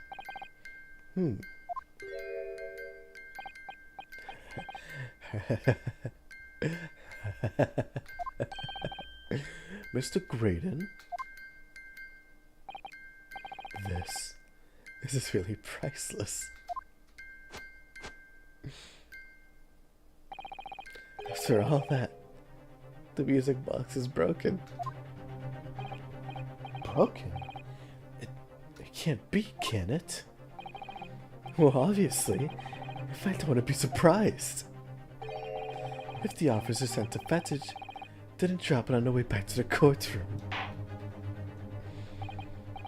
Mr. Graydon? This is really priceless. After all that, the music box is broken. Broken? It can't be, can it? Well, obviously. If I don't want to be surprised. If the officer sent to fetch it, didn't drop it on the way back to the courtroom.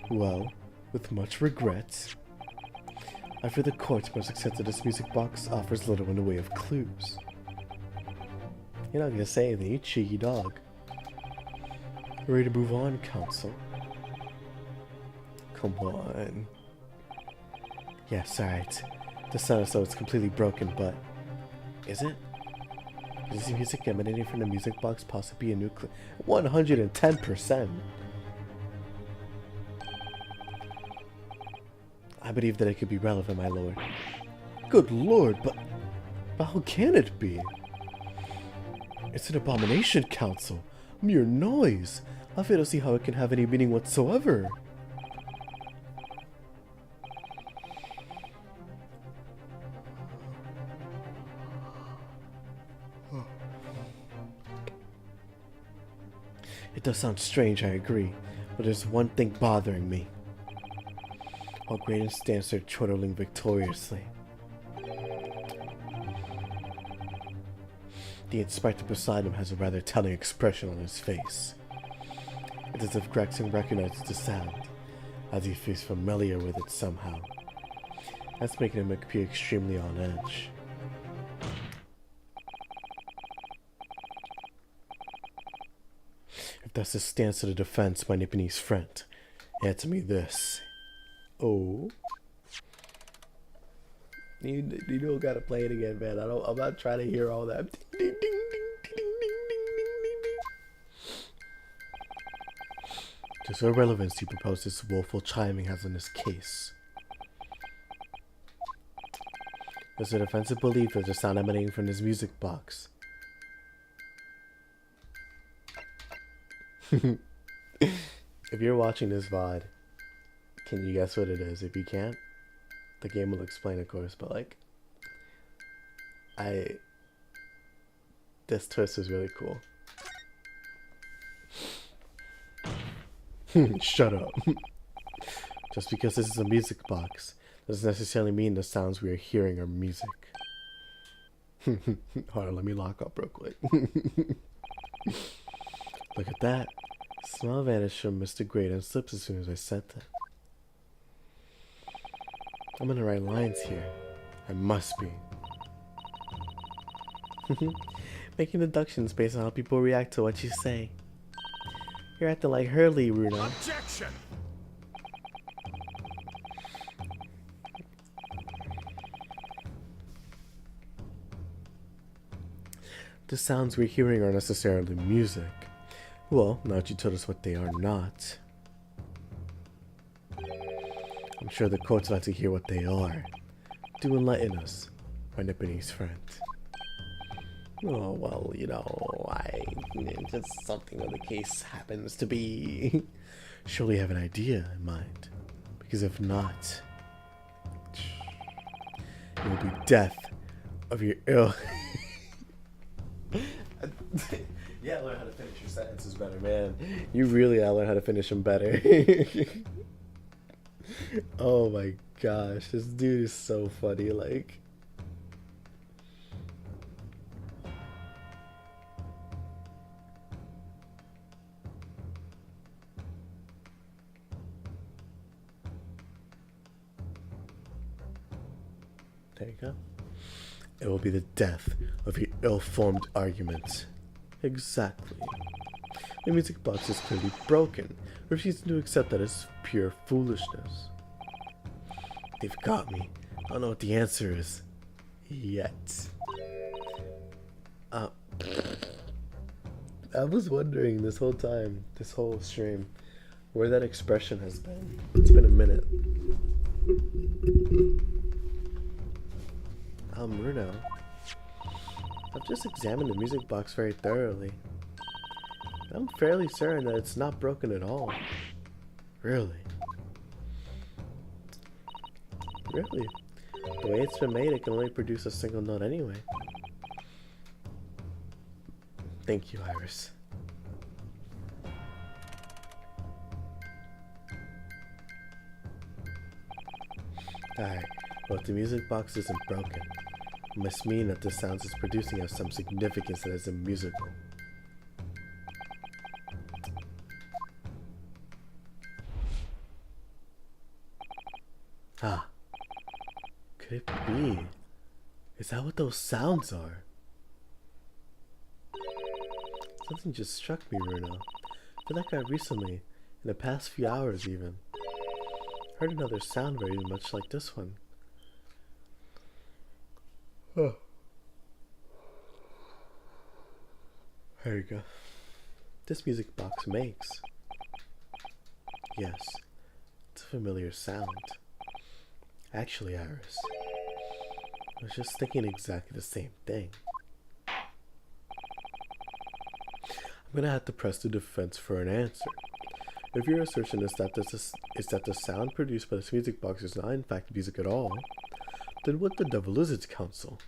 Well, with much regret, I fear the court must accept that this music box offers little in the way of clues. You're not gonna say anything, you cheeky dog. Ready to move on, counsel? Come on. Yes, alright. The sound is so it's completely broken, but... Is it? Is the music emanating from the music box possibly a nuclear... 110%! I believe that it could be relevant, my lord. Good lord, but how can it be? It's an abomination, counsel. Mere noise. I fail to see how it can have any meaning whatsoever. It does sound strange, I agree, but there's one thing bothering me. While Graydon stands there chortling victoriously, the inspector beside him has a rather telling expression on his face. It's as if Gregson recognizes the sound, as if he's familiar with it somehow. That's making him appear extremely on edge. If that's the stance of the defense, my Nipponese friend, answer me this. Oh. You don't gotta play it again, man. I'm not trying to hear all that. Ding, ding, ding, ding, ding, ding, ding, ding, ding. There's no relevance you propose this woeful chiming has in this case. There's an offensive belief that the sound emanating from this music box. If you're watching this VOD, can you guess what it is? If you can't, the game will explain, of course, but like, this twist is really cool. Shut up. Just because this is a music box doesn't necessarily mean the sounds we are hearing are music. Hold on, let me lock up real quick. Look at that. Smile vanished from Mr. Great and slips as soon as I said that. I'm in the right lines here. I must be. Making deductions based on how people react to what you say. You're acting like Hurley, Bruno. Objection! The sounds we're hearing aren't necessarily music. Well, now that you told us what they are not. I'm sure the court's about to hear what they are. Do enlighten us, my Nipponese friend. Oh, well, you know, just something of the case happens to be. Surely you have an idea in mind. Because if not, it will be death of your ill. Yeah, learn how to finish your sentences better, man. You really gotta learn how to finish them better. Oh my gosh, this dude is so funny, like. There you go. It will be the death of your ill-formed arguments. Exactly. The music box is clearly broken, refusing to accept that it's pure foolishness. They've got me. I don't know what the answer is. Yet. I was wondering this whole time, this whole stream, where that expression has been. It's been a minute. Bruno. I've just examined the music box very thoroughly. I'm fairly certain that it's not broken at all. Really? Really? The way it's been made, it can only produce a single note anyway. Thank you, Iris. Alright, well, if the music box isn't broken, it must mean that the sounds it's producing have some significance that isn't musical. Ah. Could it be? Is that what those sounds are? Something just struck me, Bruno. I feel like I recently, in the past few hours even, heard another sound very much like this one. Oh. There you go. This music box makes. Yes, it's a familiar sound. Actually, Iris, I was just thinking exactly the same thing. I'm gonna have to press the defense for an answer. If your assertion is that the sound produced by this music box is not in fact music at all, then what the devil is its counsel?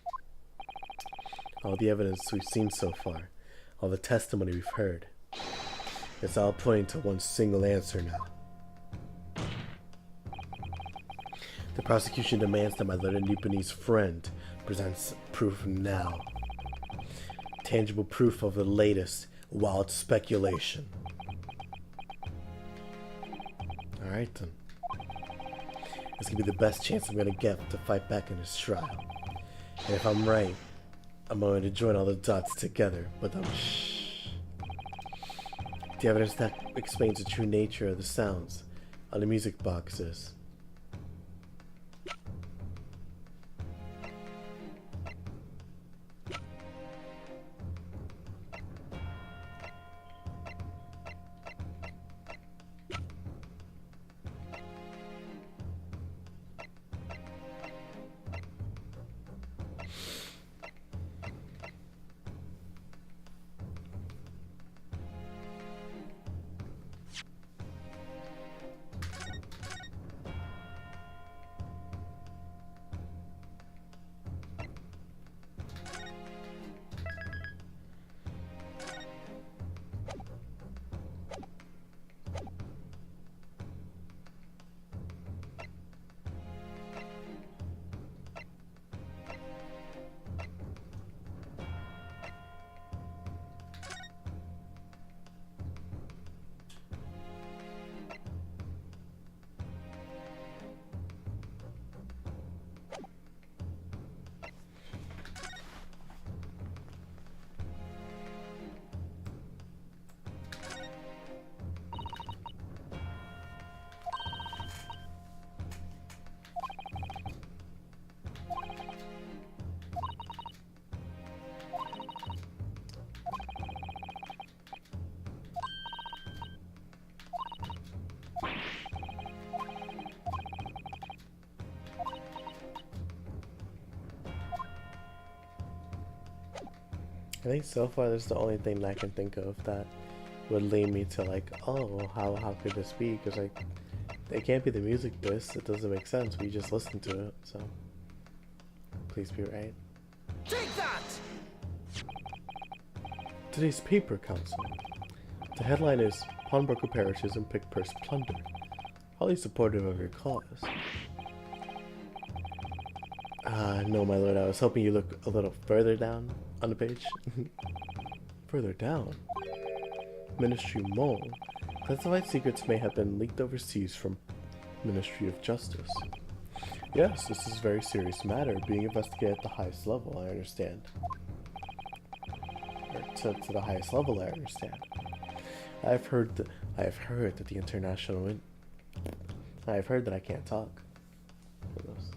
All the evidence we've seen so far, all the testimony we've heard, it's all pointing to one single answer now. The prosecution demands that my little Nipponese friend presents proof now. Tangible proof of the latest wild speculation. Alright then. This could be the best chance I'm gonna get to fight back in this trial. And if I'm right, I'm going to join all the dots together, but the evidence that explains the true nature of the sounds on the music boxes. think so far that's the only thing that I can think of that would lead me to like, oh, how could this be? Because like, it can't be the music twist. It doesn't make sense. We just listened to it, so please be right. Take that! Today's paper council. The headline is Pawnbroker perishes and pick purse plundered. Highly supportive of your cause. No, my lord. I was hoping you look a little further down on the page. Further down. Ministry Mole. Classified secrets may have been leaked overseas from Ministry of Justice. Yes, this is a very serious matter, being investigated at the highest level, I understand. Or to the highest level, I understand. I have heard that the international... I have heard that I can't talk. For this.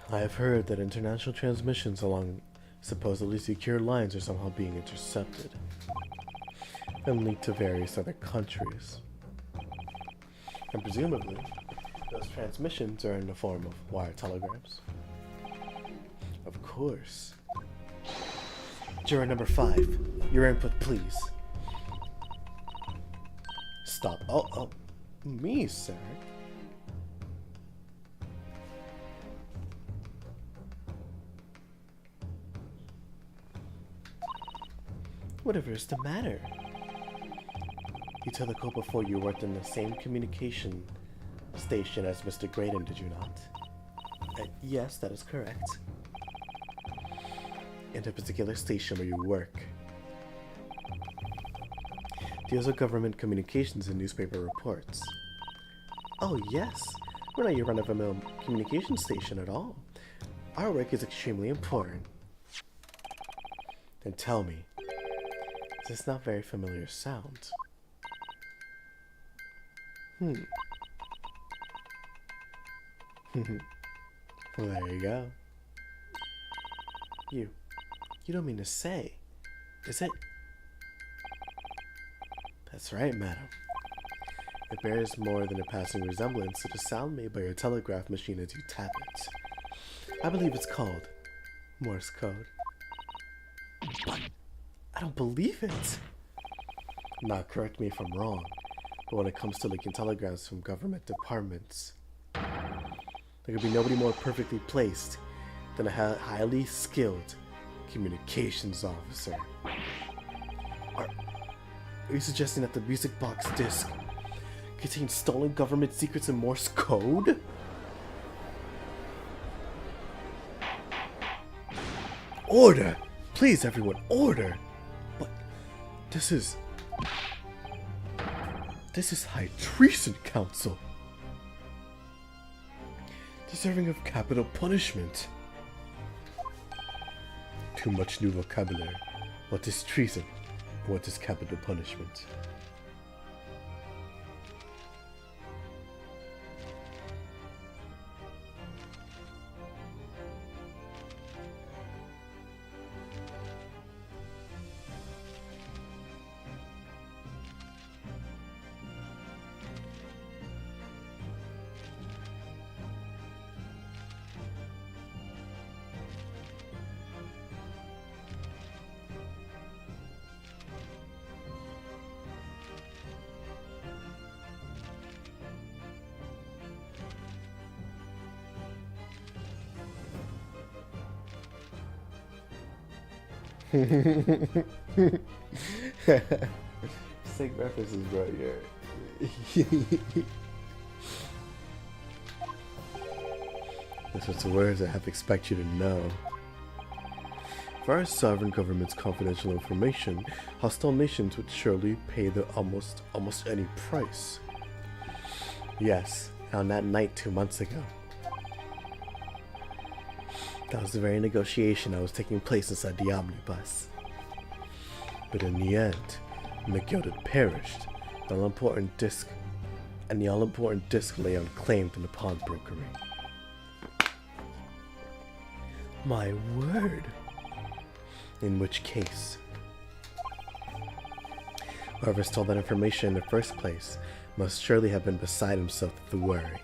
I have heard that international transmissions along supposedly secure lines are somehow being intercepted and linked to various other countries. And presumably, those transmissions are in the form of wire telegrams. Of course. Juror number 5, your input please. Stop. Oh, me, sir. Whatever is the matter? You told the court before you worked in the same communication station as Mr. Graydon, did you not? Yes, that is correct. In the particular station where you work, deals with government communications and newspaper reports. Oh yes, we're not your run-of-the-mill communication station at all. Our work is extremely important. Then tell me, this is not very familiar sound. Well, there you go. You don't mean to say, is it? That's right, madam. It bears more than a passing resemblance to the sound made by your telegraph machine as you tap it. I believe it's called Morse code. But I don't believe it. Now, correct me if I'm wrong, but when it comes to leaking telegrams from government departments, there could be nobody more perfectly placed than a highly skilled communications officer. Are you suggesting that the music box disc contains stolen government secrets in Morse code? Order! Please, everyone, order! But this is high treason, Council. Deserving of capital punishment. Too much new vocabulary. What is treason? What is capital punishment? Sick references, bro. That's what's the words I have to expect you to know. For our sovereign government's confidential information, hostile nations would surely pay the almost any price. Yes, on that night 2 months ago. That was the very negotiation that was taking place inside the omnibus. But in the end, McGilded perished. The all-important disc lay unclaimed in the pawnbrokery. My word! In which case, whoever stole that information in the first place must surely have been beside himself with worry,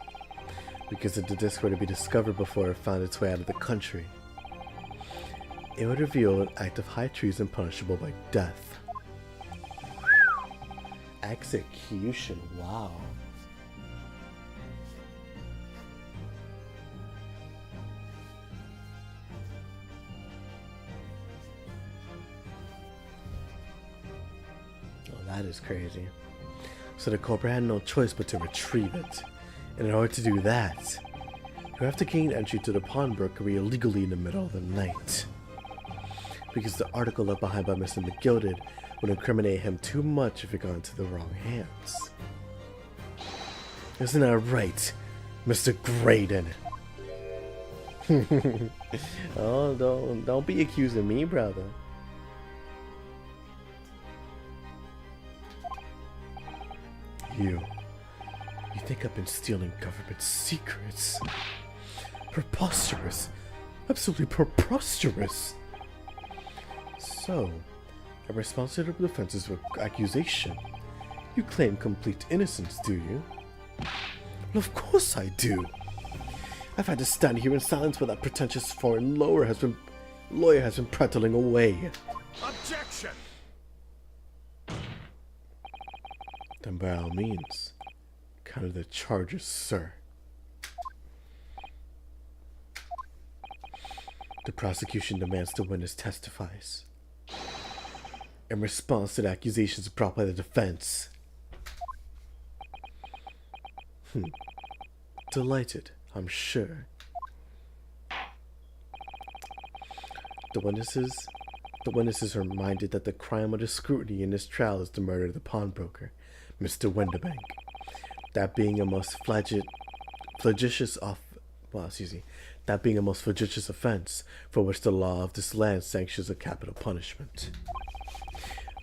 because if the disc were to be discovered before it found its way out of the country, it would reveal an act of high treason punishable by death. Execution, wow. Oh, that is crazy. So the culprit had no choice but to retrieve it. And in order to do that, you have to gain entry to the pawnbrokery illegally in the middle of the night. Because the article left behind by Mr. McGilded would incriminate him too much if it got into the wrong hands. Isn't that right, Mr. Graydon? Oh, don't be accusing me, brother. You think I've been stealing government secrets? Preposterous. Absolutely preposterous. So, in response to the defense's accusation, you claim complete innocence, do you? Well, of course I do. I've had to stand here in silence while that pretentious foreign lawyer has been prattling away. Objection! Then by all means, counter the charges, sir. The prosecution demands the witness testifies in response to the accusations brought by the defense. Delighted, I'm sure. The witnesses are reminded that the crime under scrutiny in this trial is the murder of the pawnbroker, Mr. Windibank. That being a most flagitious offense for which the law of this land sanctions a capital punishment.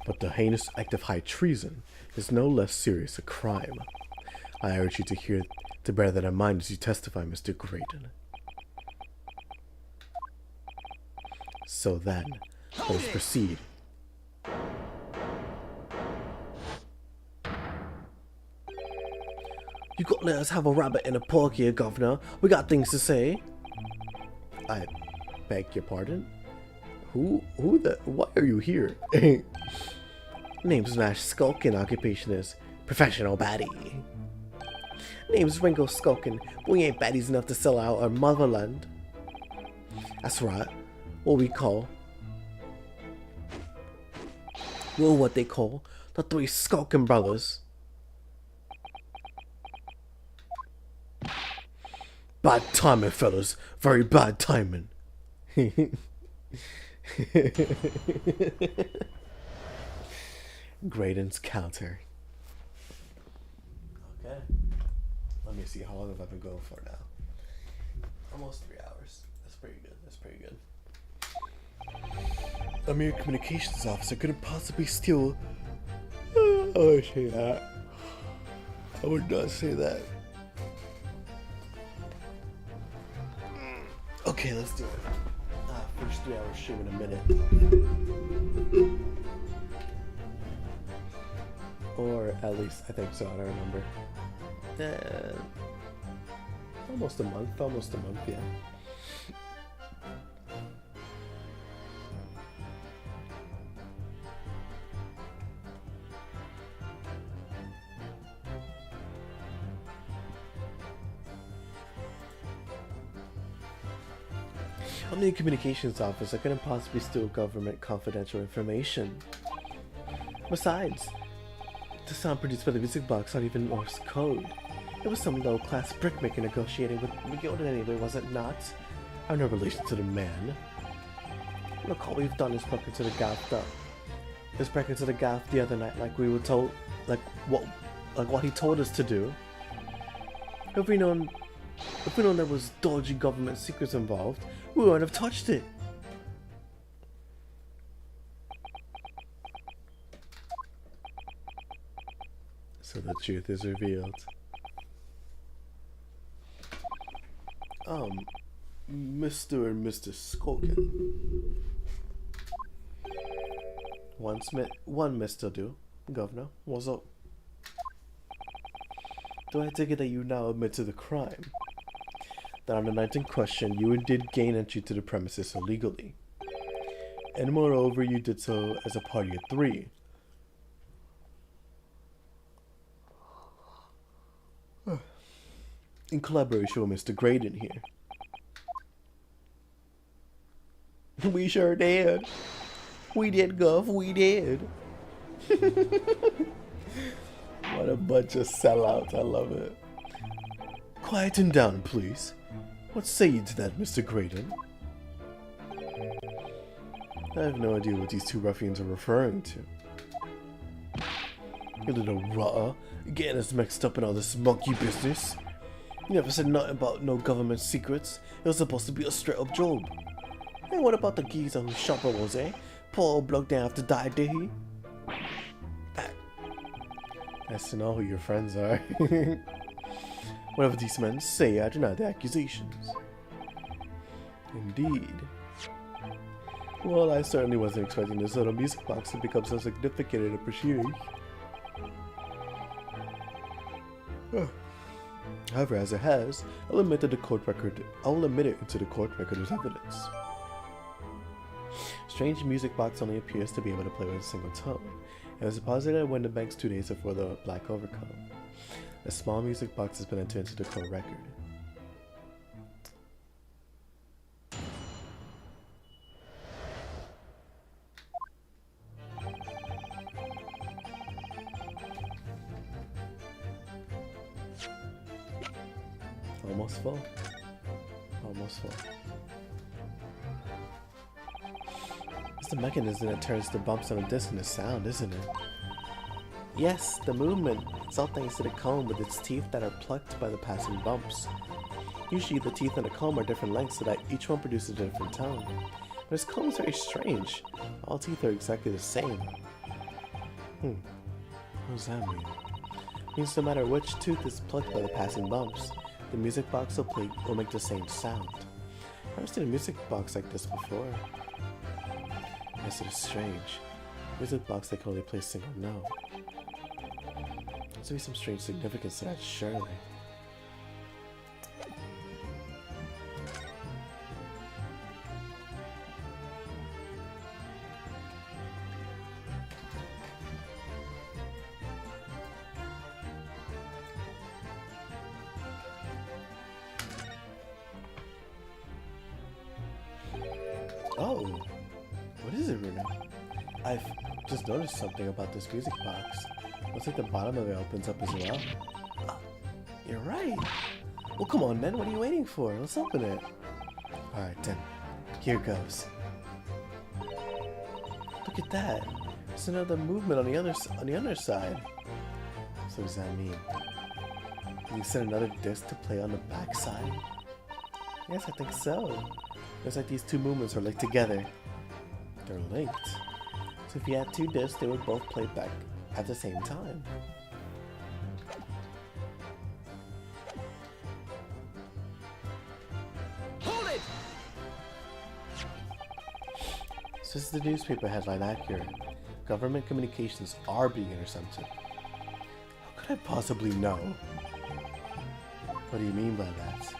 But the heinous act of high treason is no less serious a crime. I urge you to bear that in mind as you testify, Mr. Graydon. So then, let us proceed. You got let us have a rabbit in a pork here, Governor. We got things to say. I beg your pardon? Why are you here? Name's Nash Skulkin, occupation is professional baddie. Name's Ringo Skulkin, but we ain't baddies enough to sell out our motherland. That's right. What they call the three Skulkin brothers. Bad timing, fellas. Very bad timing. Graydon's counter. Okay. Let me see how long have I been going for now. Almost 3 hours. That's pretty good. A mere communications officer couldn't possibly steal. I would say that. I would not say that. Okay, let's do it. First 3 hours stream in a minute. Or at least, I think so, I don't remember. Almost a month, yeah. I'm the communications office. I couldn't possibly steal government confidential information. Besides, the sound produced by the music box not even Morse code. It was some low-class brickmaker negotiating with McGilded anyway, was it not? I have no relation to the man. Look, all we've done is broke into the gaff the other night, like we were told, like what he told us to do. If we known there was dodgy government secrets involved, we wouldn't have touched it. So the truth is revealed. Mr. and Mr. Skulkin. One Mr. Do, Governor, what's up? Do I take it that you now admit to the crime? That on the night in question, you did gain entry to the premises illegally. And moreover, you did so as a party of 3. In collaboration with Mr. Graydon here. We sure did. We did, Gov, we did. What a bunch of sellouts, I love it. Quieten down, please. What say you to that, Mr. Graydon? I have no idea what these 2 ruffians are referring to. You little rotter, getting us mixed up in all this monkey business. You never said nothing about no government secrets. It was supposed to be a straight up job. And what about the geezer whose shopper was, eh? Poor old bloke didn't have to die, did he? Nice to know who your friends are. Whatever these men say, I deny the accusations. Indeed. Well, I certainly wasn't expecting this little music box to become so significant in a proceeding. However, as it has, I'll admit it into the court record as evidence. Strange music box only appears to be able to play with a single tone. It was deposited at Wyndham Banks 2 days before the Black Overcoat. A small music box has been entered into the court record. Almost full. Almost full. It's the mechanism that turns the bumps on a disc into sound, isn't it? Yes, the movement. It's all thanks to the comb with its teeth that are plucked by the passing bumps. Usually the teeth on the comb are different lengths so that each one produces a different tone. But this comb is very strange. All teeth are exactly the same. What does that mean? It means no matter which tooth is plucked by the passing bumps, the music box will make the same sound. I've never seen a music box like this before. Yes, it is strange. Music box that can only play a single note. There's some strange significance to that, surely. Oh, what is it, Runa? I've just noticed something about this music box. Looks like the bottom of it opens up as well. You're right. Well, come on, then. What are you waiting for? Let's open it. Alright, then. Here goes. Look at that. There's another movement on the other side. So what does that mean? You set another disc to play on the back side? Yes, I think so. Looks like these 2 movements are linked together. They're linked. So if you had 2 discs, they would both play back at the same time. Hold it! So is the newspaper headline accurate? Government communications are being intercepted. How could I possibly know? What do you mean by that?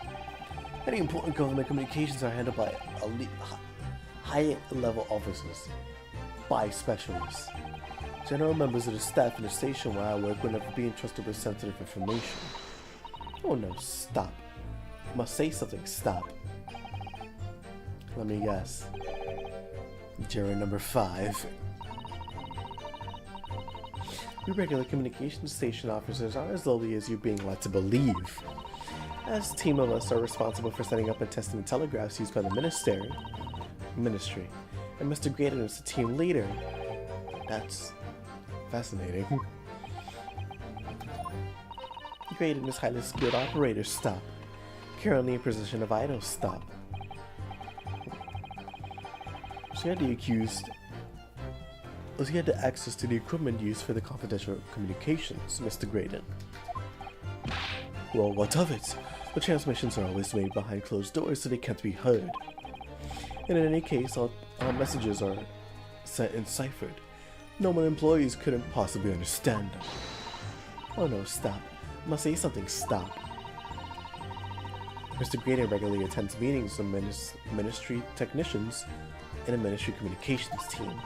Many important government communications are handled by elite, high-level officers, by specialists. General members of the staff in the station where I work will never be entrusted with sensitive information. Oh no, stop. You must say something, stop. Let me guess. Juror number 5. We regular communications station officers aren't as lowly as you're being led to believe. As a team of us are responsible for setting up and testing the telegraphs used by the ministry, and Mr. Graydon is the team leader. That's fascinating. Graydon is highly skilled operator, stop. Currently in position of idle, stop. So you had the accused was he had access to the equipment used for the confidential communications, Mr. Graydon. Well, what of it? The transmissions are always made behind closed doors so they can't be heard. And in any case, all messages are sent in ciphered. Normal employees couldn't possibly understand them. Oh no, stop. I must say something, stop. Mr. Graydon regularly attends meetings of ministry technicians and a ministry communications team.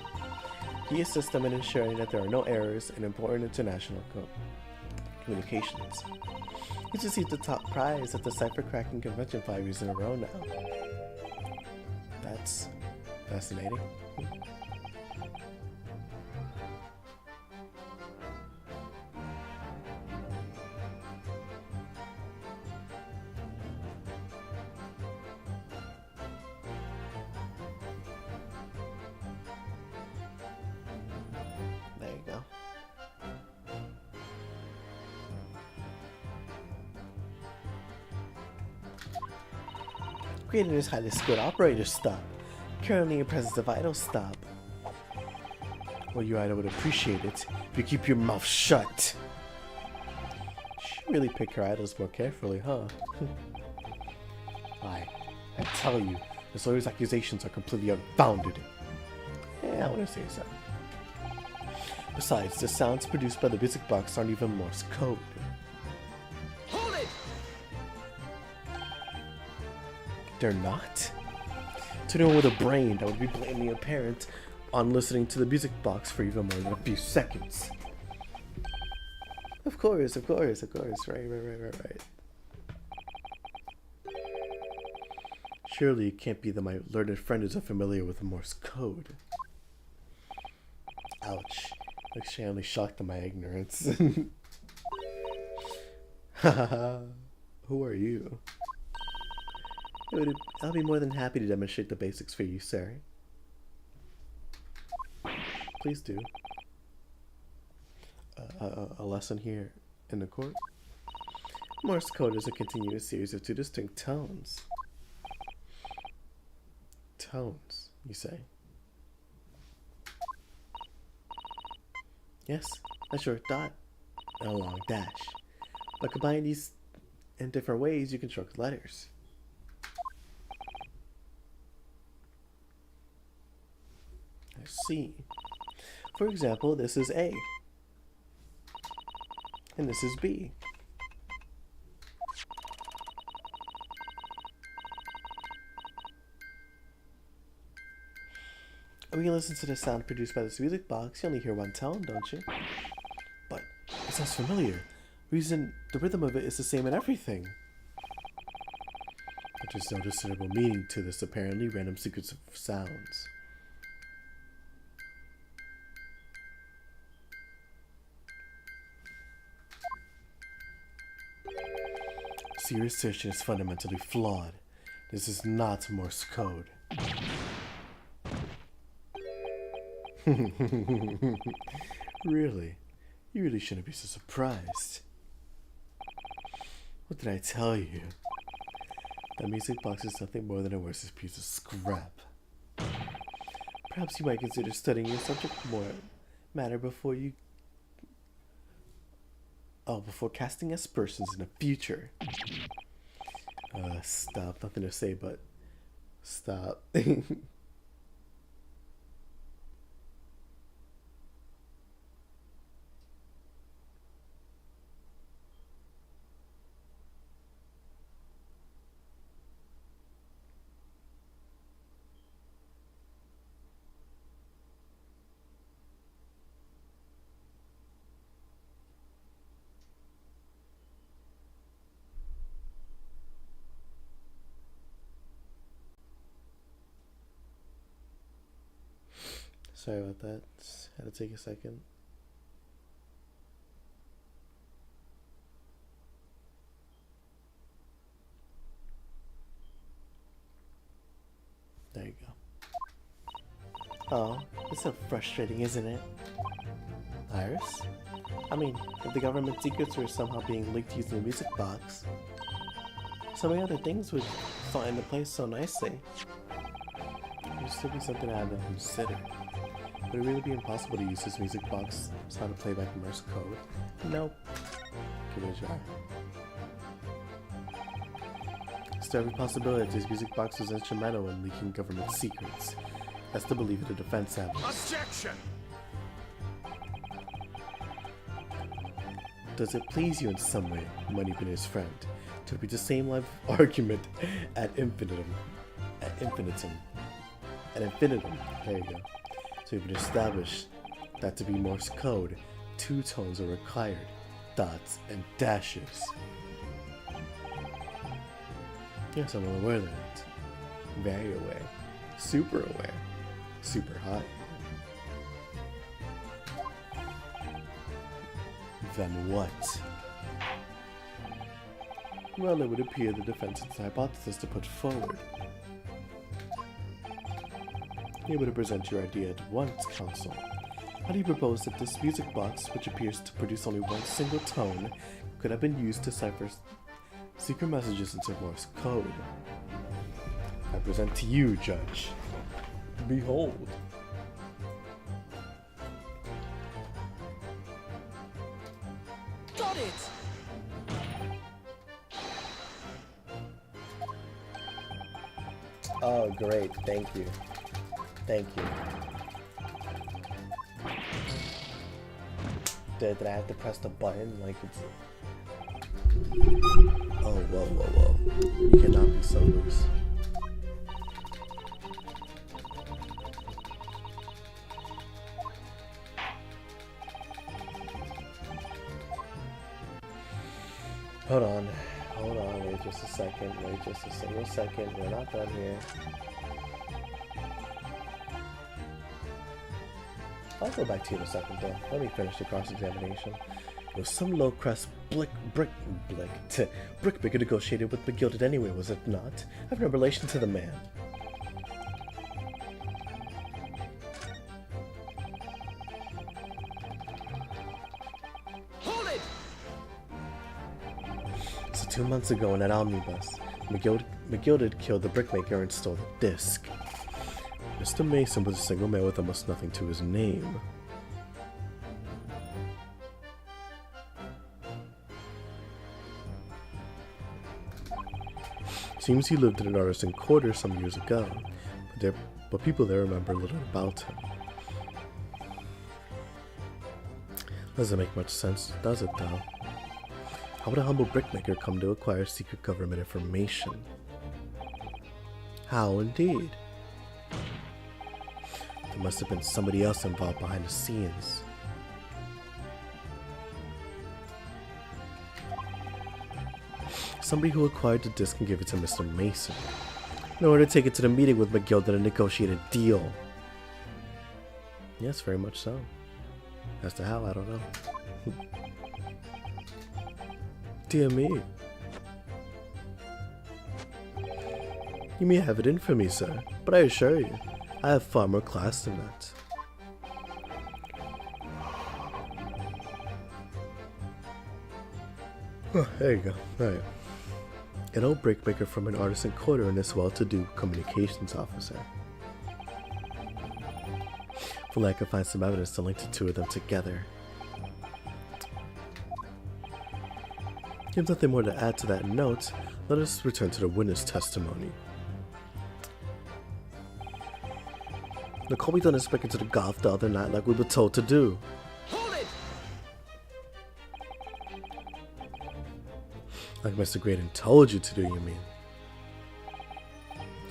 He assists them in ensuring that there are no errors in important international communications. He's received the top prize at the cipher cracking convention 5 years in a row now. That's fascinating. There you go. Graydon is highly skilled operator, stop. Currently in presence of idol, stop. Well, your idol would appreciate it if you keep your mouth shut. She really pick her idols more carefully, huh? I tell you, this lawyer's accusations are completely unfounded. Yeah, I wouldn't say so. Besides, the sounds produced by the music box aren't even Morse code. Hold it! They're not? To anyone with a brain that would be blatantly apparent on listening to the music box for even more than a few seconds. Of course. Right. Surely it can't be that my learned friend is unfamiliar with Morse code. Ouch. Extremely shocked at my ignorance. Haha. Who are you? I'll be more than happy to demonstrate the basics for you, sir. Please do. A lesson here in the court? Morse code is a continuous series of two distinct tones. Tones, you say? Yes, a short dot and a long dash. By combining these in different ways, you construct letters. I see. For example, this is A. And this is B. When you listen to the sound produced by this music box, you only hear one tone, don't you? But it sounds familiar. The rhythm of it is the same in everything. But there's no discernible meaning to this apparently random sequence of sounds. So your assertion is fundamentally flawed. This is not Morse code. Really? You really shouldn't be so surprised. What did I tell you? That music box is nothing more than a worthless piece of scrap. Perhaps you might consider studying your subject matter before casting aspersions in the future. Stop. Nothing to say but stop. Sorry about that. Had to take a second. There you go. Oh, it's so frustrating, isn't it? Iris? I mean, if the government secrets were somehow being leaked using the music box, so many other things would fall into place so nicely. There'd still be something I had to consider. Would it really be impossible to use this music box sound to play back Morse code? Nope. Give it a try. Is there every possibility that this music box was instrumental in leaking government secrets? That's the belief of the defense analyst. Objection! Does it please you in some way, Moneypinner's friend, to repeat the same line of argument ad infinitum? There you go. So we can establish that to be Morse code, 2 tones are required, dots and dashes. Yes, I'm well aware of that. Very aware. Super aware. Super hot. Then what? Well, it would appear the defense's hypothesis to put forward. You're able to present your idea at once, counsel. How do you propose that this music box, which appears to produce only one single tone, could have been used to cipher secret messages into Morse code? I present to you, Judge. Behold. Got it! Oh, great. Thank you. Thank you. Did I have to press the button like it's... Oh, whoa. You cannot be so loose. Hold on, wait just a second, single second, we're not done here. I'll go back to you in a second though, let me finish the cross-examination. It was some low-class brickmaker negotiated with McGilded anyway, was it not? I have no relation to the man. So 2 months ago in that omnibus, McGilded killed the brickmaker and stole the disc. Mr. Mason was a single man with almost nothing to his name. Seems he lived in an artisan quarter some years ago, but people there remember little about him. Doesn't make much sense, does it though? How would a humble brickmaker come to acquire secret government information? How indeed? There must have been somebody else involved behind the scenes. Somebody who acquired the disc and gave it to Mr. Mason in order to take it to the meeting with McGill and negotiate a deal. Yes, very much so. As to how, I don't know. Dear me. You may have it in for me, sir, but I assure you, I have far more class than that. Oh, there you go. Alright. An old brickmaker from an artisan quarter and this well-to-do communications officer. If only I could find some evidence to link the two of them together. You have nothing more to add to that note. Let us return to the witness testimony. Nicole, we done snuck into the golf the other night like we were told to do. Hold it! Like Mr. Graydon told you to do, you mean?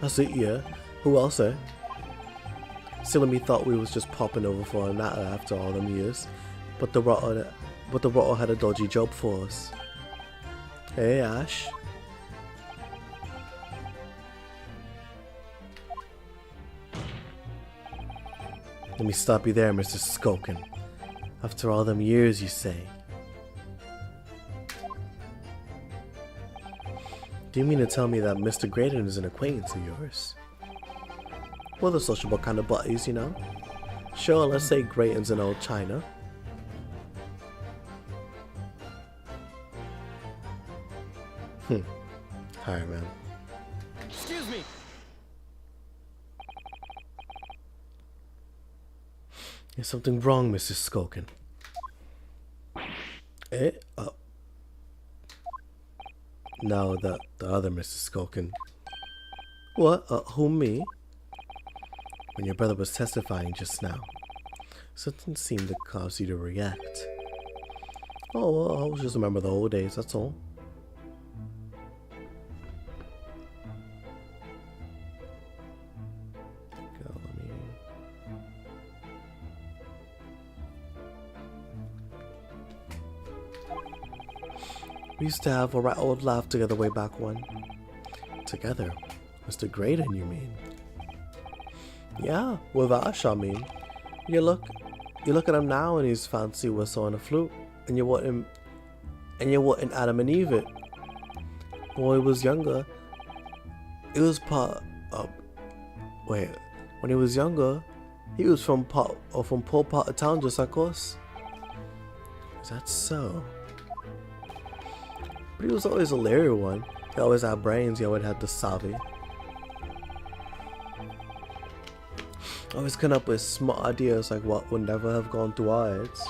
I see, yeah. Who else, eh? Silly me thought we was just popping over for a natter after all them years. But the rotter had a dodgy job for us. Hey, Ash. Let me stop you there, Mr. Skulkin. After all them years, you say. Do you mean to tell me that Mr. Graydon is an acquaintance of yours? Well, the sociable kind of buddies, you know? Sure, let's say Graydon's in old China. Alright, man. Excuse me. Is something wrong, Mrs. Skulkin? Eh? No, the other Mrs. Skulkin. What? Who, me? When your brother was testifying just now, something seemed to cause you to react. Oh, well, I was just remember the old days, that's all. We used to have a right old laugh together way back when. Together? Mr. Graydon, you mean? Yeah, with Ash, I mean. You look at him now and he's fancy whistling a flute, and you wouldn't Adam and Eve it. When he was younger, it was part of, when he was younger, he was from poor part of town just like us. Is that so? But he was always a leery one. He always had brains, he always had the savvy. Always come up with smart ideas like what would never have gone through our heads.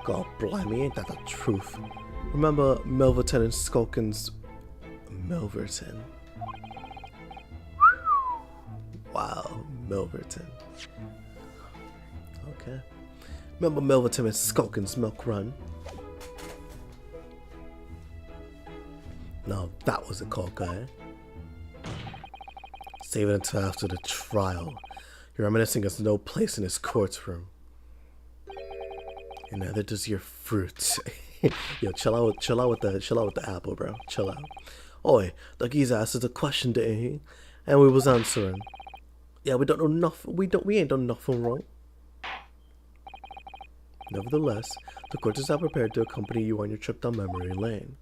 God blimey, ain't that the truth? Remember Milverton and Skulkin's... Milverton. Wow, Milverton. Okay. Remember Milverton and Skulkin's milk run? No, that was a cold guy. Save it until after the trial. Your reminiscing has no place in his courtroom. And neither does your fruit. Yo, chill out with the apple, bro. Chill out. Oi, the geezer asked us a question, didn't he? And we was answering. Yeah, we don't know nothing. We ain't done nothing wrong. Nevertheless, the court is now prepared to accompany you on your trip down memory lane.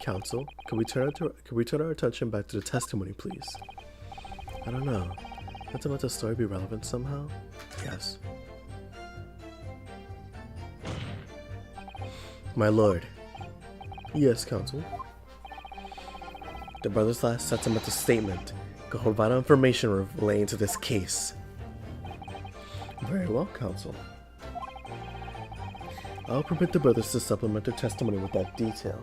Counsel, can we turn our attention back to the testimony, please? I don't know. Can't about the story be relevant somehow? Yes. My lord. Yes, counsel. The brother's last sentimental statement could hold vital information relating to this case. Very well, counsel. I'll permit the brothers to supplement their testimony with that detail.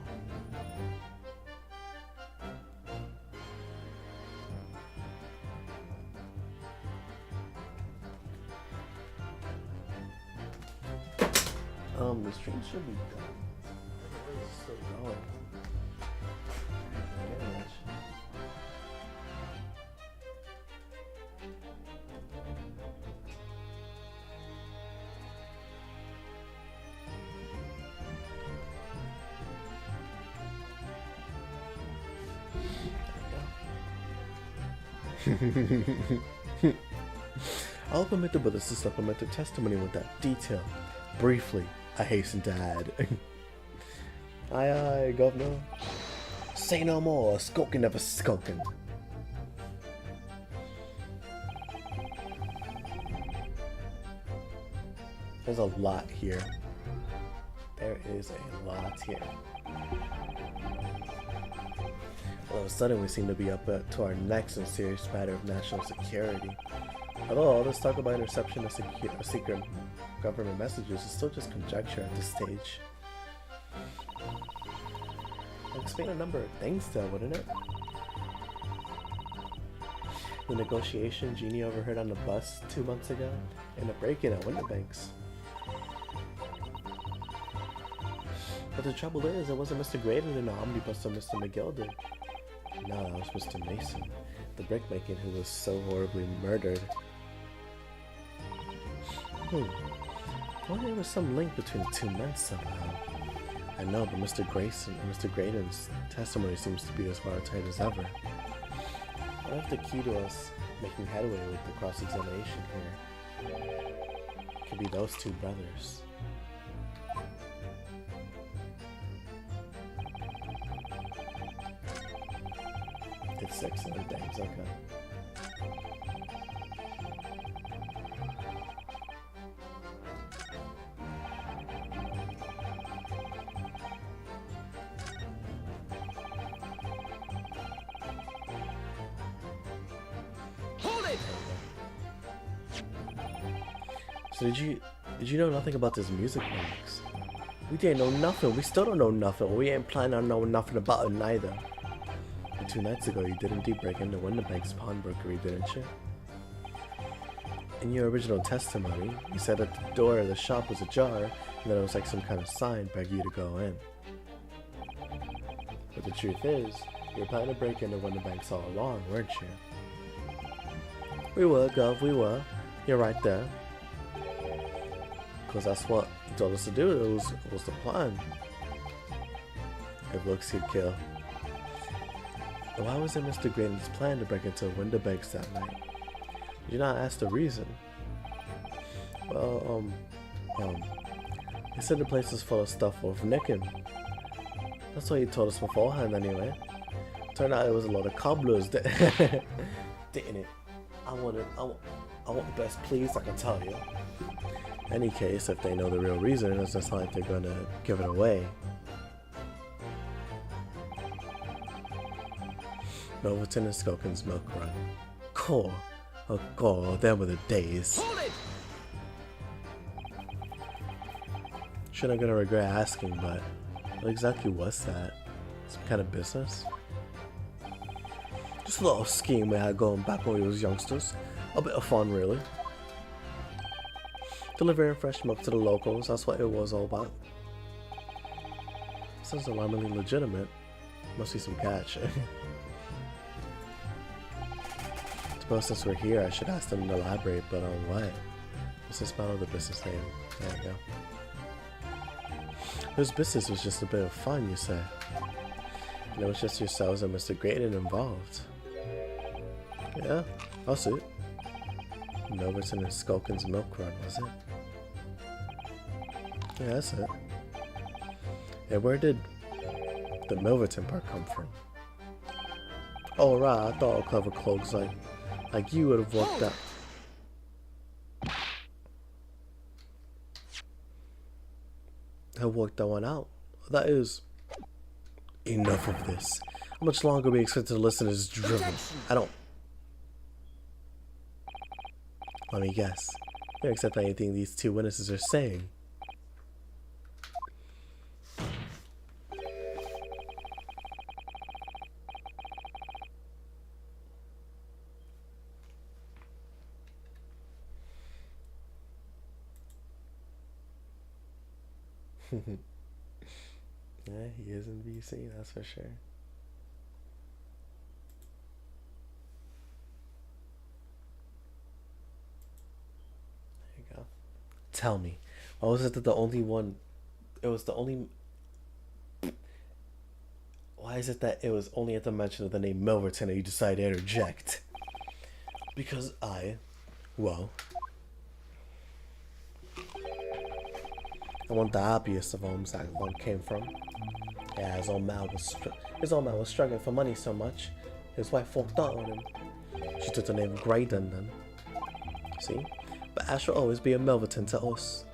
The stream should be done. Where is it still going? I'll permit the brothers to supplement their testimony with that detail. Briefly, I hasten to add. Aye aye, governor. Say no more, skulking never skulking. There's a lot here. There is a lot here. All of a sudden we seem to be up to our necks in a serious matter of national security. Although all this talk about interception of secret government messages is still just conjecture at this stage. It would explain a number of things though, wouldn't it? The negotiation Jeannie overheard on the bus 2 months ago, and the break-in at Winterbanks. But the trouble is, it wasn't Mr. Graydon in the omnibus that Mr. McGill did. No, that was Mr. Mason, the brickmaker who was so horribly murdered. Well, there was some link between the two men somehow. I know, but Mr. Graydon's testimony seems to be as watertight as ever. What if the key to us making headway with the cross-examination here could be those two brothers? It's excellent things, okay. So did you know nothing about this music box? We didn't know nothing. We still don't know nothing. We ain't planning on knowing nothing about it neither. But 2 nights ago, you did indeed break into Winterbank's pawnbrokery, didn't you? In your original testimony, you said that the door of the shop was ajar and that it was like some kind of sign begging you to go in. But the truth is, you were planning to break into Winterbank's all along, weren't you? We were, Gov, we were. You're right there. Because that's what he told us to do. It was the plan. If looks could kill. And why was it Mr. Graydon's plan to break into Winterbank's that night? Did you not ask the reason? Well, he said the place was full of stuff worth nicking. That's what he told us beforehand anyway. Turned out it was a lot of cobblers that didn't it? I want the best, please, I can tell you. Any case, if they know the real reason, it's just like they're gonna give it away. Milverton and Skokin's milk run. Core. Oh god, them were the days. Hold it! Sure, I'm gonna regret asking, but what exactly was that? Some kind of business? Just a little scheme we had going back when we was youngsters. A bit of fun, really. Delivering fresh milk to the locals, that's what it was all about. Sounds alarmingly legitimate. Must be some catch. Suppose since we're here, I should ask them to elaborate, but on what? What's the spell of the business name? There we go. This business was just a bit of fun, you say? And it was just yourselves and Mr. Graydon involved. Yeah, I'll see it. Milverton and Skulkin's milk run, was it? Yeah, that's it. Hey, where did the Milverton part come from? Oh right, I thought all clever cloaks like you would have worked out. Have worked that one out. That is enough of this. How much longer are we expected to listen to this drivel? I don't. Let me guess. You don't accept anything these two witnesses are saying. Yeah, he is in BC, that's for sure. There you go. Tell me, why was it that the only one? It was the only. Why is it that it was only at the mention of the name Milverton that you decided to interject? Because well, I want the happiest of homes that one came from. Yeah, his old man was struggling for money so much, his wife forked out on him. She took the name Graydon then. See? But Ash will always be a Milverton to us.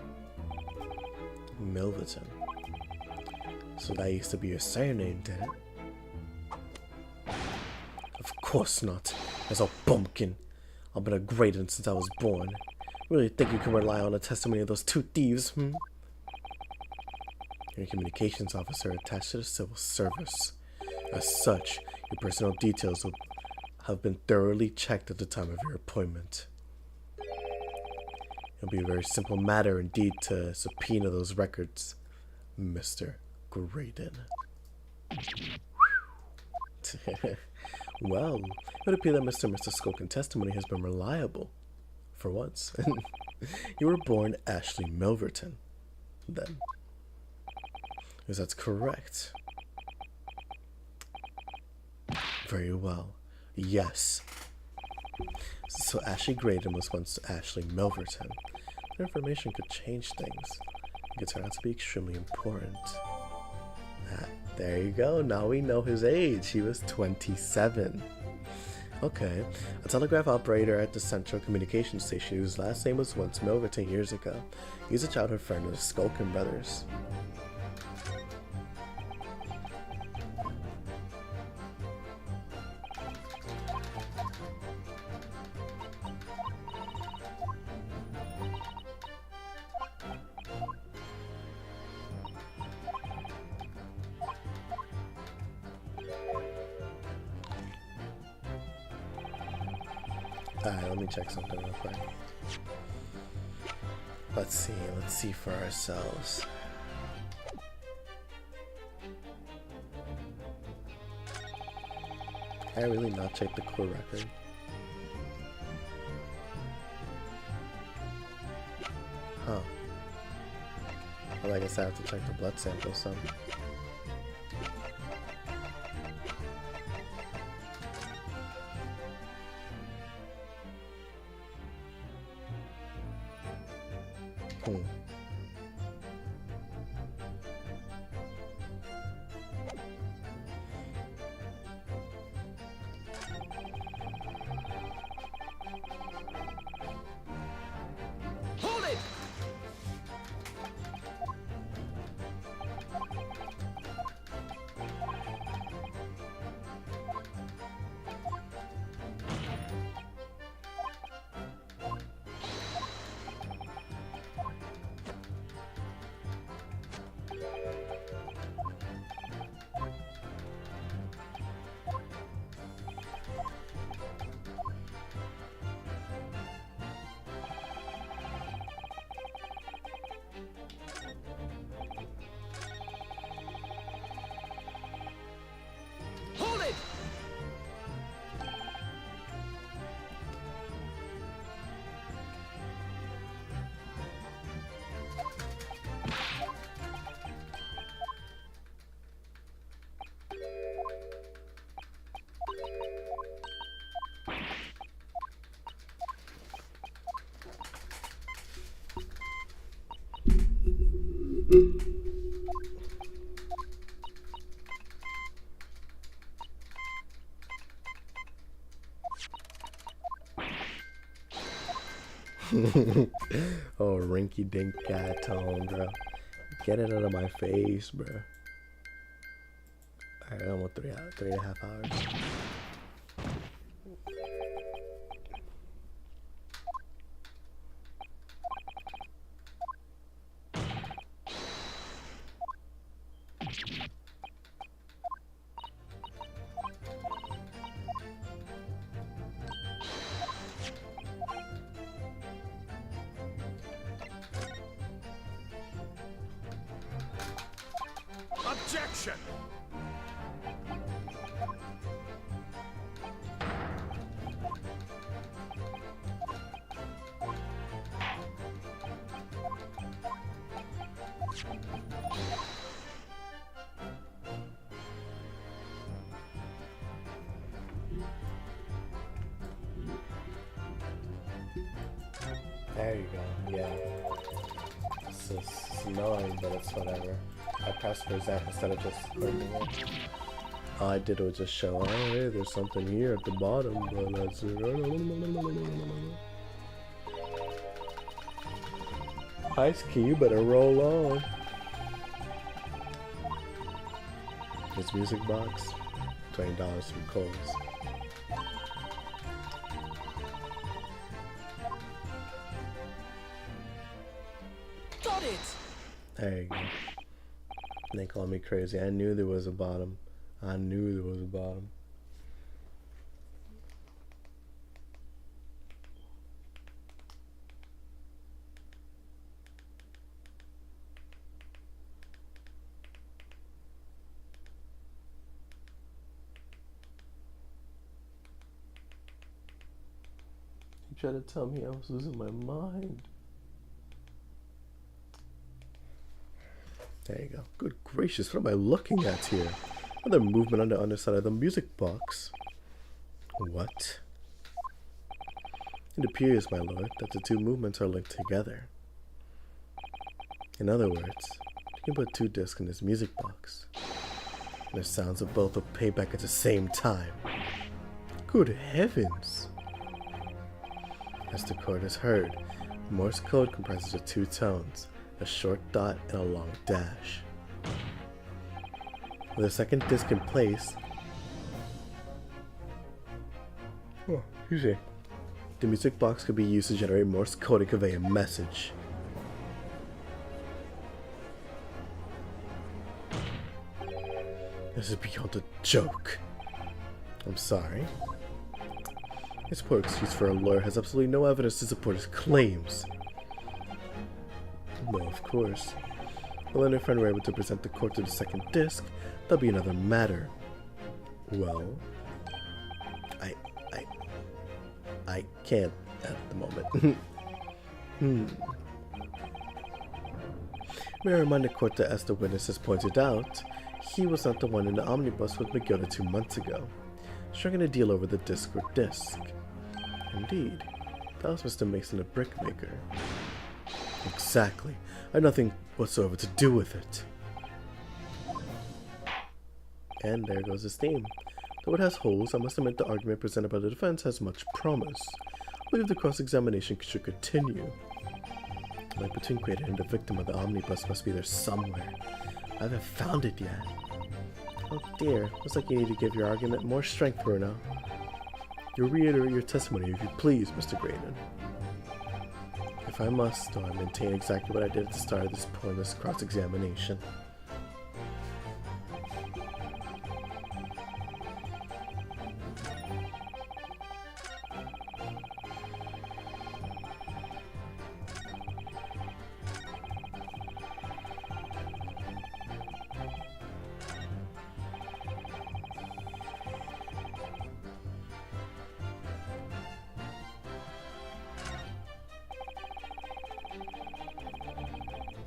Milverton. So that used to be your surname, did it? Of course not. As a bumpkin. I've been a Graydon since I was born. Really think you can rely on the testimony of those two thieves, hmm? You're a communications officer attached to the civil service. As such, your personal details will have been thoroughly checked at the time of your appointment. It'll be a very simple matter indeed to subpoena those records, Mr. Graydon. Well, it would appear that Mr. Skokin's testimony has been reliable. For once. You were born Ashley Milverton, then. Because that's correct. Very well. Yes. So Ashley Graydon was once Ashley Milverton. That information could change things. It could turn out to be extremely important. There you go. Now we know his age. He was 27. Okay. A telegraph operator at the Central Communications Station whose last name was once Milverton years ago. He's a childhood friend of the Skulkin brothers. Alright, let me check something real quick. Let's see for ourselves. Can I really not check the core record? Huh. Well, I guess I have to check the blood sample some. Hold it! Hold it! Oh, rinky dink cat tone, bro. Get it out of my face, bro. Alright, almost 3.5 hours. Objection! There you go. Yeah. It's annoying, but it's whatever. I pressed present instead of just opening it. All I did was just show, oh hey, there's something here at the bottom, but that's it. Ice Key, you better roll on. This music box, $20 from Kohl's. Got it! There you go. They call me crazy. I knew there was a bottom. I knew there was a bottom. You tried to tell me I was losing my mind. There you go. Good gracious, what am I looking at here? Another movement on the underside of the music box. What? It appears, my lord, that the two movements are linked together. In other words, you can put two discs in this music box, and the sounds of both will play back at the same time. Good heavens! As the chord is heard, Morse code comprises of two tones, a short dot and a long dash. With a second disc in place, the music box could be used to generate Morse code and convey a message. This is beyond a joke. I'm sorry. His poor excuse for a lawyer has absolutely no evidence to support his claims. No, of course. Well, then if I were able to present the court to the second disc, that'll be another matter. Well, I can't at the moment. May I remind the court that, as the witness has pointed out, he was not the one in the omnibus with McGilda 2 months ago, striking a deal over the disc or disc. Indeed, that was Mr. Mason, the brickmaker. Exactly. I had nothing whatsoever to do with it. And there goes his theme. Though it has holes, I must admit the argument presented by the defense has much promise. I believe the cross-examination should continue. The link between Quater and the victim of the omnibus must be there somewhere. I haven't found it yet. Oh dear, looks like you need to give your argument more strength, Bruno. You reiterate your testimony if you please, Mr. Graydon. If I must, though, I maintain exactly what I did at the start of this pointless cross-examination.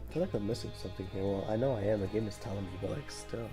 I feel like I'm missing something here. Well, I know I am. The game is telling me, but like, still.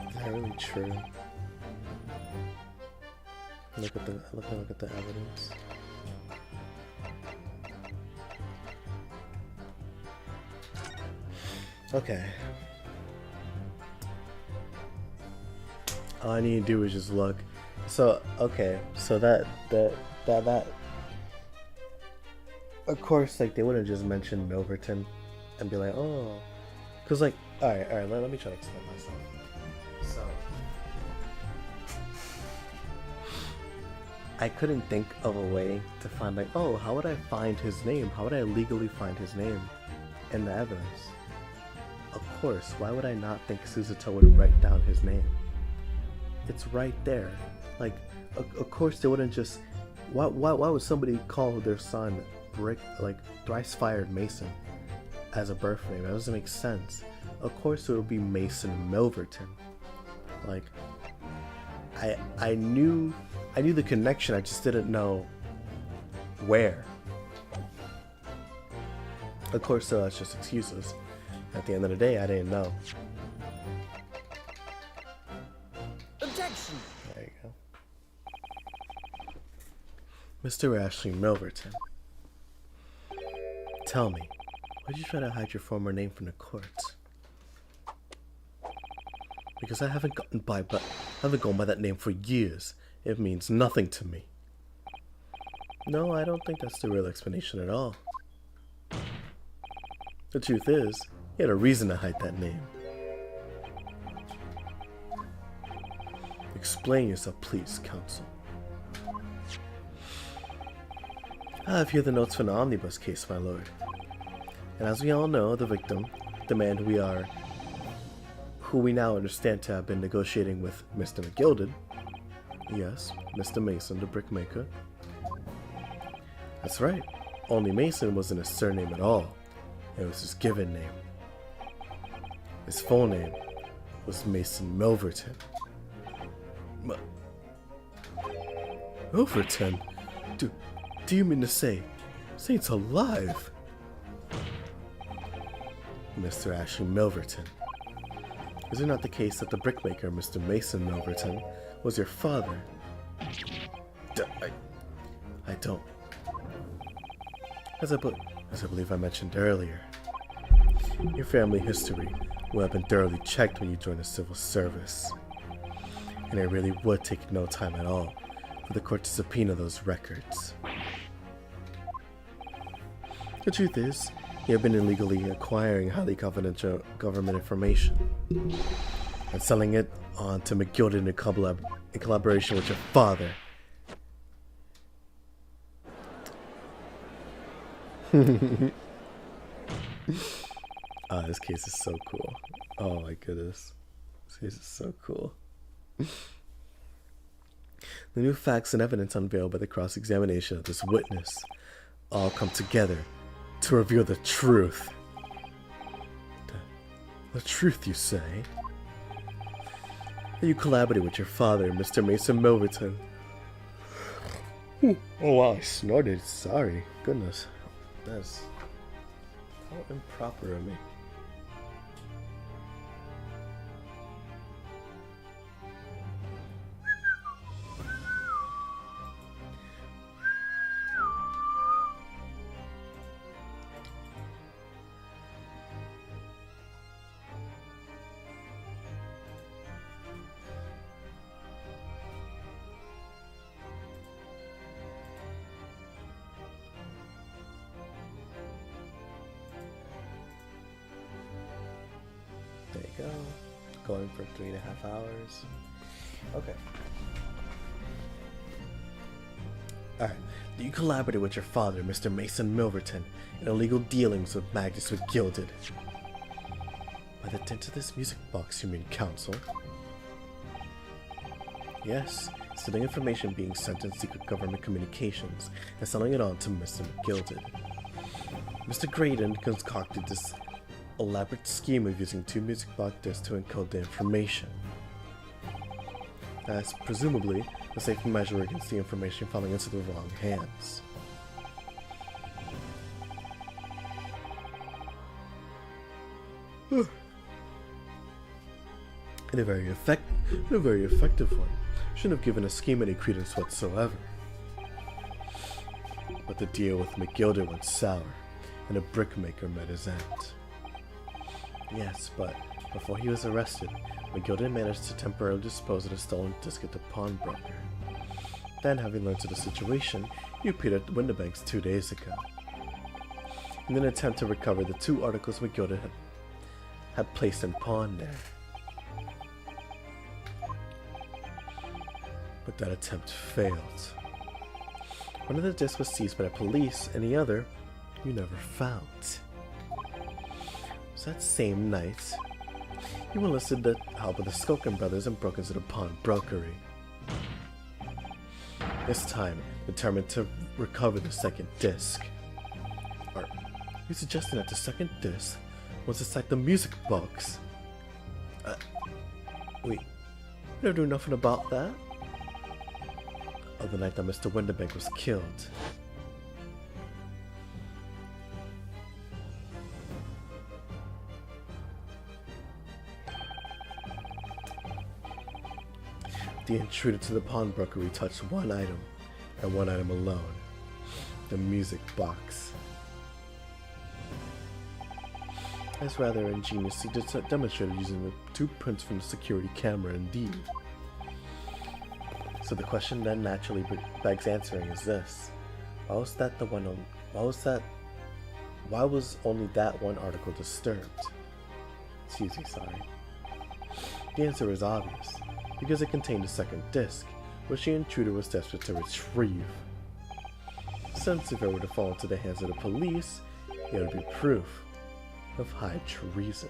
Is that really true? Look at the evidence. Okay. All I need to do is just look. So okay, so that of course, like, they wouldn't just mention Milverton and be like, oh, because, like, all right, let me try to explain myself. So I couldn't think of a way to find, like, oh, how would I find his name? How would I legally find his name in the evidence? Of course, why would I not think Suzuto would write down his name? It's right there. Like, of course they wouldn't just. Why would somebody call their son Thrice-Fired Mason as a birth name? That doesn't make sense. Of course it would be Mason Milverton. Like, I knew the connection, I just didn't know where. Of course, so that's just excuses. At the end of the day, I didn't know. Objection! There you go. Mr. Ashley Milverton. Tell me, Why'd you try to hide your former name from the courts? Because I haven't gone by that name for years. It means nothing to me. No, I don't think that's the real explanation at all. The truth is, you had a reason to hide that name. Explain yourself, please, counsel. I have here the notes from the omnibus case, my lord. And as we all know, the victim, the man who we now understand to have been negotiating with Mr. McGilded, yes, Mr. Mason, the brickmaker. That's right, only Mason wasn't his surname at all. It was his given name. His full name was Mason Milverton. Milverton? Do you mean to say Saint's alive? Mr. Ashley Milverton. Is it not the case that the brickmaker, Mr. Mason Milverton, was your father? I don't. As I believe I mentioned earlier, your family history will have been thoroughly checked when you join the civil service. And it really would take no time at all for the court to subpoena those records. The truth is, you have been illegally acquiring highly confidential government information and selling it on to McGilded in collaboration with your father. This case is so cool. Oh my goodness. This case is so cool. The new facts and evidence unveiled by the cross-examination of this witness all come together to reveal the truth. The truth, you say? That you collaborated with your father, Mr. Mason Milverton. Oh wow, I snorted. Sorry. Goodness. That's how improper of me. There you go. Going for 3.5 hours. Okay. Alright. You collaborated with your father, Mr. Mason Milverton, in illegal dealings with Magnus McGilded. By the dint of this music box, you mean, counsel? Yes, sending information being sent in secret government communications and selling it on to Mr. McGilded. Mr. Graydon concocted this elaborate scheme of using 2 music box discs to encode the information. As presumably a safe measure against the information falling into the wrong hands. And a very effective one. Shouldn't have given a scheme any credence whatsoever. But the deal with McGilded went sour, and a brickmaker met his end. Yes, but before he was arrested, McGilded managed to temporarily dispose of the stolen disc at the pawnbroker. Then, having learned of the situation, he appeared at the Windibanks 2 days ago. In an attempt to recover the 2 articles McGilded had placed in pawn there. But that attempt failed. One of the discs was seized by the police, and the other you never found. So that same night, you enlisted the help of the Skulkin brothers and broke into the pawnbrokery. This time, determined to recover the second disc. Are you suggesting that the second disc was inside the music box? Wait, you never knew nothing about that? Of the night that Mr. Windibank was killed. The intruder to the pawnbrokery touched one item, and one item alone. The music box. That's rather ingeniously demonstrated using the two prints from the security camera, indeed. So the question then naturally begs answering is this: why was that the one? Why was only that one article disturbed? Excuse me, sorry. The answer is obvious, because it contained a second disc, which the intruder was desperate to retrieve. Since if it were to fall into the hands of the police, it would be proof of high treason.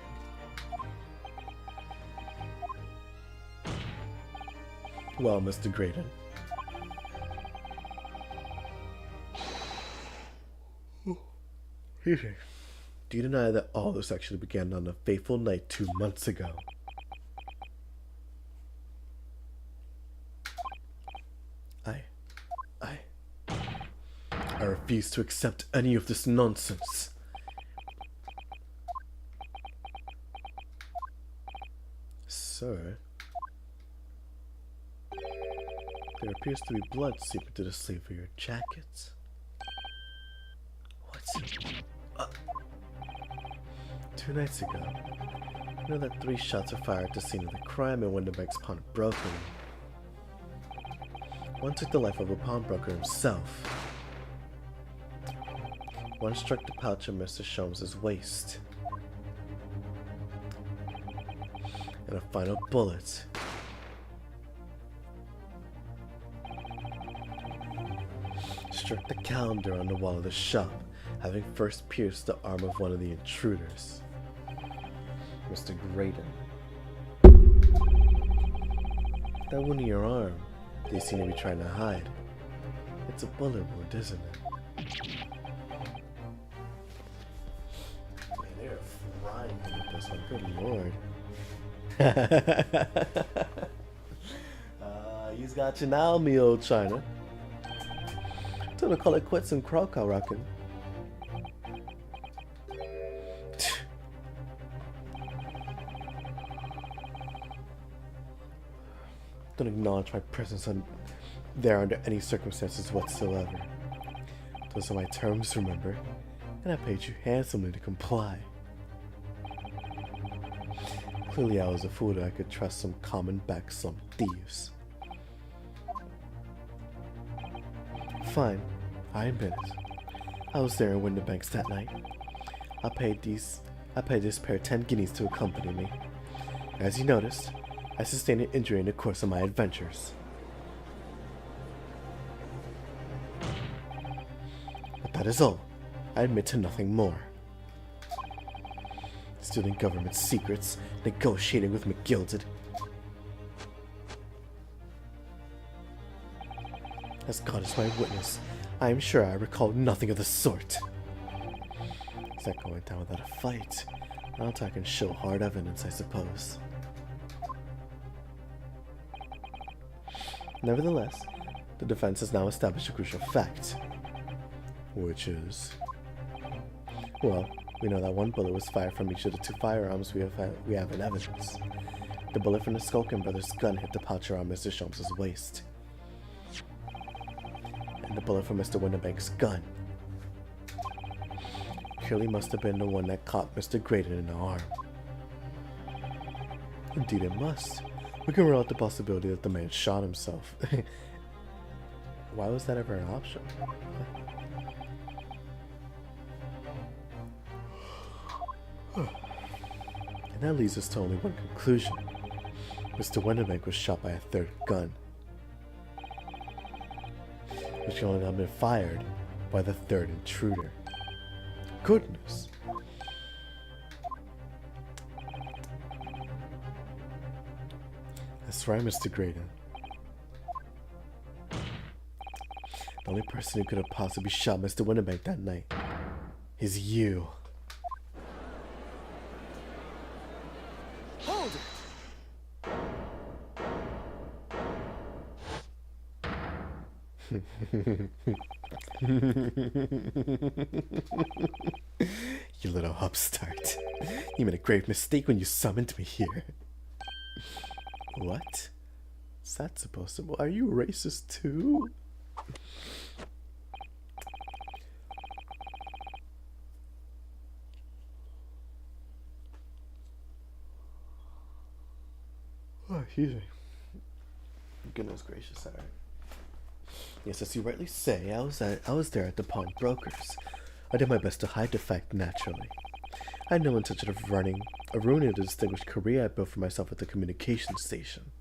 Well, Mr. Graydon. Do you deny that all this actually began on a fateful night 2 months ago? I refuse to accept any of this nonsense. Sir, there appears to be blood seeping to the sleeve of your jacket. What? 2 nights ago, you know that 3 shots were fired at the scene of the crime and Winterbank's pawnbroker. One took the life of a pawnbroker himself. One struck the pouch of Mr. Sholmes' waist. And a final bullet struck the calendar on the wall of the shop, having first pierced the arm of one of the intruders, Mr. Graydon. That wound in your arm, they seem to be trying to hide. It's a bullet wound, isn't it? Man, they're frying me with this one. Good lord. He's got you now, me old China. Time to call it quits and croak, I reckon. Don't acknowledge my presence there under any circumstances whatsoever. Those are my terms, remember? And I paid you handsomely to comply. Clearly I was a fool that I could trust some common backslum thieves. Fine, I admit it. I was there in Winterbanks that night. I paid this pair 10 guineas to accompany me. As you noticed, I sustained an injury in the course of my adventures. But that is all. I admit to nothing more. Stealing government secrets, negotiating with McGilded. As God is my witness, I am sure I recall nothing of the sort. Is that going down without a fight? Now I can show hard evidence, I suppose. Nevertheless, the defense has now established a crucial fact. Which is... well, we know that one bullet was fired from each of the 2 firearms we have in evidence. The bullet from the Skulkin brothers' gun hit the pouch around Mr. Sholmes' waist. And the bullet from Mr. Winterbank's gun clearly must have been the one that caught Mr. Graydon in the arm. Indeed it must. We can rule out the possibility that the man shot himself. Why was that ever an option? And that leads us to only one conclusion. Mr. Winterbank was shot by a 3rd gun, which can only have been fired by the 3rd intruder. Goodness! That's right, Mr. Graydon. The only person who could have possibly shot Mr. Winterbank that night is you. Hold You little upstart. You made a grave mistake when you summoned me here. What? Is that supposed to... Are you racist too? excuse me. Goodness gracious, alright. Yes, as you rightly say, I was there at the pawnbroker's. I did my best to hide the fact naturally. I had no intention of ruining the distinguished career I built for myself at the communication station.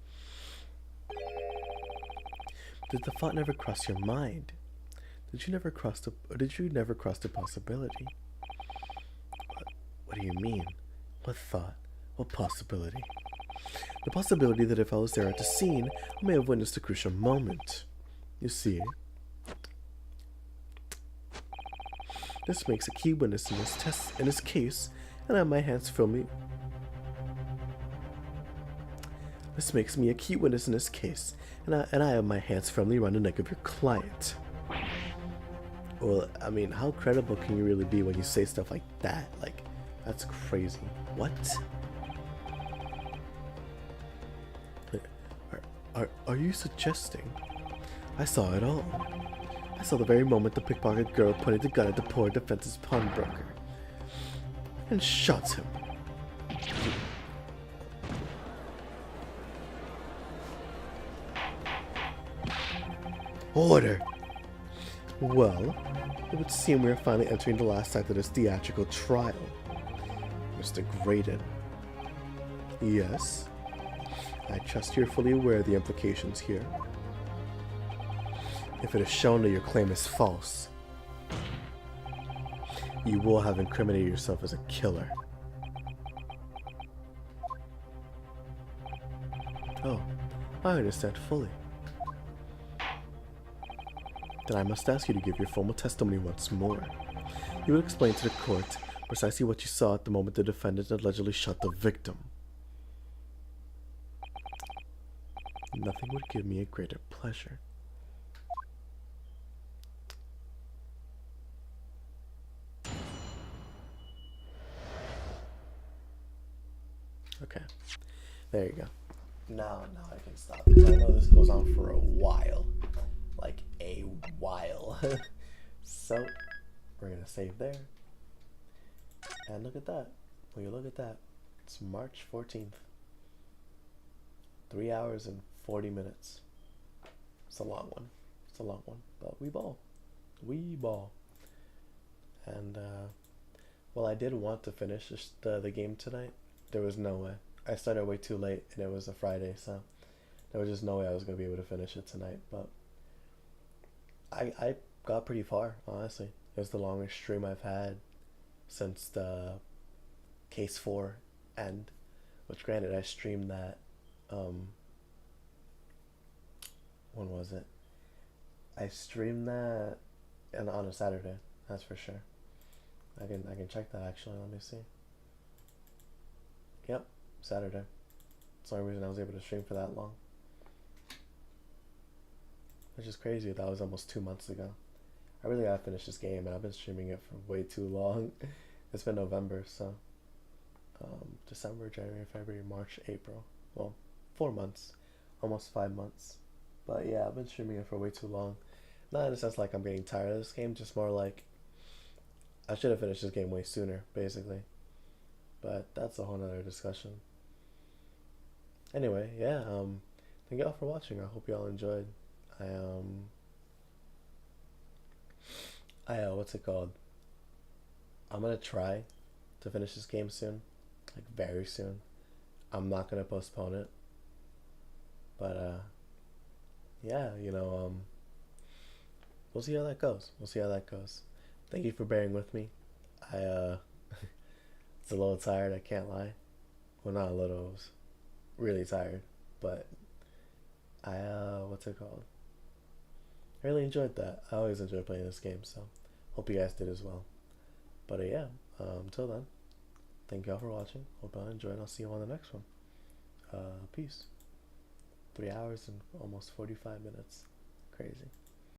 Did the thought never cross your mind? Did you never cross the possibility? What do you mean? What thought? What possibility? The possibility that if I was there at the scene, I may have witnessed a crucial moment. You see, this makes a key witness in this case, and I have my hands firmly. This makes me a key witness in this case, and I have my hands firmly around the neck of your client. Well, I mean, how credible can you really be when you say stuff like that? Like, that's crazy. What? Are you suggesting? I saw it all. I saw the very moment the pickpocket girl pointed the gun at the poor defenseless pawnbroker and shot him. Order! Well, it would seem we are finally entering the last act of this theatrical trial. Mr. Graydon. Yes? I trust you're fully aware of the implications here. If it is shown that your claim is false, you will have incriminated yourself as a killer. Oh, I understand fully. Then I must ask you to give your formal testimony once more. You will explain to the court precisely what you saw at the moment the defendant allegedly shot the victim. Nothing would give me a greater pleasure. Okay, there you go. Now I can stop. I know this goes on for a while. Like a while. So, we're gonna save there. And look at that. When you look at that, it's March 14th. 3 hours and 40 minutes. It's a long one. It's a long one. But we ball. We ball. And, well, I did want to finish the game tonight. There was no way. I started way too late, and it was a Friday, so there was just no way I was going to be able to finish it tonight. But I got pretty far, honestly. It was the longest stream I've had since the Case 4 end. Which, granted, I streamed that, when was it? I streamed that on a Saturday, that's for sure. I can check that, actually. Let me see. Yep, Saturday. That's the only reason I was able to stream for that long. Which is crazy. That was almost 2 months ago. I really gotta finish this game, and I've been streaming it for way too long. It's been November, so December, January, February, March, April. Well, 4 months, almost 5 months. But yeah, I've been streaming it for way too long. Not in the sense like I'm getting tired of this game, just more like I should have finished this game way sooner, basically. But that's a whole nother discussion. Anyway, yeah, thank y'all for watching. I hope y'all enjoyed. What's it called? I'm gonna try to finish this game soon, like very soon. I'm not gonna postpone it. But yeah, we'll see how that goes. Thank you for bearing with me. I it's a little tired, I can't lie. Well, not a little, I was really tired. But what's it called? I really enjoyed that. I always enjoy playing this game, so hope you guys did as well. But yeah, until then, thank y'all for watching. Hope y'all enjoyed. I'll see you on the next one. Peace. 3 hours and almost 45 minutes. Crazy.